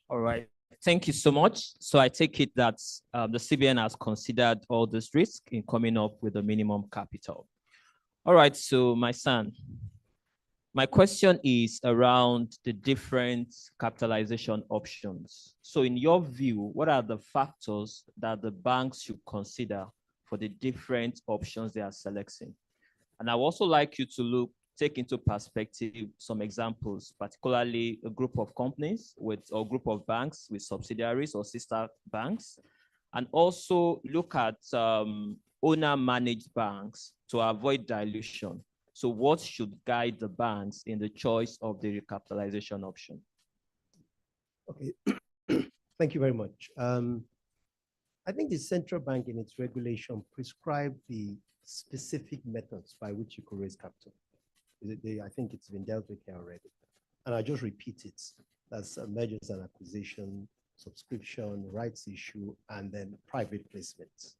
All right, thank you so much. So I take it that the CBN has considered all this risk in coming up with a minimum capital. All right, so my son, my question is around the different capitalization options. So in your view, what are the factors that the banks should consider for the different options they are selecting? And I would also like you to take into perspective some examples, particularly a group of companies or group of banks with subsidiaries or sister banks, and also look at owner-managed banks to avoid dilution. So what should guide the banks in the choice of the recapitalization option? Okay, thank you very much. I think the central bank in its regulation prescribed the specific methods by which you could raise capital. I think it's been dealt with here already. And I'll just repeat it. That's mergers and acquisition, subscription, rights issue, and then private placements.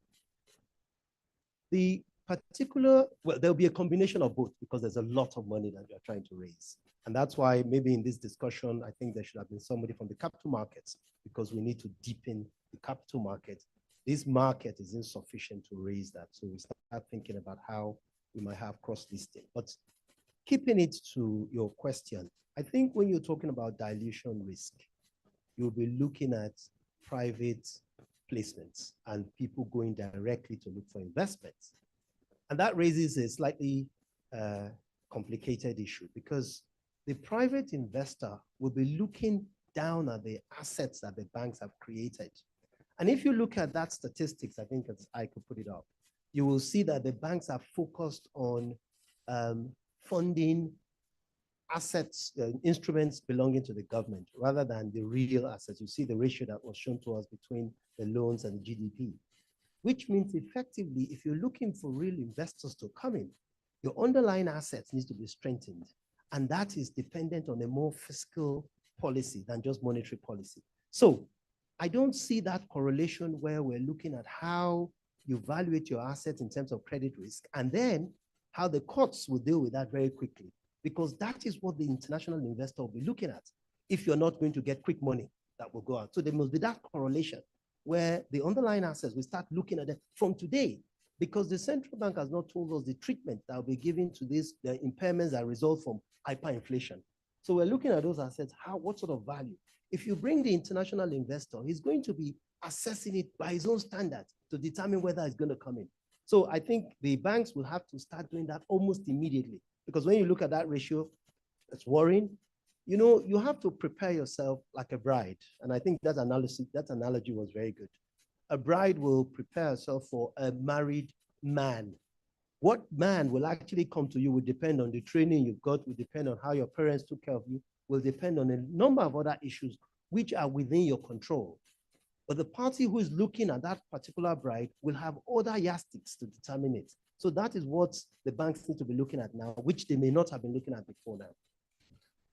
The particular, well, there'll be a combination of both because there's a lot of money that you're trying to raise. And that's why maybe in this discussion, I think there should have been somebody from the capital markets because we need to deepen the capital market. This market is insufficient to raise that. So we start thinking about how we might have cross-listing. But keeping it to your question, I think when you're talking about dilution risk, you'll be looking at private placements and people going directly to look for investments. And that raises a slightly complicated issue because the private investor will be looking down at the assets that the banks have created. And if you look at that statistics, I think I could put it up, you will see that the banks are focused on funding assets, instruments belonging to the government rather than the real assets. You see the ratio that was shown to us between the loans and the GDP, which means effectively, if you're looking for real investors to come in, your underlying assets needs to be strengthened. And that is dependent on a more fiscal policy than just monetary policy. So I don't see that correlation where we're looking at how you evaluate your assets in terms of credit risk, and then how the courts will deal with that very quickly, because that is what the international investor will be looking at if you're not going to get quick money that will go out. So there must be that correlation where the underlying assets, we start looking at them from today, because the central bank has not told us the treatment that will be given to these, the impairments that result from hyperinflation. So we're looking at those assets, what sort of value? If you bring the international investor, he's going to be assessing it by his own standards to determine whether it's going to come in. So I think the banks will have to start doing that almost immediately, because when you look at that ratio, it's worrying. You know, you have to prepare yourself like a bride. And I think that analogy was very good. A bride will prepare herself for a married man. What man will actually come to you will depend on the training you've got, will depend on how your parents took care of you, will depend on a number of other issues which are within your control. But the party who is looking at that particular bride will have other yardsticks to determine it. So that is what the banks need to be looking at now, which they may not have been looking at before now.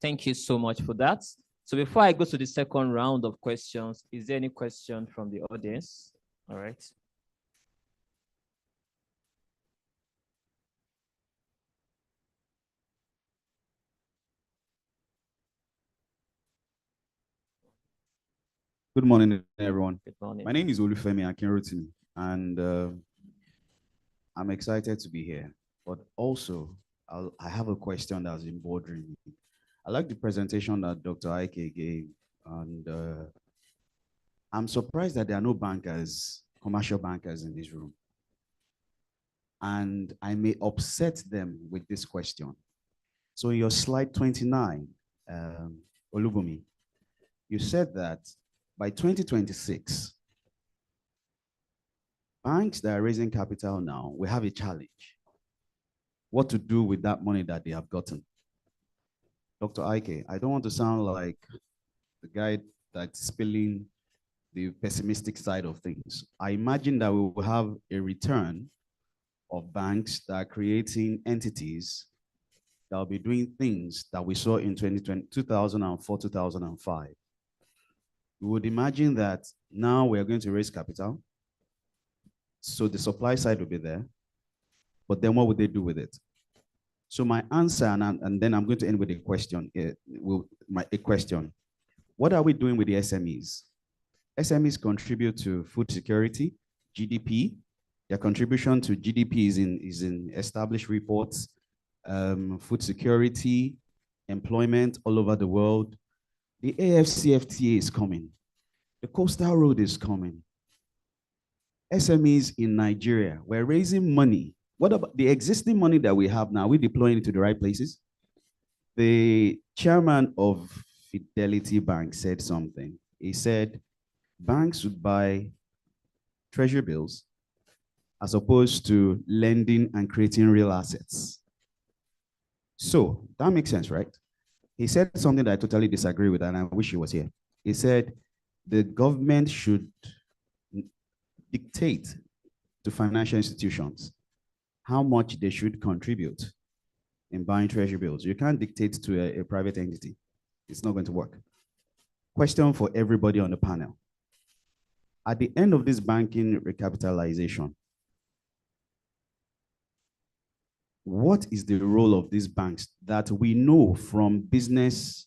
Thank you so much for that. So before I go to the second round of questions, is there any question from the audience? All right. Good morning, everyone. Good morning. My name is Olufemi Akinrotimi, and I'm excited to be here. But also, I have a question that's been bothering me. I like the presentation that Dr. Ike gave, and I'm surprised that there are no bankers, commercial bankers in this room. And I may upset them with this question. So in your slide 29, Olubumi, you said that by 2026, banks that are raising capital now will have a challenge. What to do with that money that they have gotten? Dr. Ike, I don't want to sound like the guy that's spilling the pessimistic side of things. I imagine that we will have a return of banks that are creating entities that will be doing things that we saw in 2004, 2005. We would imagine that now we are going to raise capital, so the supply side will be there, but then what would they do with it? So my answer, and then I'm going to end with a question. A question. What are we doing with the SMEs? SMEs contribute to food security, GDP. Their contribution to GDP is in established reports, food security, employment all over the world. The AFCFTA is coming. The Coastal Road is coming. SMEs in Nigeria, we're raising money. What about the existing money that we have now? Are we deploying it to the right places? The chairman of Fidelity Bank said something. He said, banks would buy treasury bills as opposed to lending and creating real assets. So that makes sense, right? He said something that I totally disagree with, and I wish he was here. He said the government should dictate to financial institutions how much they should contribute in buying treasury bills. You can't dictate to a private entity. It's not going to work. Question for everybody on the panel. At the end of this banking recapitalization, what is the role of these banks that we know from Business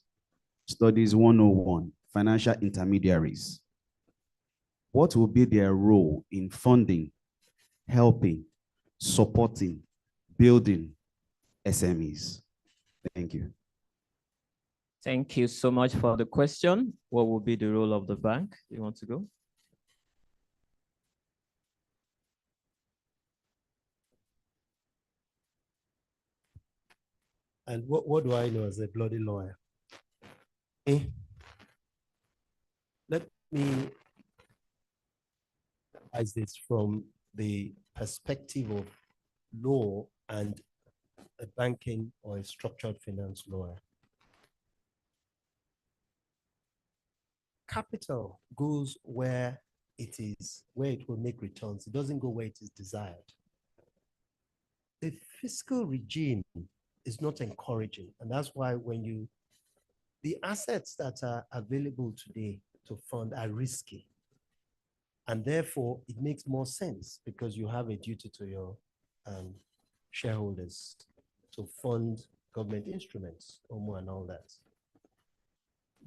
Studies 101, financial intermediaries? What will be their role in funding, helping, supporting, building SMEs? Thank you. Thank you so much for the question. What will be the role of the bank? You want to go? And what do I know as a bloody lawyer? Let me as this from the perspective of law and a banking or a structured finance lawyer. Capital goes where it is, where it will make returns. It doesn't go where it is desired. The fiscal regime is not encouraging. And that's why the assets that are available today to fund are risky. And therefore, it makes more sense because you have a duty to your shareholders to fund government instruments, OMO and all that.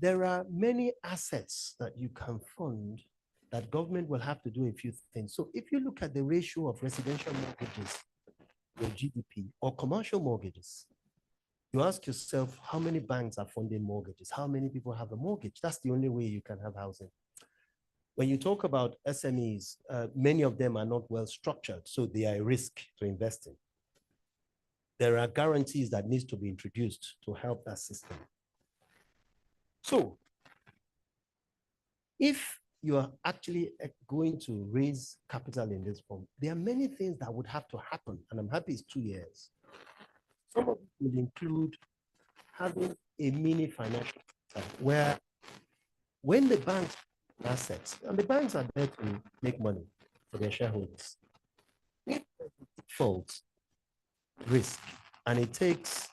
There are many assets that you can fund that government will have to do a few things. So if you look at the ratio of residential mortgages, your GDP, or commercial mortgages, you ask yourself, how many banks are funding mortgages? How many people have a mortgage? That's the only way you can have housing. When you talk about SMEs, many of them are not well structured, so they are a risk to invest in. There are guarantees that needs to be introduced to help that system. So if you are actually going to raise capital in this form, there are many things that would have to happen, and I'm happy it's 2 years. Some of it will include having a mini financial sector where when the banks assets, and the banks are there to make money for their shareholders, if there's a default risk and it takes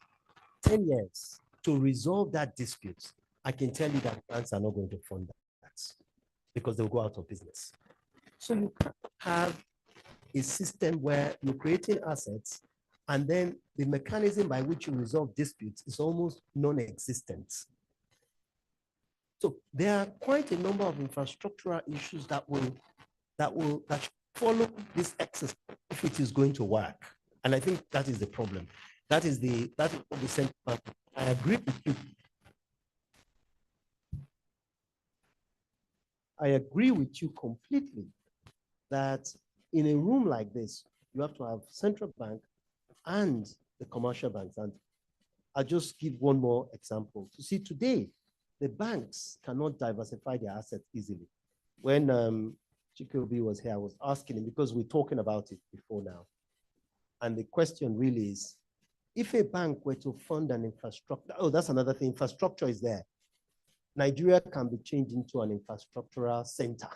10 years to resolve that dispute, I can tell you that banks are not going to fund that because they'll go out of business. So you can't have a system where you're creating assets and then the mechanism by which you resolve disputes is almost non-existent. So there are quite a number of infrastructural issues that should follow this exercise if it is going to work. And I think that is the problem. That is what the central bank. I agree with you. I agree with you completely that in a room like this, you have to have central bank and the commercial banks. And I'll just give one more example. You see, today, the banks cannot diversify their assets easily. When Chikobi was here, I was asking him, because we're talking about it before now. And the question really is, if a bank were to fund an infrastructure, oh, that's another thing, infrastructure is there. Nigeria can be changed into an infrastructural center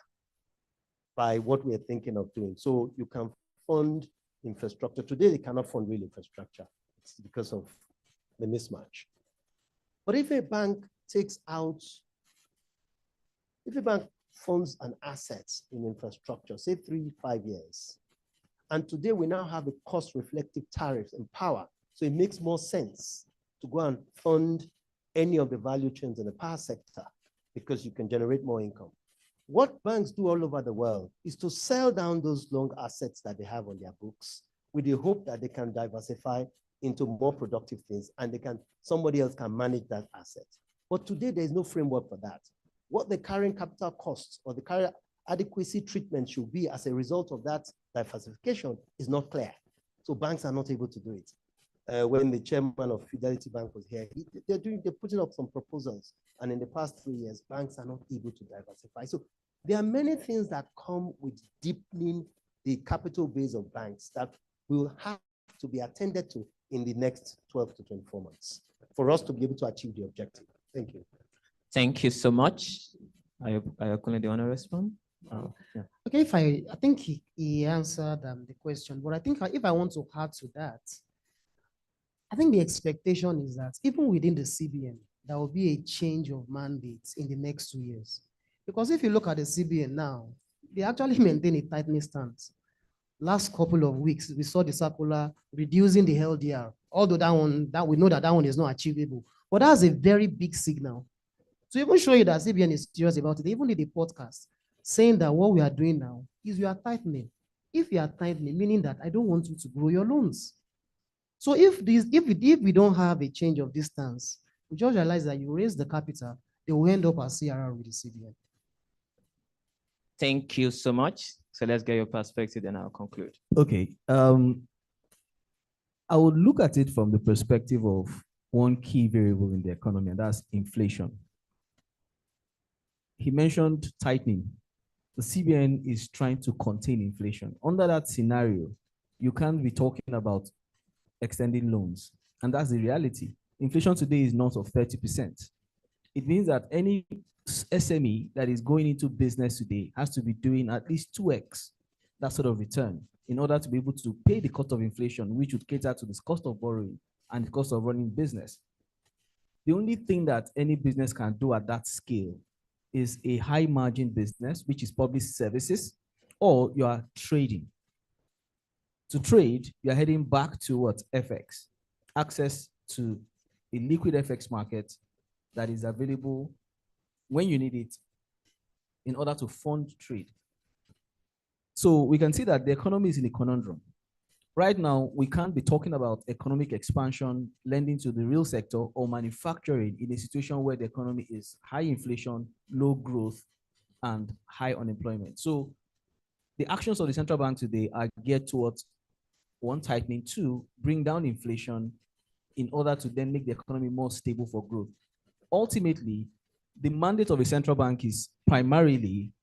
by what we're thinking of doing. So you can fund infrastructure. Today, they cannot fund real infrastructure. It's because of the mismatch. But if a bank funds an asset in infrastructure, say 3-5 years, and today we now have a cost-reflective tariff and power, so it makes more sense to go and fund any of the value chains in the power sector because you can generate more income. What banks do all over the world is to sell down those long assets that they have on their books with the hope that they can diversify into more productive things and somebody else can manage that asset. But today there's no framework for that. What the current capital costs or the current adequacy treatment should be as a result of that diversification is not clear. So banks are not able to do it. When the chairman of Fidelity Bank was here, they're putting up some proposals. And in the past 3 years, banks are not able to diversify. So there are many things that come with deepening the capital base of banks that will have to be attended to in the next 12 to 24 months for us to be able to achieve the objective. Thank you. Thank you so much. I do you want to respond? Yeah. Okay, I think he answered the question, but I think if I want to add to that, I think the expectation is that even within the CBN, there will be a change of mandates in the next 2 years. Because if you look at the CBN now, they actually maintain a tightening stance. Last couple of weeks, we saw the circular reducing the LDR, although that we know that one is not achievable. But that's a very big signal. To even show you that CBN is serious about it, they even did a podcast saying that what we are doing now is we are tightening. If you are tightening, meaning that I don't want you to grow your loans. So if we don't have a change of this stance, we just realize that you raise the capital, they will end up as CRR with the CBN. Thank you so much. So let's get your perspective, then I'll conclude. Okay. I would look at it from the perspective of one key variable in the economy, and that's inflation. He mentioned tightening. the CBN is trying to contain inflation. Under that scenario, you can't be talking about extending loans. And that's the reality. Inflation today is north of 30%. It means that any SME that is going into business today has to be doing at least 2x that sort of return in order to be able to pay the cost of inflation, which would cater to the cost of borrowing and the cost of running business. The only thing that any business can do at that scale is a high margin business, which is probably services, or you are trading. To trade, you're heading back to what? FX. Access to a liquid FX market that is available when you need it in order to fund trade. So we can see that the economy is in a conundrum. Right now, we can't be talking about economic expansion, lending to the real sector, or manufacturing in a situation where the economy is high inflation, low growth, and high unemployment. So the actions of the central bank today are geared towards, one, tightening, two, bring down inflation in order to then make the economy more stable for growth. Ultimately, the mandate of a central bank is primarily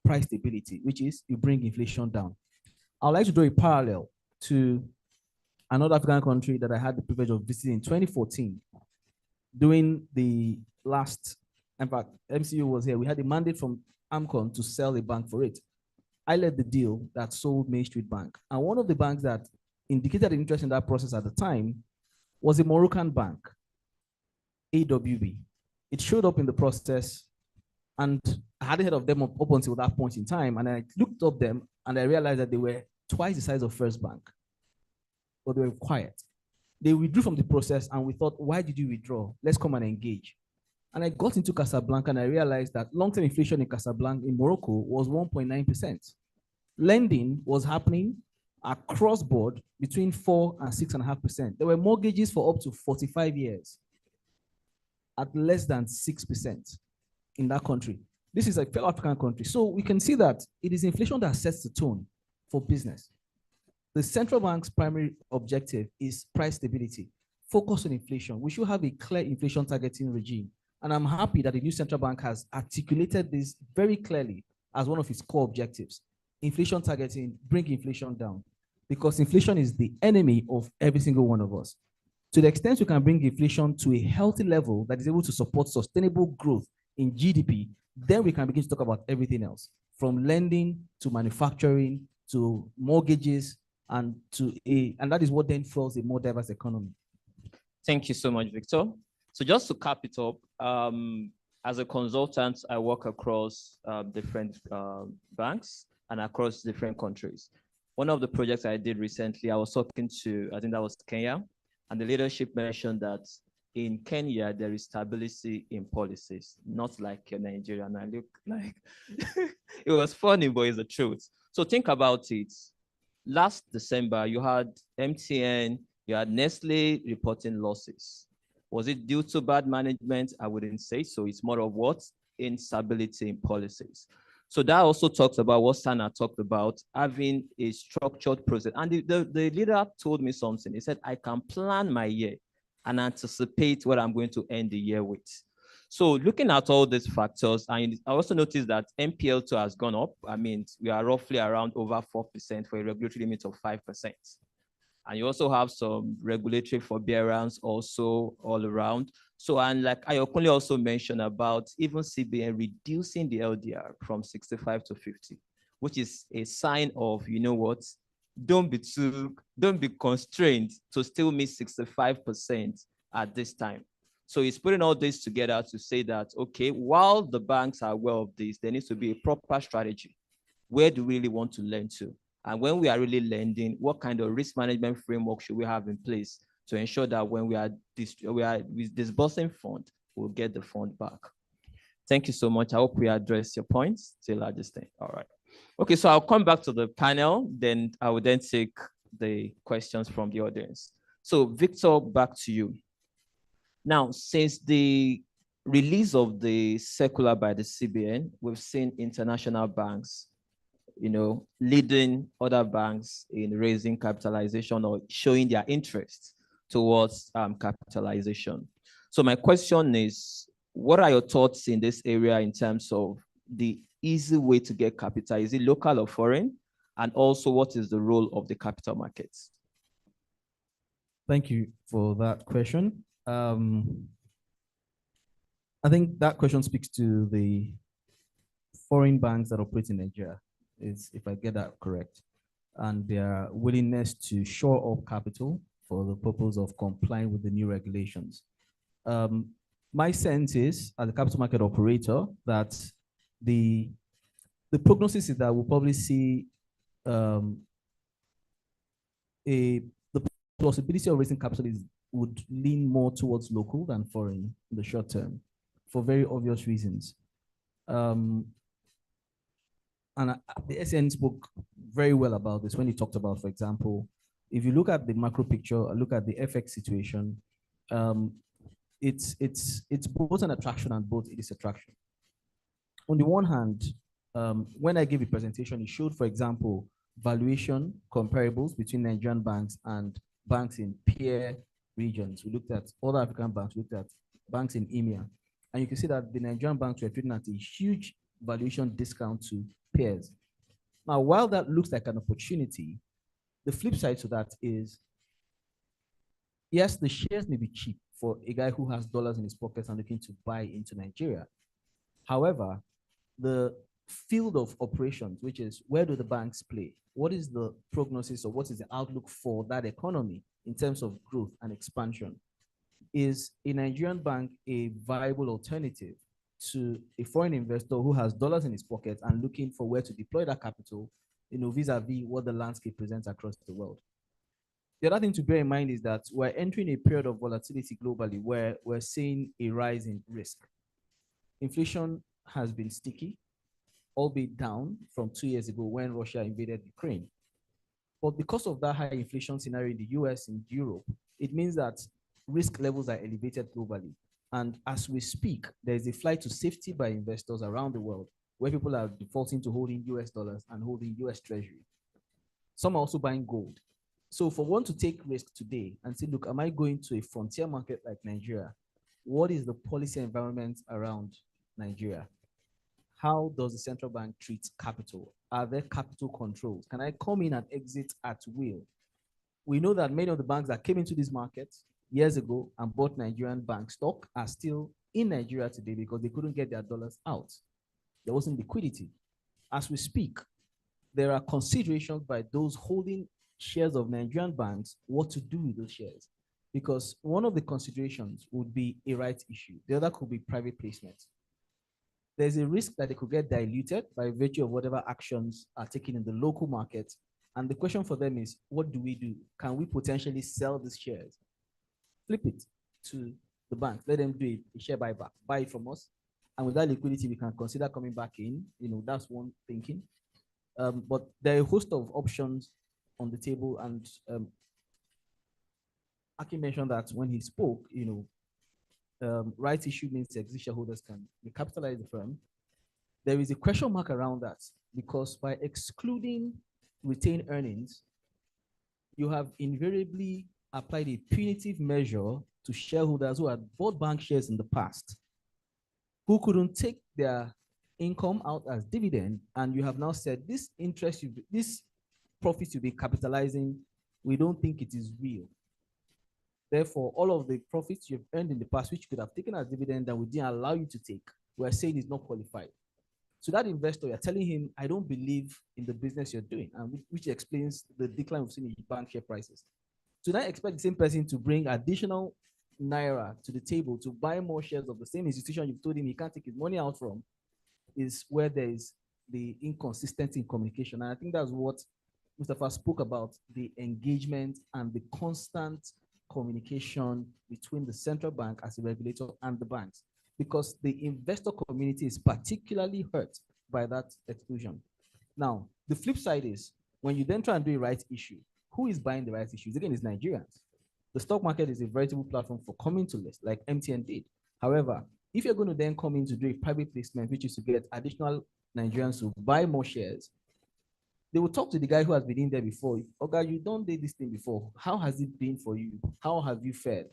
price stability, which is you bring inflation down. I'd like to draw a parallel to another African country that I had the privilege of visiting in 2014. During the last, in fact, MCU was here. We had a mandate from AMCON to sell a bank for it. I led the deal that sold Main Street Bank. And one of the banks that indicated interest in that process at the time was a Moroccan bank, AWB. It showed up in the process, and I hadn't heard of them up until that point in time. And I looked up them and I realized that they were twice the size of First Bank, but they were quiet. They withdrew from the process, and we thought, why did you withdraw? Let's come and engage. And I got into Casablanca and I realized that long-term inflation in Casablanca, in Morocco, was 1.9%. Lending was happening across board between 4 and 6.5%. There were mortgages for up to 45 years at less than 6% in that country. This is a fellow African country. So we can see that it is inflation that sets the tone for business. The central bank's primary objective is price stability, focus on inflation. We should have a clear inflation targeting regime. And I'm happy that the new central bank has articulated this very clearly as one of its core objectives. Inflation targeting, bring inflation down, because inflation is the enemy of every single one of us. To the extent we can bring inflation to a healthy level that is able to support sustainable growth in GDP, then we can begin to talk about everything else, from lending to manufacturing to mortgages, and that is what then fuels a more diverse economy. Thank you so much, Victor. So just to cap it up, as a consultant, I work across different banks and across different countries. One of the projects I did recently, I was talking to, I think that was Kenya, and the leadership mentioned that in Kenya, there is stability in policies, not like Nigeria. And I look like, it was funny, but it's the truth. So think about it. Last December, you had MTN, you had Nestle reporting losses. Was it due to bad management? I wouldn't say so. It's more of what? Instability in policies. So that also talks about what Sana talked about, having a structured process. And the leader told me something. He said, I can plan my year and anticipate what I'm going to end the year with. So looking at all these factors, I also noticed that MPL2 has gone up. I mean, we are roughly around over 4% for a regulatory limit of 5%. And you also have some regulatory forbearance also all around. So, and like Ayokunle also mentioned about even CBN reducing the LDR from 65 to 50, which is a sign of, you know what, don't be constrained to still meet 65% at this time. So it's putting all this together to say that, okay, while the banks are aware of this, there needs to be a proper strategy. Where do we really want to lend to? And when we are really lending, what kind of risk management framework should we have in place to ensure that when we are disbursing fund, we'll get the fund back? Thank you so much. I hope we address your points to a large extent. All right. Okay, so I'll come back to the panel, then I will then take the questions from the audience. So Victor, back to you. Now, since the release of the circular by the CBN, we've seen international banks, you know, leading other banks in raising capitalization or showing their interest towards capitalization. So my question is, what are your thoughts in this area in terms of the easy way to get capital? Is it local or foreign? And also, what is the role of the capital markets? Thank you for that question. I think that question speaks to the foreign banks that operate in Nigeria, if I get that correct, and their willingness to shore up capital for the purpose of complying with the new regulations. My sense is, as a capital market operator, that the prognosis is that we'll probably see the possibility of raising capital would lean more towards local than foreign in the short term, for very obvious reasons. And the SN spoke very well about this when he talked about, for example, if you look at the macro picture, look at the FX situation, it's both an attraction and both a distraction. On the one hand, when I gave a presentation, it showed, for example, valuation comparables between Nigerian banks and banks in peer regions. We looked at other African banks, we looked at banks in EMEA, and you can see that the Nigerian banks were trading at a huge valuation discount to peers. Now, while that looks like an opportunity, the flip side to that is, yes, the shares may be cheap for a guy who has dollars in his pockets and looking to buy into Nigeria. However, the field of operations, which is where do the banks play? What is the prognosis or what is the outlook for that economy in terms of growth and expansion? Is a Nigerian bank a viable alternative to a foreign investor who has dollars in his pocket and looking for where to deploy that capital, vis-a-vis what the landscape presents across the world? The other thing to bear in mind is that we're entering a period of volatility globally where we're seeing a rise in risk. Inflation has been sticky, albeit down from 2 years ago when Russia invaded Ukraine. But because of that high inflation scenario in the US and Europe, it means that risk levels are elevated globally. And as we speak, there is a flight to safety by investors around the world where people are defaulting to holding US dollars and holding US Treasury. Some are also buying gold. So for one to take risk today and say, look, am I going to a frontier market like Nigeria? What is the policy environment around Nigeria? How does the central bank treat capital? Are there capital controls? Can I come in and exit at will? We know that many of the banks that came into this market years ago and bought Nigerian bank stock are still in Nigeria today because they couldn't get their dollars out. There wasn't liquidity. As we speak, there are considerations by those holding shares of Nigerian banks what to do with those shares. Because one of the considerations would be a rights issue. The other could be private placement. There's a risk that they could get diluted by virtue of whatever actions are taken in the local market. And the question for them is, what do we do? Can we potentially sell these shares? Flip it to the bank, let them do a share buyback, buy it from us. And with that liquidity, we can consider coming back in. That's one thinking. But there are a host of options on the table. And Aki mentioned that when he spoke, rights issue means exit shareholders can recapitalize the firm. There is a question mark around that because by excluding retained earnings, you have invariably applied a punitive measure to shareholders who had bought bank shares in the past, who couldn't take their income out as dividend, and you have now said this interest, this profits you'll be capitalizing, we don't think it is real. Therefore, all of the profits you've earned in the past, which you could have taken as dividend that we didn't allow you to take, we're saying is not qualified. So that investor, you're telling him, I don't believe in the business you're doing, and which explains the decline we've seen in bank share prices. So now expect the same person to bring additional naira to the table to buy more shares of the same institution you've told him he can't take his money out from, is where there is the inconsistency in communication. And I think that's what Mustafa spoke about, the engagement and the constant communication between the central bank as a regulator and the banks, because the investor community is particularly hurt by that exclusion. Now, the flip side is when you then try and do a rights issue, who is buying the rights issues? Again, it's Nigerians. The stock market is a veritable platform for coming to list, like MTN did. However, if you're going to then come in to do a private placement, which is to get additional Nigerians to buy more shares, they will talk to the guy who has been in there before. Okay, you don't do this thing before. How has it been for you? How have you fared?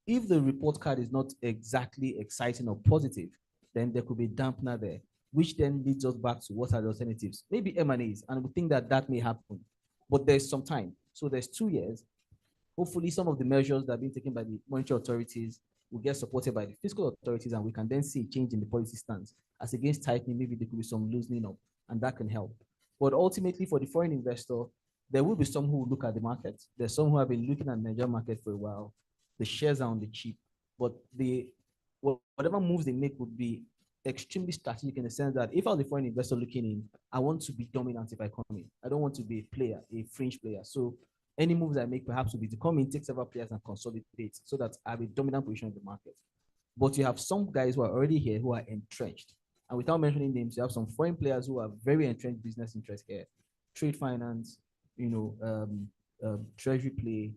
If the report card is not exactly exciting or positive, then there could be a dampener there. which then leads us back to what are the alternatives? Maybe M&As, and we think that that may happen, but there's some time. So there's 2 years. Hopefully some of the measures that are being taken by the monetary authorities will get supported by the fiscal authorities, and we can then see a change in the policy stance. As against tightening, maybe there could be some loosening up, and that can help. But ultimately for the foreign investor, there will be some who will look at the market. There's some who have been looking at the Nigerian market for a while. The shares are on the cheap, but whatever moves they make would be extremely strategic in the sense that if I was a foreign investor looking in, I want to be dominant if I come in. I don't want to be a player, a fringe player. So any moves I make perhaps will be to come in, take several players and consolidate so that I have a dominant position in the market. But you have some guys who are already here who are entrenched. And without mentioning names, you have some foreign players who are very entrenched business interests here. Trade finance, treasury play,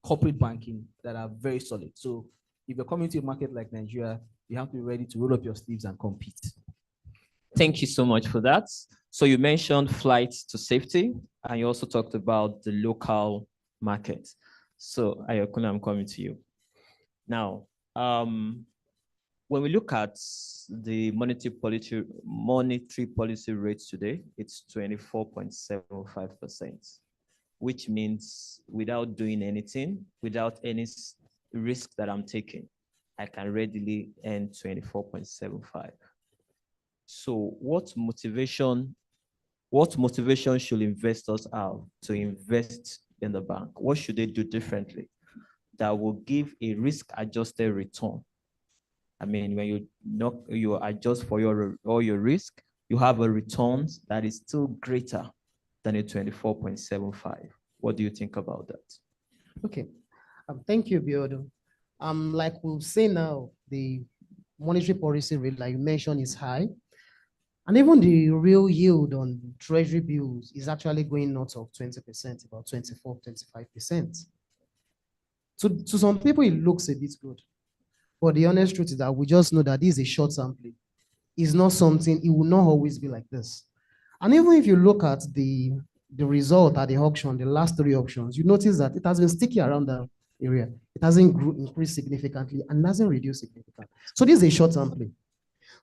corporate banking that are very solid. So if you're coming to a market like Nigeria, you have to be ready to roll up your sleeves and compete. Thank you so much for that. So you mentioned flight to safety, and you also talked about the local market. So Ayokuna, I'm coming to you. Now, when we look at the monetary policy rates today, it's 24.75%, which means without doing anything, without any risk that I'm taking, I can readily earn 24.75. So what motivation should investors have to invest in the bank? What should they do differently that will give a risk-adjusted return? I mean, when you adjust for all your risk, you have a return that is still greater than a 24.75. What do you think about that? Okay, thank you, Biodo. Like we'll say now, the monetary policy rate, like you mentioned, is high. And even the real yield on treasury bills is actually going north of 20%, about 24, 25%. So to some people, it looks a bit good. But the honest truth is that we just know that this is a short-term play. It's not something, it will not always be like this. And even if you look at the result at the auction, the last 3 auctions, you notice that it has been sticky around that area. It hasn't increased significantly and hasn't reduced significantly. So this is a short-term play.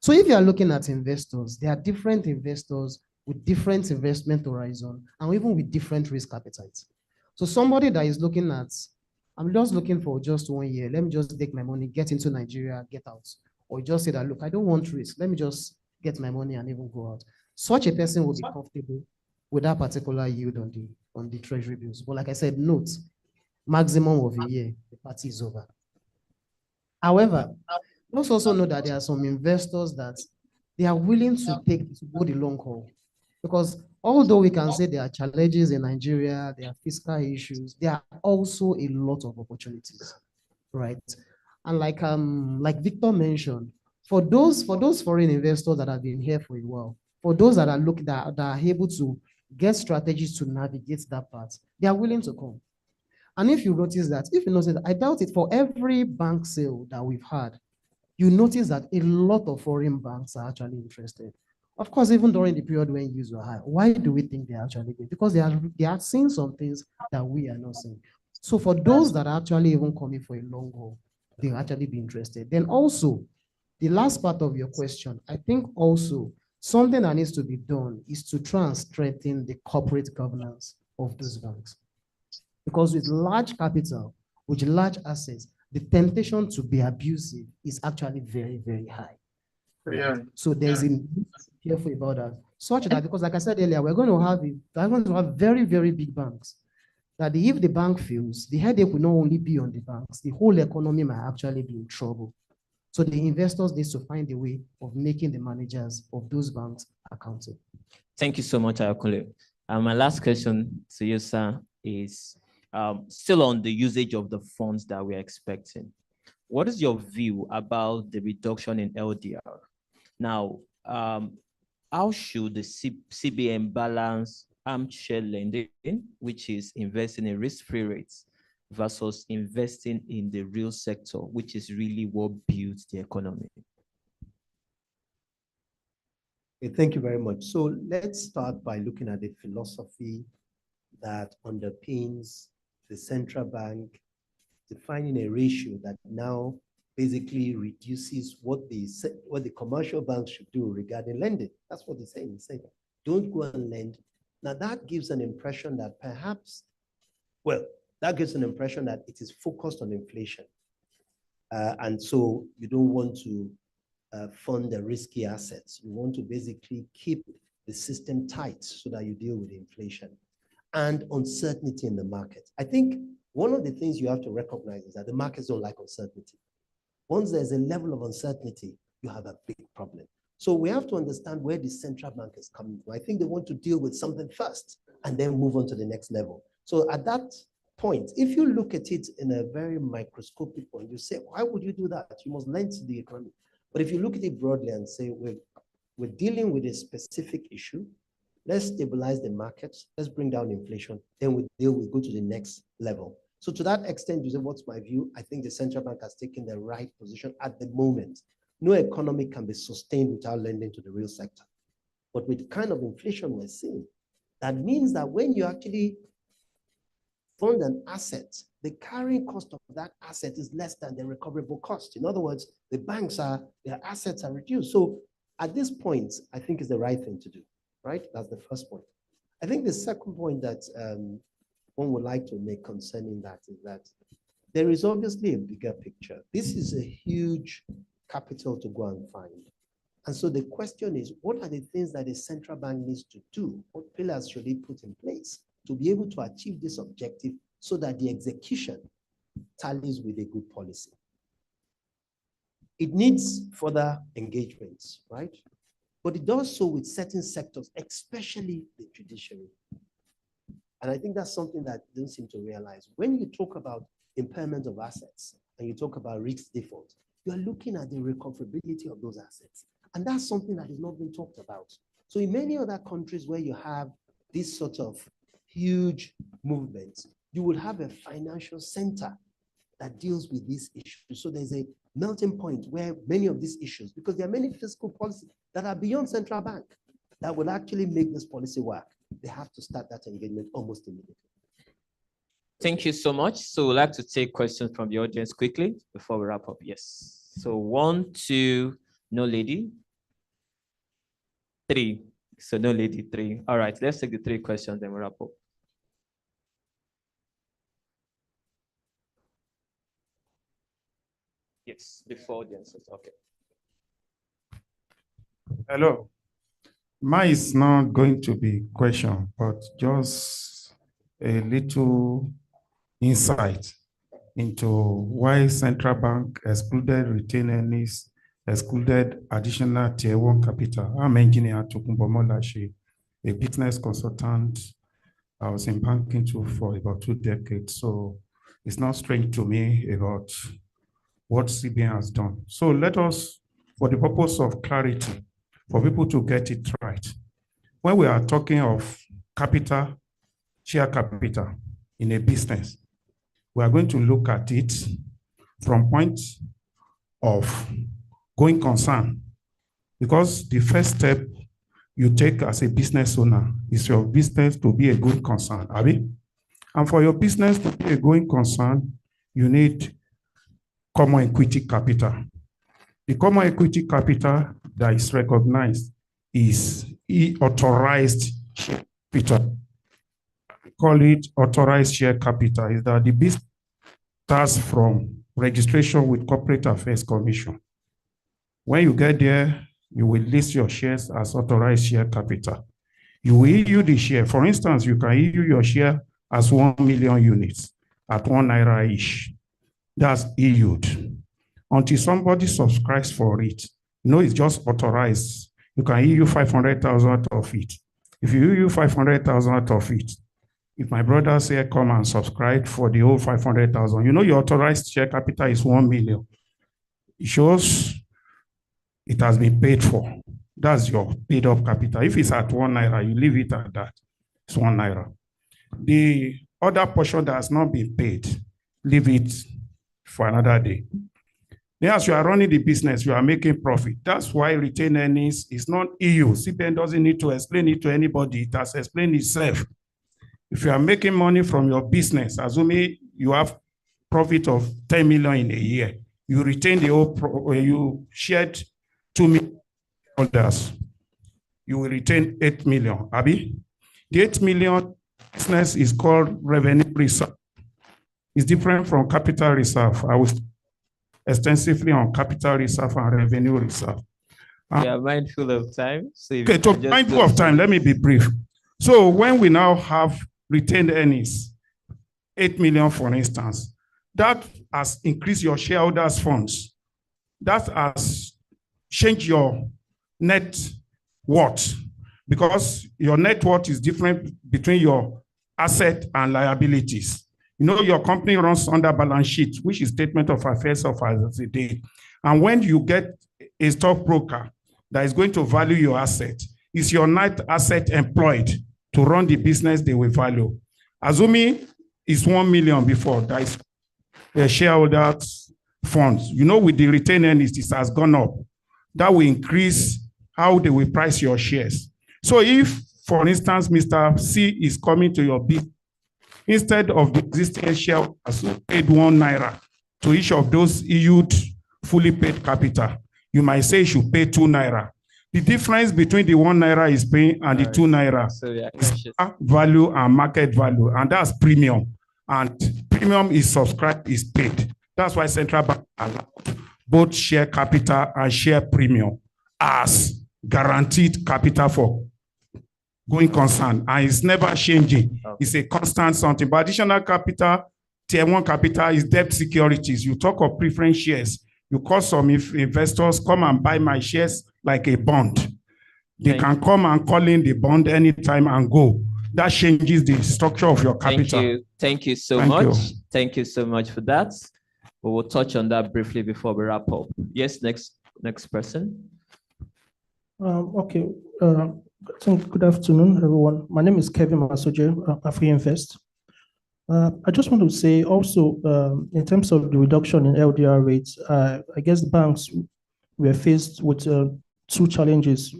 So if you are looking at investors, there are different investors with different investment horizon and even with different risk appetites. So somebody that is looking at, I'm just looking for just 1 year, let me just take my money, get into Nigeria, get out. Or just say that, look, I don't want risk. Let me just get my money and even go out. Such a person will be comfortable with that particular yield on the treasury bills. But like I said, note, maximum of a year, the party is over. However, let's also know that there are some investors that they are willing to go the long haul. Because although we can say there are challenges in Nigeria, there are fiscal issues, there are also a lot of opportunities, right? And like Victor mentioned, for those foreign investors that have been here for a while, for those that are that are able to get strategies to navigate that path, they are willing to come. And if you notice that, I doubt it, for every bank sale that we've had, you notice that a lot of foreign banks are actually interested. Of course, even during the period when yields were high, why do we think they're actually good? Because they are seeing some things that we are not seeing. So for those that are actually even coming for a long haul, they'll actually be interested. Then also, the last part of your question, I think also something that needs to be done is to try and strengthen the corporate governance of those banks. Because with large capital, with large assets, the temptation to be abusive is actually very, very high. Yeah. So there's a need to be careful about that. Such that, because like I said earlier, we're going to have very, very big banks. That if the bank fails, the headache will not only be on the banks, the whole economy might actually be in trouble. So the investors need to find a way of making the managers of those banks accountable. Thank you so much, Ayokule. My last question to you, sir, is still on the usage of the funds that we're expecting. What is your view about the reduction in LDR? Now, how should the CBN balance armchair lending, which is investing in risk-free rates, versus investing in the real sector, which is really what builds the economy? Okay, thank you very much. So let's start by looking at the philosophy that underpins the central bank defining a ratio that now basically reduces what the commercial banks should do regarding lending. That's what they're saying. They say, don't go and lend. Now that gives an impression that perhaps, that gives an impression that it is focused on inflation. And so you don't want to fund the risky assets. You want to basically keep the system tight so that you deal with inflation and uncertainty in the market. I think one of the things you have to recognize is that the markets don't like uncertainty. Once there's a level of uncertainty, you have a big problem. So we have to understand where the central bank is coming from. I think they want to deal with something first and then move on to the next level. So at that point, if you look at it in a very microscopic point, you say, why would you do that? You must lend to the economy. But if you look at it broadly and say, we're dealing with a specific issue, let's stabilize the markets, let's bring down inflation, then we go to the next level. So to that extent, you say, what's my view? I think the central bank has taken the right position at the moment. No economy can be sustained without lending to the real sector. But with the kind of inflation we're seeing, that means that when you actually fund an asset, the carrying cost of that asset is less than the recoverable cost. In other words, the banks their assets are reduced. So at this point, I think is the right thing to do, right? That's the first point. I think the second point that one would like to make concerning that is that there is obviously a bigger picture. This is a huge capital to go and find. And so the question is, what are the things that the central bank needs to do? What pillars should it put in place to be able to achieve this objective so that the execution tallies with a good policy? It needs further engagements, right? But it does so with certain sectors, especially the judiciary. And I think that's something that you don't seem to realize. When you talk about impairment of assets and you talk about risk default, you are looking at the recoverability of those assets. And that's something that is not being talked about. So in many other countries where you have this sort of huge movements, you will have a financial center that deals with these issues. So there's a melting point where many of these issues, because there are many fiscal policies that are beyond central bank that will actually make this policy work. They have to start that engagement almost immediately. Thank you so much. So we'd like to take questions from the audience quickly before we wrap up. Yes. So 1, 2, no lady. 3. So no lady, 3. All right, let's take the 3 questions, then we wrap up. Yes, before audiences. Okay. Hello. Mine is not going to be question, but just a little insight into why central bank excluded retained earnings, excluded additional tier 1 capital. I'm engineer Tokunbo Molashi, a business consultant. I was in banking too for about 2 decades, so it's not strange to me about what CBN has done. So let us, for the purpose of clarity, for people to get it right, when we are talking of capital, share capital in a business, we are going to look at it from point of going concern, because the first step you take as a business owner is your business to be a going concern, Abi? And for your business to be a going concern, you need common equity capital. The common equity capital that is recognized is authorized share capital. We call it authorized share capital. Is that the business starts from registration with Corporate Affairs Commission. When you get there, you will list your shares as authorized share capital. You will issue the share. For instance, you can issue your share as 1 million units at 1 naira each. That's issued. Until somebody subscribes for it, it's just authorized. You can issue 500,000 out of it. If you issue 500,000 out of it, if my brother say come and subscribe for the whole 500,000, your authorized share capital is 1 million. It shows it has been paid for. That's your paid up capital. If it's at 1 naira, you leave it at that. It's 1 naira. The other portion that has not been paid, leave it for another day. Then as you are running the business, you are making profit. That's why retained earnings is not EU. CBN doesn't need to explain it to anybody. It has explained itself. If you are making money from your business, assuming you have profit of 10 million in a year, You retain the whole, you shared 2 million holders. You will retain 8 million, Abi. The 8 million business is called revenue reserve. It's different from capital reserve. I was extensively on capital reserve and revenue reserve. We are mindful of time. So okay, so mindful of time, let me be brief. So when we now have retained earnings, 8 million, for instance, that has increased your shareholders' funds. That has changed your net worth, because your net worth is different between your asset and liabilities. You know, your company runs under balance sheet, which is statement of affairs of the day. And when you get a stockbroker that is going to value your asset, is your net asset employed to run the business they will value? Assuming it's 1 million before, that is a shareholders' funds. You know, with the retained earnings, this has gone up. That will increase how they will price your shares. So if, for instance, Mr. C is coming to your business, instead of the existing shareholders who paid 1 naira to each of those issued fully paid capital, you might say you should pay 2 naira. The difference between the 1 naira is paying and the 2 naira is value and market value, and that's premium. And premium is subscribed, is paid. That's why central bank allowed both share capital and share premium as guaranteed capital for going concern, and it's never changing. Okay. It's a constant something. But additional capital, tier 1 capital, is debt securities. You talk of preference shares. You call some investors, come and buy my shares like a bond. They can come and call in the bond anytime and go. That changes the structure of your capital. Thank you so much. Thank you so much for that. We will touch on that briefly before we wrap up. Yes, next person. Okay. Good afternoon, everyone. My name is Kevin Masoje, Afri Invest. I just want to say also, in terms of the reduction in LDR rates, I guess banks were faced with 2 challenges.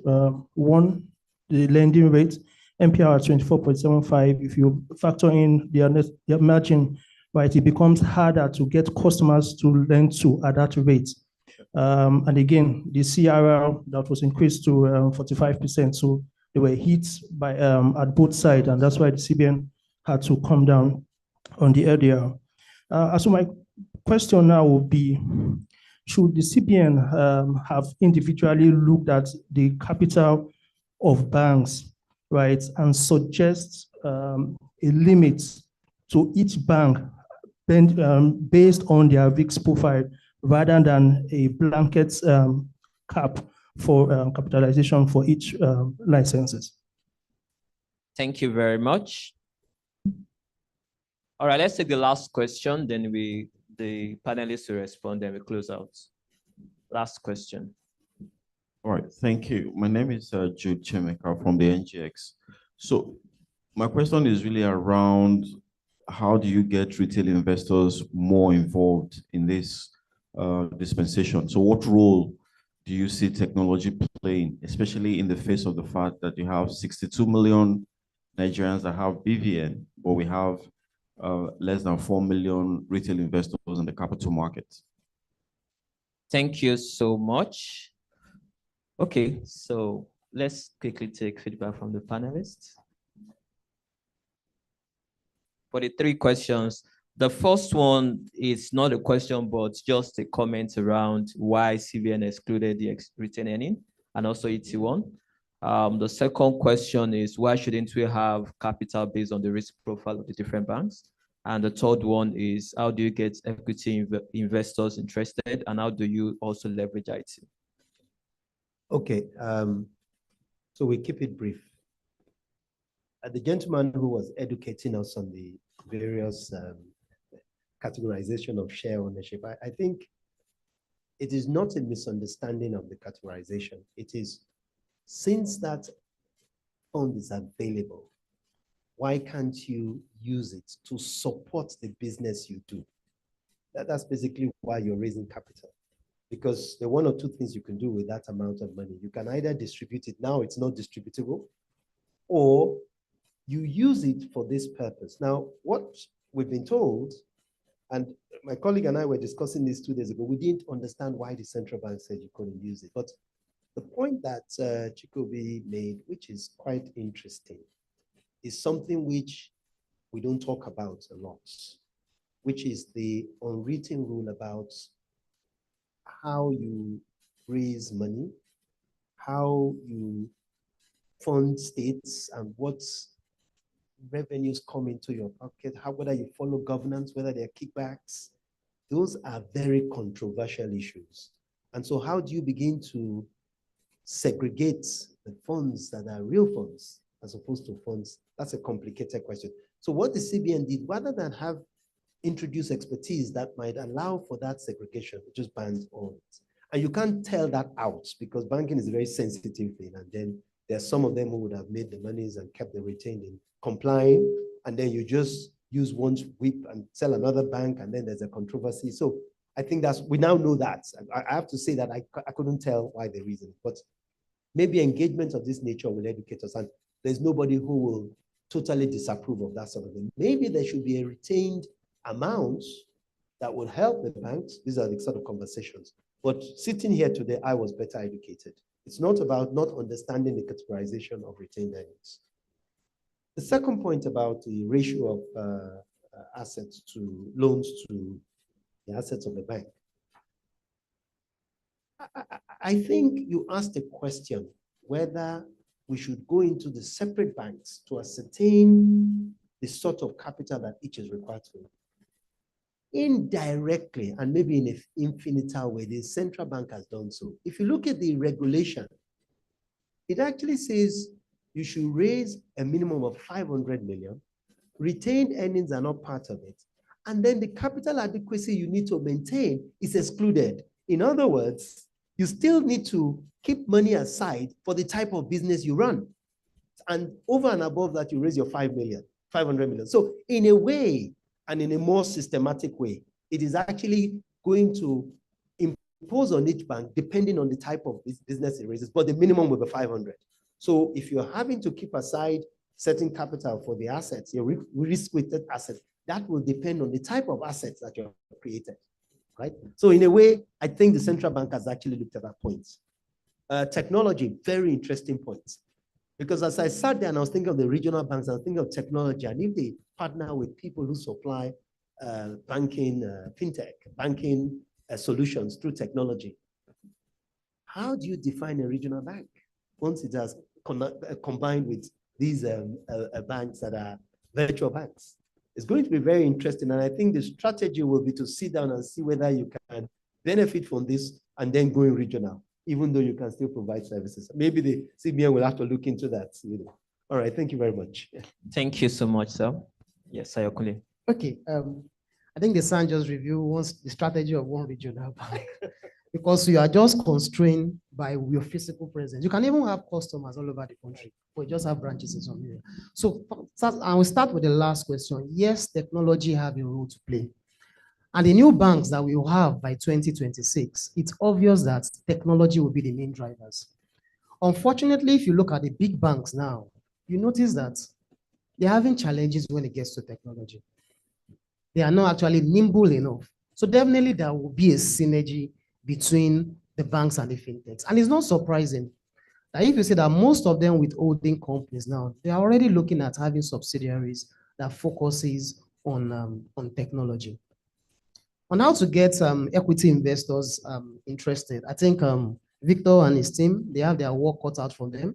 One, the lending rate, MPR at 24.75. If you factor in their margin, right, it becomes harder to get customers to lend to at that rate. And again, the CRR that was increased to 45%. So they were hit by at both sides, and that's why the CBN had to come down on the LDR. So my question now would be, should the CBN have individually looked at the capital of banks, right, and suggest a limit to each bank based on their risk profile, rather than a blanket cap for capitalization for each licenses? Thank you very much. All right, let's take the last question, then the panelists will respond, then we close out. Last question. All right, thank you. My name is Jude Chemeka from the NGX. So my question is really around, how do you get retail investors more involved in this dispensation? So what role do you see technology playing, especially in the face of the fact that you have 62 million Nigerians that have BVN, but we have less than 4 million retail investors in the capital market? Thank you so much. Okay, so let's quickly take feedback from the panelists. For the 3 questions, the first one is not a question, but just a comment around why CBN excluded the retained earning and also ET1. The second question is, why shouldn't we have capital based on the risk profile of the different banks? And the third one is, how do you get equity investors interested, and how do you also leverage IT? Okay, so we keep it brief. The gentleman who was educating us on the various categorization of share ownership, I think it is not a misunderstanding of the categorization. It is, since that fund is available, why can't you use it to support the business you do? That's basically why you're raising capital. Because there are 1 or 2 things you can do with that amount of money. You can either distribute it, now it's not distributable, or you use it for this purpose. Now, what we've been told And my colleague and I were discussing this 2 days ago. We didn't understand why the central bank said you couldn't use it. But the point that Chikobi made, which is quite interesting, is something which we don't talk about a lot, which is the unwritten rule about how you raise money, how you fund states, and what revenues come into your pocket, whether you follow governance, whether they're kickbacks. Those are very controversial issues. And so how do you begin to segregate the funds that are real funds as opposed to funds? That's a complicated question. So what the CBN did, rather than have introduced expertise that might allow for that segregation, it just bans all it. And you can't tell that out because banking is a very sensitive thing. And then there's some of them who would have made the monies and kept them retained in complying. And then you just use one whip and sell another bank, and then there's a controversy. So I think we now know that. I have to say that I couldn't tell why the reason, but maybe engagement of this nature will educate us, and there's nobody who will totally disapprove of that sort of thing. Maybe there should be a retained amount that will help the banks. These are the sort of conversations. But sitting here today, I was better educated. It's not about not understanding the categorization of retained earnings. The second point about the ratio of assets to loans to the assets of the bank. I think you asked a question whether we should go into the separate banks to ascertain the sort of capital that each is required to. Indirectly, and maybe in an infinital way, the central bank has done so. If you look at the regulation, it actually says you should raise a minimum of 500 million. Retained earnings are not part of it. And then the capital adequacy you need to maintain is excluded. In other words, you still need to keep money aside for the type of business you run. And over and above that, you raise your 500 million. So in a way, and in a more systematic way, it is actually going to impose on each bank depending on the type of business it raises, but the minimum will be 500. So if you're having to keep aside certain capital for the assets, your risk-weighted assets, that will depend on the type of assets that you're created, right? So in a way, I think the central bank has actually looked at that point. Technology, very interesting point. Because as I sat there and I was thinking of the regional banks, I was thinking of technology, and if they partner with people who supply banking, fintech, banking solutions through technology, how do you define a regional bank once it has combined with these banks that are virtual banks? It's going to be very interesting, and I think the strategy will be to sit down and see whether you can benefit from this and then going regional, even though you can still provide services. Maybe the CBN will have to look into that. All right, thank you very much. Thank you so much, sir. Yes, Sayokuli. Okay, I think the SAN just reviewed the strategy of one regional bank because you are just constrained by your physical presence. You can even have customers all over the country, but you just have branches in some area. So I will start with the last question. Yes, technology have a role to play. And the new banks that we will have by 2026, it's obvious that technology will be the main drivers. Unfortunately, if you look at the big banks now, you notice that they're having challenges when it gets to technology. They are not actually nimble enough. So definitely there will be a synergy between the banks and the fintechs. And it's not surprising that if you say that most of them with holding companies now, they are already looking at having subsidiaries that focuses on technology. On how to get equity investors interested, I think Victor and his team, they have their work cut out for them.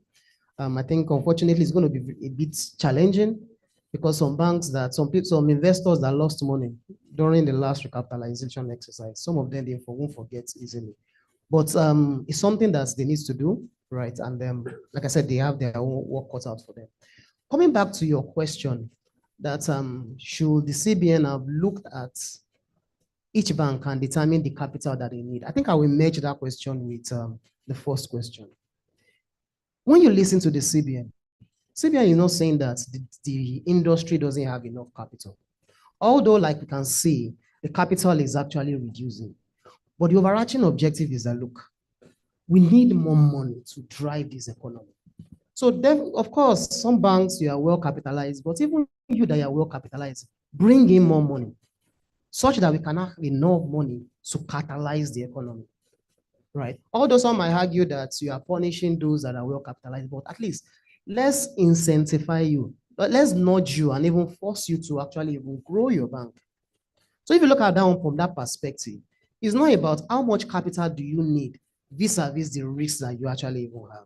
I think unfortunately it's going to be a bit challenging because some banks some investors that lost money during the last recapitalization exercise, some of them they won't forget easily. But it's something that they need to do, right? And like I said, they have their own work cut out for them. Coming back to your question, that should the CBN have looked at each bank and determine the capital that they need? I think I will merge that question with the first question. When you listen to the CBN is not saying that the industry doesn't have enough capital. Although, like we can see, the capital is actually reducing. But the overarching objective is that, look, we need more money to drive this economy. So, of course, some banks, you are well capitalized, but even you that are well capitalized, bring in more money. such that we can have enough money to catalyze the economy, right? Although some might argue that you are punishing those that are well capitalized, but at least let's incentivize you, but let's nudge you and even force you to actually even grow your bank. So if you look at that one from that perspective, it's not about how much capital do you need vis-a-vis the risks that you actually even have.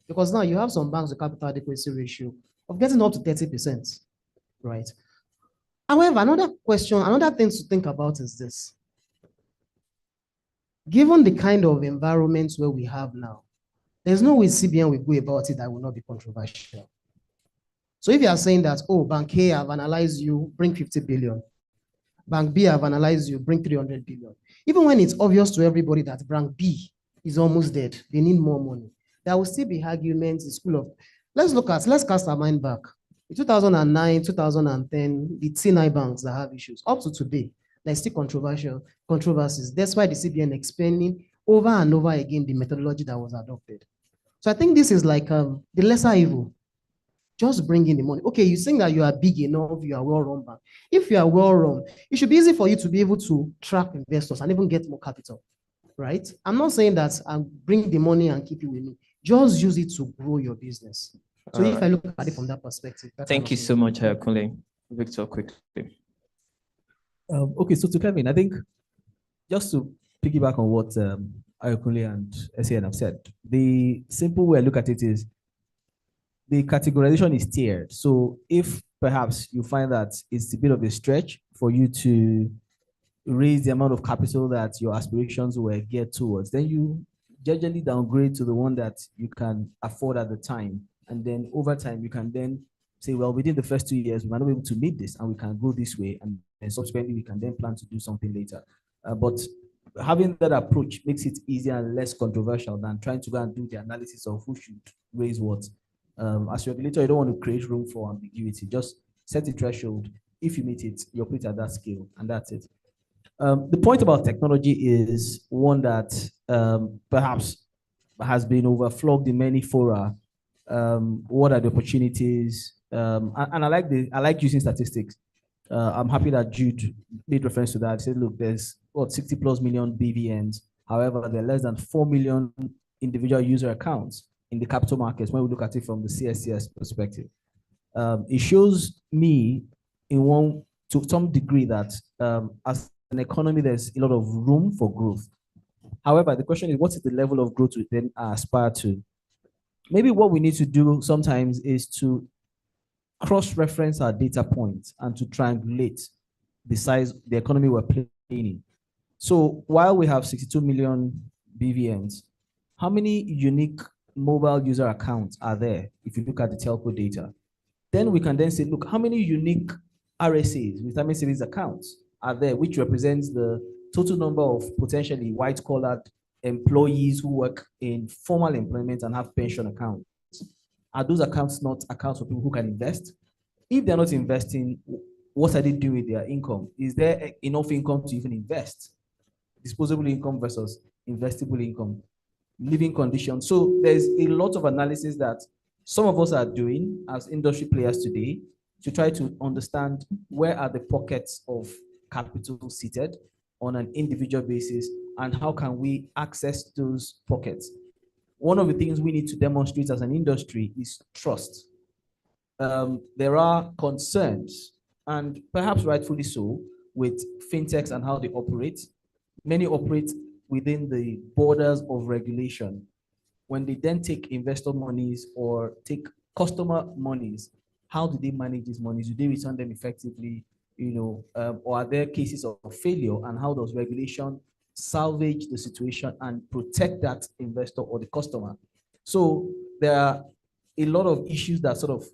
Because now you have some banks with capital adequacy ratio of getting up to 30%, right? However, another thing to think about is this. Given the kind of environments where we have now, there's no way CBN will go about it that will not be controversial. So if you are saying that, oh, Bank A have analyzed you, bring 50 billion. Bank B have analyzed you, bring 300 billion. Even when it's obvious to everybody that Bank B is almost dead, they need more money, there will still be arguments in school of, let's cast our mind back. In 2009, 2010, the T9 banks that have issues, up to today, there's still controversies. That's why the CBN explaining over and over again the methodology that was adopted. So I think this is like the lesser evil. Just bring in the money. Okay, you think that you are big enough, you are well-run bank. If you are well-run, it should be easy for you to be able to trap investors and even get more capital, right? I'm not saying that I'll bring the money and keep it with me. Just use it to grow your business. So if I look at it from that perspective. Thank you so much, Kunle. Victor, quickly. Okay, so to Kevin, I think just to piggyback on what Ayokunle and SAN have said, the simple way I look at it is the categorization is tiered. So if perhaps you find that it's a bit of a stretch for you to raise the amount of capital that your aspirations were geared towards, then you gradually downgrade to the one that you can afford at the time. And then over time, you can then say, well, within the first 2 years, we might not be able to meet this and we can go this way. And then subsequently, we can then plan to do something later. But having that approach makes it easier and less controversial than trying to go and do the analysis of who should raise what. As a regulator, you don't want to create room for ambiguity. Just set a threshold. If you meet it, you operate at that scale, and that's it. The point about technology is one that perhaps has been overflogged in many fora. What are the opportunities? And I like using statistics. I'm happy that Jude made reference to that. He said, look, there's 60 plus million BVNs. However, there are less than 4 million individual user accounts in the capital markets when we look at it from the CSCS perspective. It shows me to some degree that as an economy, there's a lot of room for growth. However, the question is, what is the level of growth we then aspire to? Maybe what we need to do sometimes is to cross-reference our data points and to triangulate the size, the economy we're playing in. So while we have 62 million BVNs, how many unique mobile user accounts are there if you look at the telco data? Then we can then say, look, how many unique RSAs, retirement savings accounts, are there, which represents the total number of potentially white-collared employees who work in formal employment and have pension accounts? Are those accounts not accounts for people who can invest? If they're not investing, what are they doing with their income? Is there enough income to even invest? Disposable income versus investable income, living conditions. So there's a lot of analysis that some of us are doing as industry players today to try to understand where are the pockets of capital seated on an individual basis and how can we access those pockets. One of the things we need to demonstrate as an industry is trust. There are concerns, and perhaps rightfully so, with fintechs and how they operate. Many operate within the borders of regulation. When they then take investor monies or take customer monies, how do they manage these monies? Do they return them effectively? Or are there cases of failure? And how does regulation salvage the situation and protect that investor or the customer? So there are a lot of issues that sort of,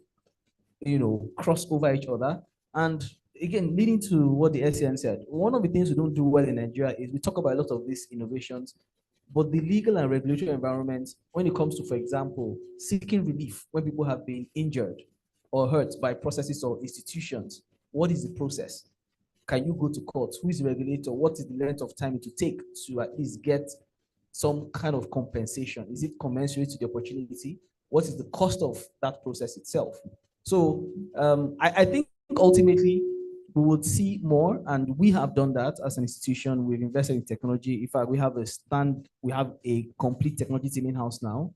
cross over each other. And again, leading to what the SCN said, one of the things we don't do well in Nigeria is we talk about a lot of these innovations, but the legal and regulatory environment, when it comes to, for example, seeking relief when people have been injured or hurt by processes or institutions, what is the process? Can you go to court? Who is the regulator? What is the length of time it will take to at least get some kind of compensation? Is it commensurate to the opportunity? What is the cost of that process itself? So I think ultimately we would see more, and we have done that as an institution. We've invested in technology. In fact, we have a complete technology team in-house now,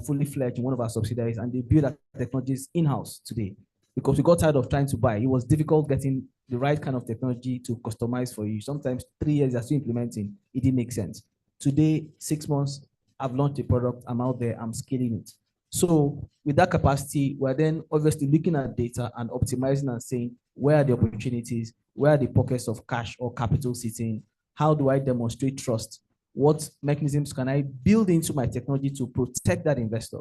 fully fledged in one of our subsidiaries, and they build our technologies in-house today because we got tired of trying to buy. It was difficult getting the right kind of technology to customize for you. Sometimes 3 years you're still implementing, it didn't make sense. Today, 6 months, I've launched a product, I'm out there, I'm scaling it. So with that capacity, we're then obviously looking at data and optimizing and saying, where are the opportunities? Where are the pockets of cash or capital sitting? How do I demonstrate trust? What mechanisms can I build into my technology to protect that investor?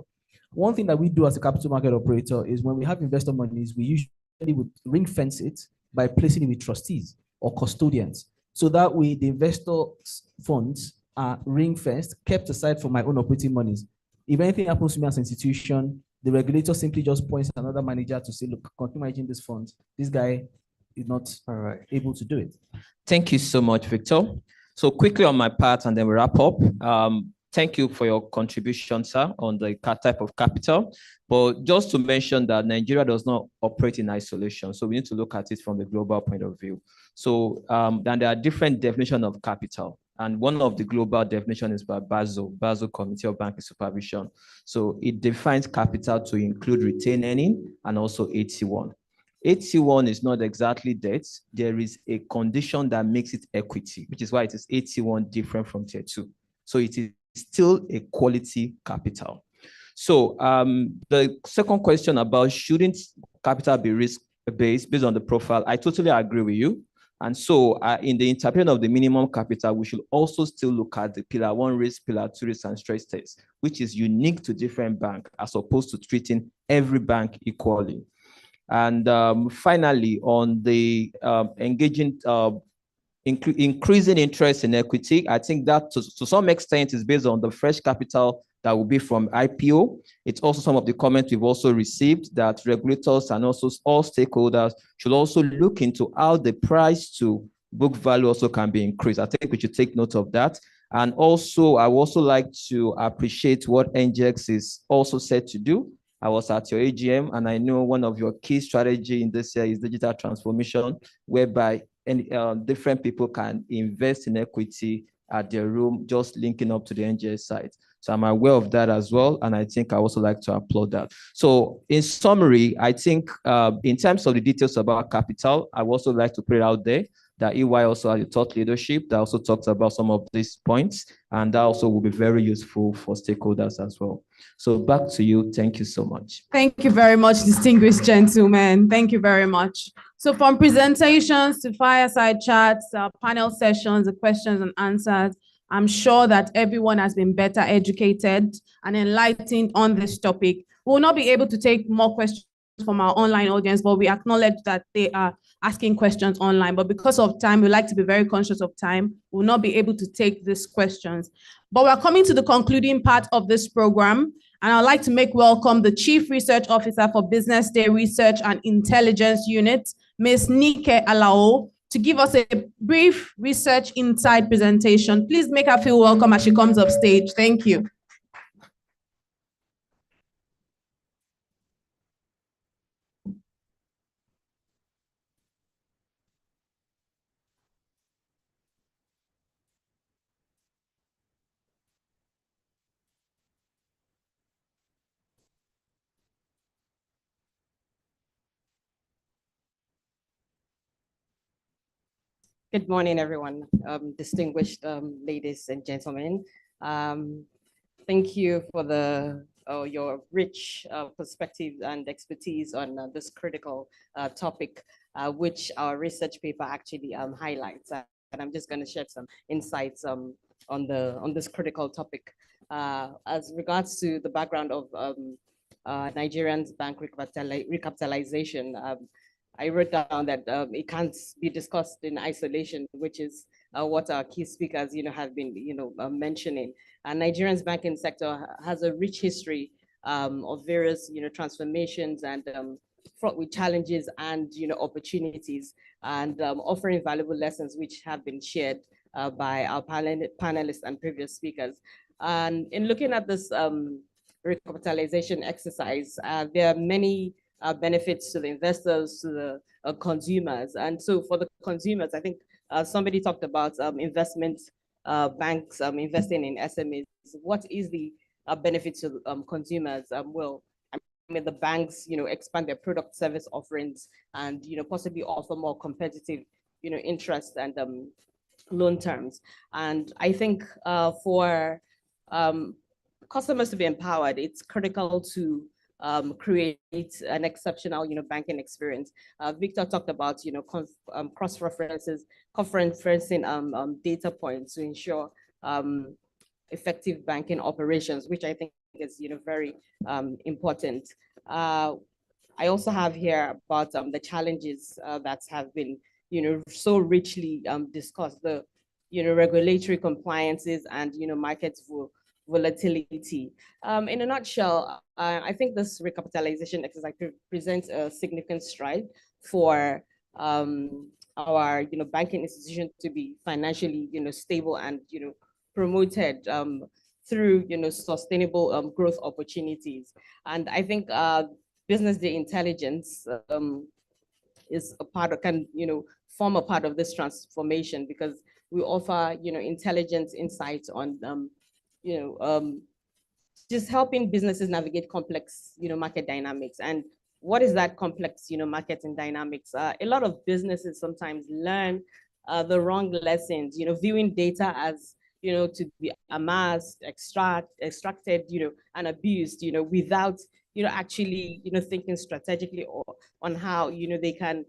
One thing that we do as a capital market operator is when we have investor monies, we usually would ring fence it by placing it with trustees or custodians. So that way the investor's funds are ring fenced, kept aside for my own operating monies. If anything happens to me as an institution, the regulator simply just points another manager to say, look, continue managing this fund. This guy is not able to do it. Thank you so much, Victor. So quickly on my part, and then we wrap up. Thank you for your contribution, sir, on the type of capital. But just to mention that Nigeria does not operate in isolation. So we need to look at it from the global point of view. So then there are different definitions of capital. And one of the global definitions is by Basel Committee of Banking Supervision. So it defines capital to include retained earning and also AT1. AT1 is not exactly debt. There is a condition that makes it equity, which is why it is AT1 different from Tier 2. So it is still a quality capital. So the second question about shouldn't capital be risk-based based on the profile, I totally agree with you. And so in the interpretation of the minimum capital, we should also still look at the Pillar 1 risk, Pillar 2 risk, and stress test, which is unique to different banks as opposed to treating every bank equally. And finally, on the increasing interest in equity, I think that to some extent is based on the fresh capital that will be from IPO. It's also some of the comments we've also received that regulators and also all stakeholders should also look into how the price to book value also can be increased. I think we should take note of that. And also, I would also like to appreciate what NGX is also set to do. I was at your AGM, and I know one of your key strategy in this year is digital transformation, whereby different people can invest in equity at their room, just linking up to the NGX site. So I'm aware of that as well, and I think I also like to applaud that. So in summary, I think in terms of the details about capital, I would also like to put it out there that EY also has a thought leadership that also talks about some of these points, and that also will be very useful for stakeholders as well. So back to you. Thank you so much. Thank you very much, distinguished gentlemen. Thank you very much. So from presentations to fireside chats, panel sessions, the questions and answers, I'm sure that everyone has been better educated and enlightened on this topic. We'll not be able to take more questions from our online audience, but we acknowledge that they are asking questions online. But because of time, we like to be very conscious of time. We'll not be able to take these questions. But we're coming to the concluding part of this program, and I'd like to make welcome the Chief Research Officer for Business Day Research and Intelligence Unit, Ms. Nike Alao, to give us a brief research insight presentation. Please make her feel welcome as she comes up stage. Thank you. Good morning, everyone, distinguished ladies and gentlemen. Thank you for your rich perspective and expertise on this critical topic, which our research paper actually highlights. And I'm just going to share some insights on this critical topic. As regards to the background of Nigerian's bank recapitalization, I wrote down that it can't be discussed in isolation, which is what our key speakers, have been, mentioning. And Nigerian's banking sector has a rich history of various, transformations and fraught with challenges and, opportunities, and offering valuable lessons which have been shared by our panelists and previous speakers. And in looking at this recapitalization exercise, there are many benefits to the investors, to the consumers. And so for the consumers, I think somebody talked about investment banks investing in SMEs. What is the benefit to consumers? Well, I mean, the banks, expand their product service offerings and, possibly offer more competitive, interest and loan terms. And I think for customers to be empowered, it's critical to create an exceptional, banking experience. Victor talked about, cross-referencing data points to ensure effective banking operations, which I think is, very important. I also have here about the challenges that have been, so richly discussed, the, regulatory compliances and, market volatility. In a nutshell, I think this recapitalization exercise presents a significant stride for our, banking institution to be financially, stable and, promoted through, sustainable growth opportunities. And I think business day intelligence is a part of, can, form a part of this transformation, because we offer, intelligence insights on, just helping businesses navigate complex, market dynamics. And what is that complex, marketing dynamics? A lot of businesses sometimes learn the wrong lessons, viewing data as, to be amassed, extracted, and abused, without, actually, thinking strategically or on how, they can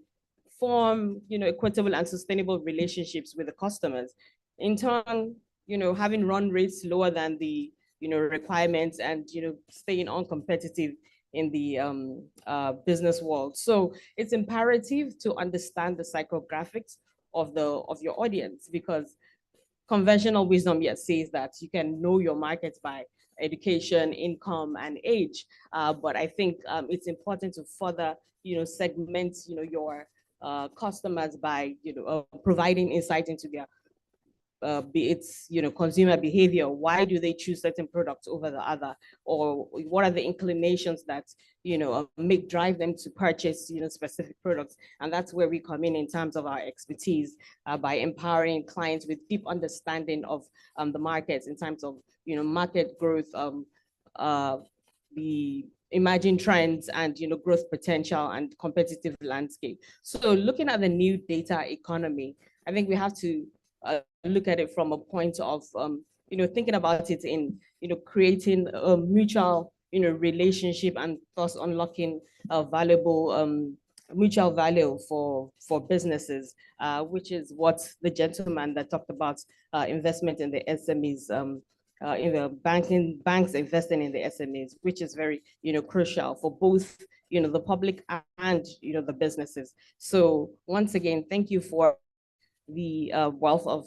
form, equitable and sustainable relationships with the customers. In turn, having run rates lower than the, requirements and, staying uncompetitive in the business world. So it's imperative to understand the psychographics of your audience, because conventional wisdom yet says that you can know your markets by education, income, and age. But I think it's important to further, segment, your customers by, providing insight into their be it, consumer behavior. Why do they choose certain products over the other? Or what are the inclinations that, drive them to purchase, specific products? And that's where we come in terms of our expertise by empowering clients with deep understanding of the markets in terms of, market growth, the emerging trends and, growth potential and competitive landscape. So looking at the new data economy, I think we have to look at it from a point of, thinking about it in, creating a mutual, relationship and thus unlocking a valuable mutual value for businesses, which is what the gentleman that talked about investment in the SMEs, in the banks investing in the SMEs, which is very, crucial for both, the public and, the businesses. So once again, thank you for the wealth of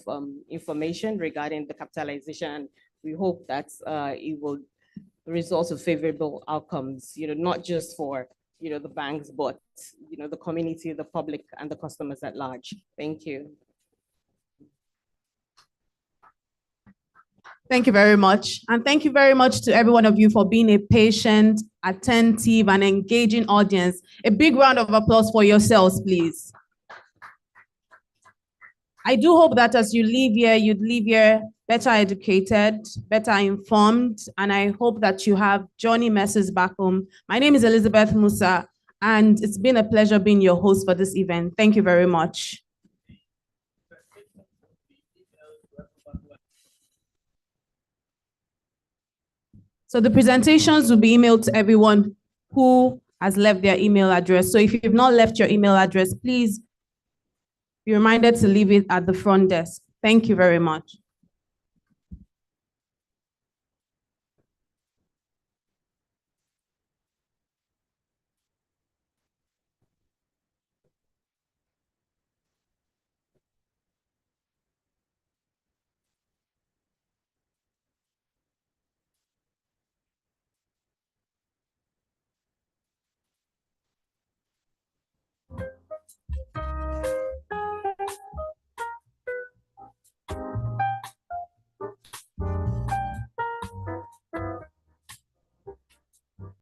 information regarding the capitalization. We hope that it will result in favorable outcomes, not just for, the banks, but, the community, the public, and the customers at large. Thank you. Thank you very much. And thank you very much to every one of you for being a patient, attentive, and engaging audience. A big round of applause for yourselves, please. I do hope that as you leave here, you'd leave here better educated, better informed, and I hope that you have journey messages back home. My name is Elizabeth Musa, and it's been a pleasure being your host for this event. Thank you very much. So the presentations will be emailed to everyone who has left their email address. So if you've not left your email address, please be reminded to leave it at the front desk. Thank you very much.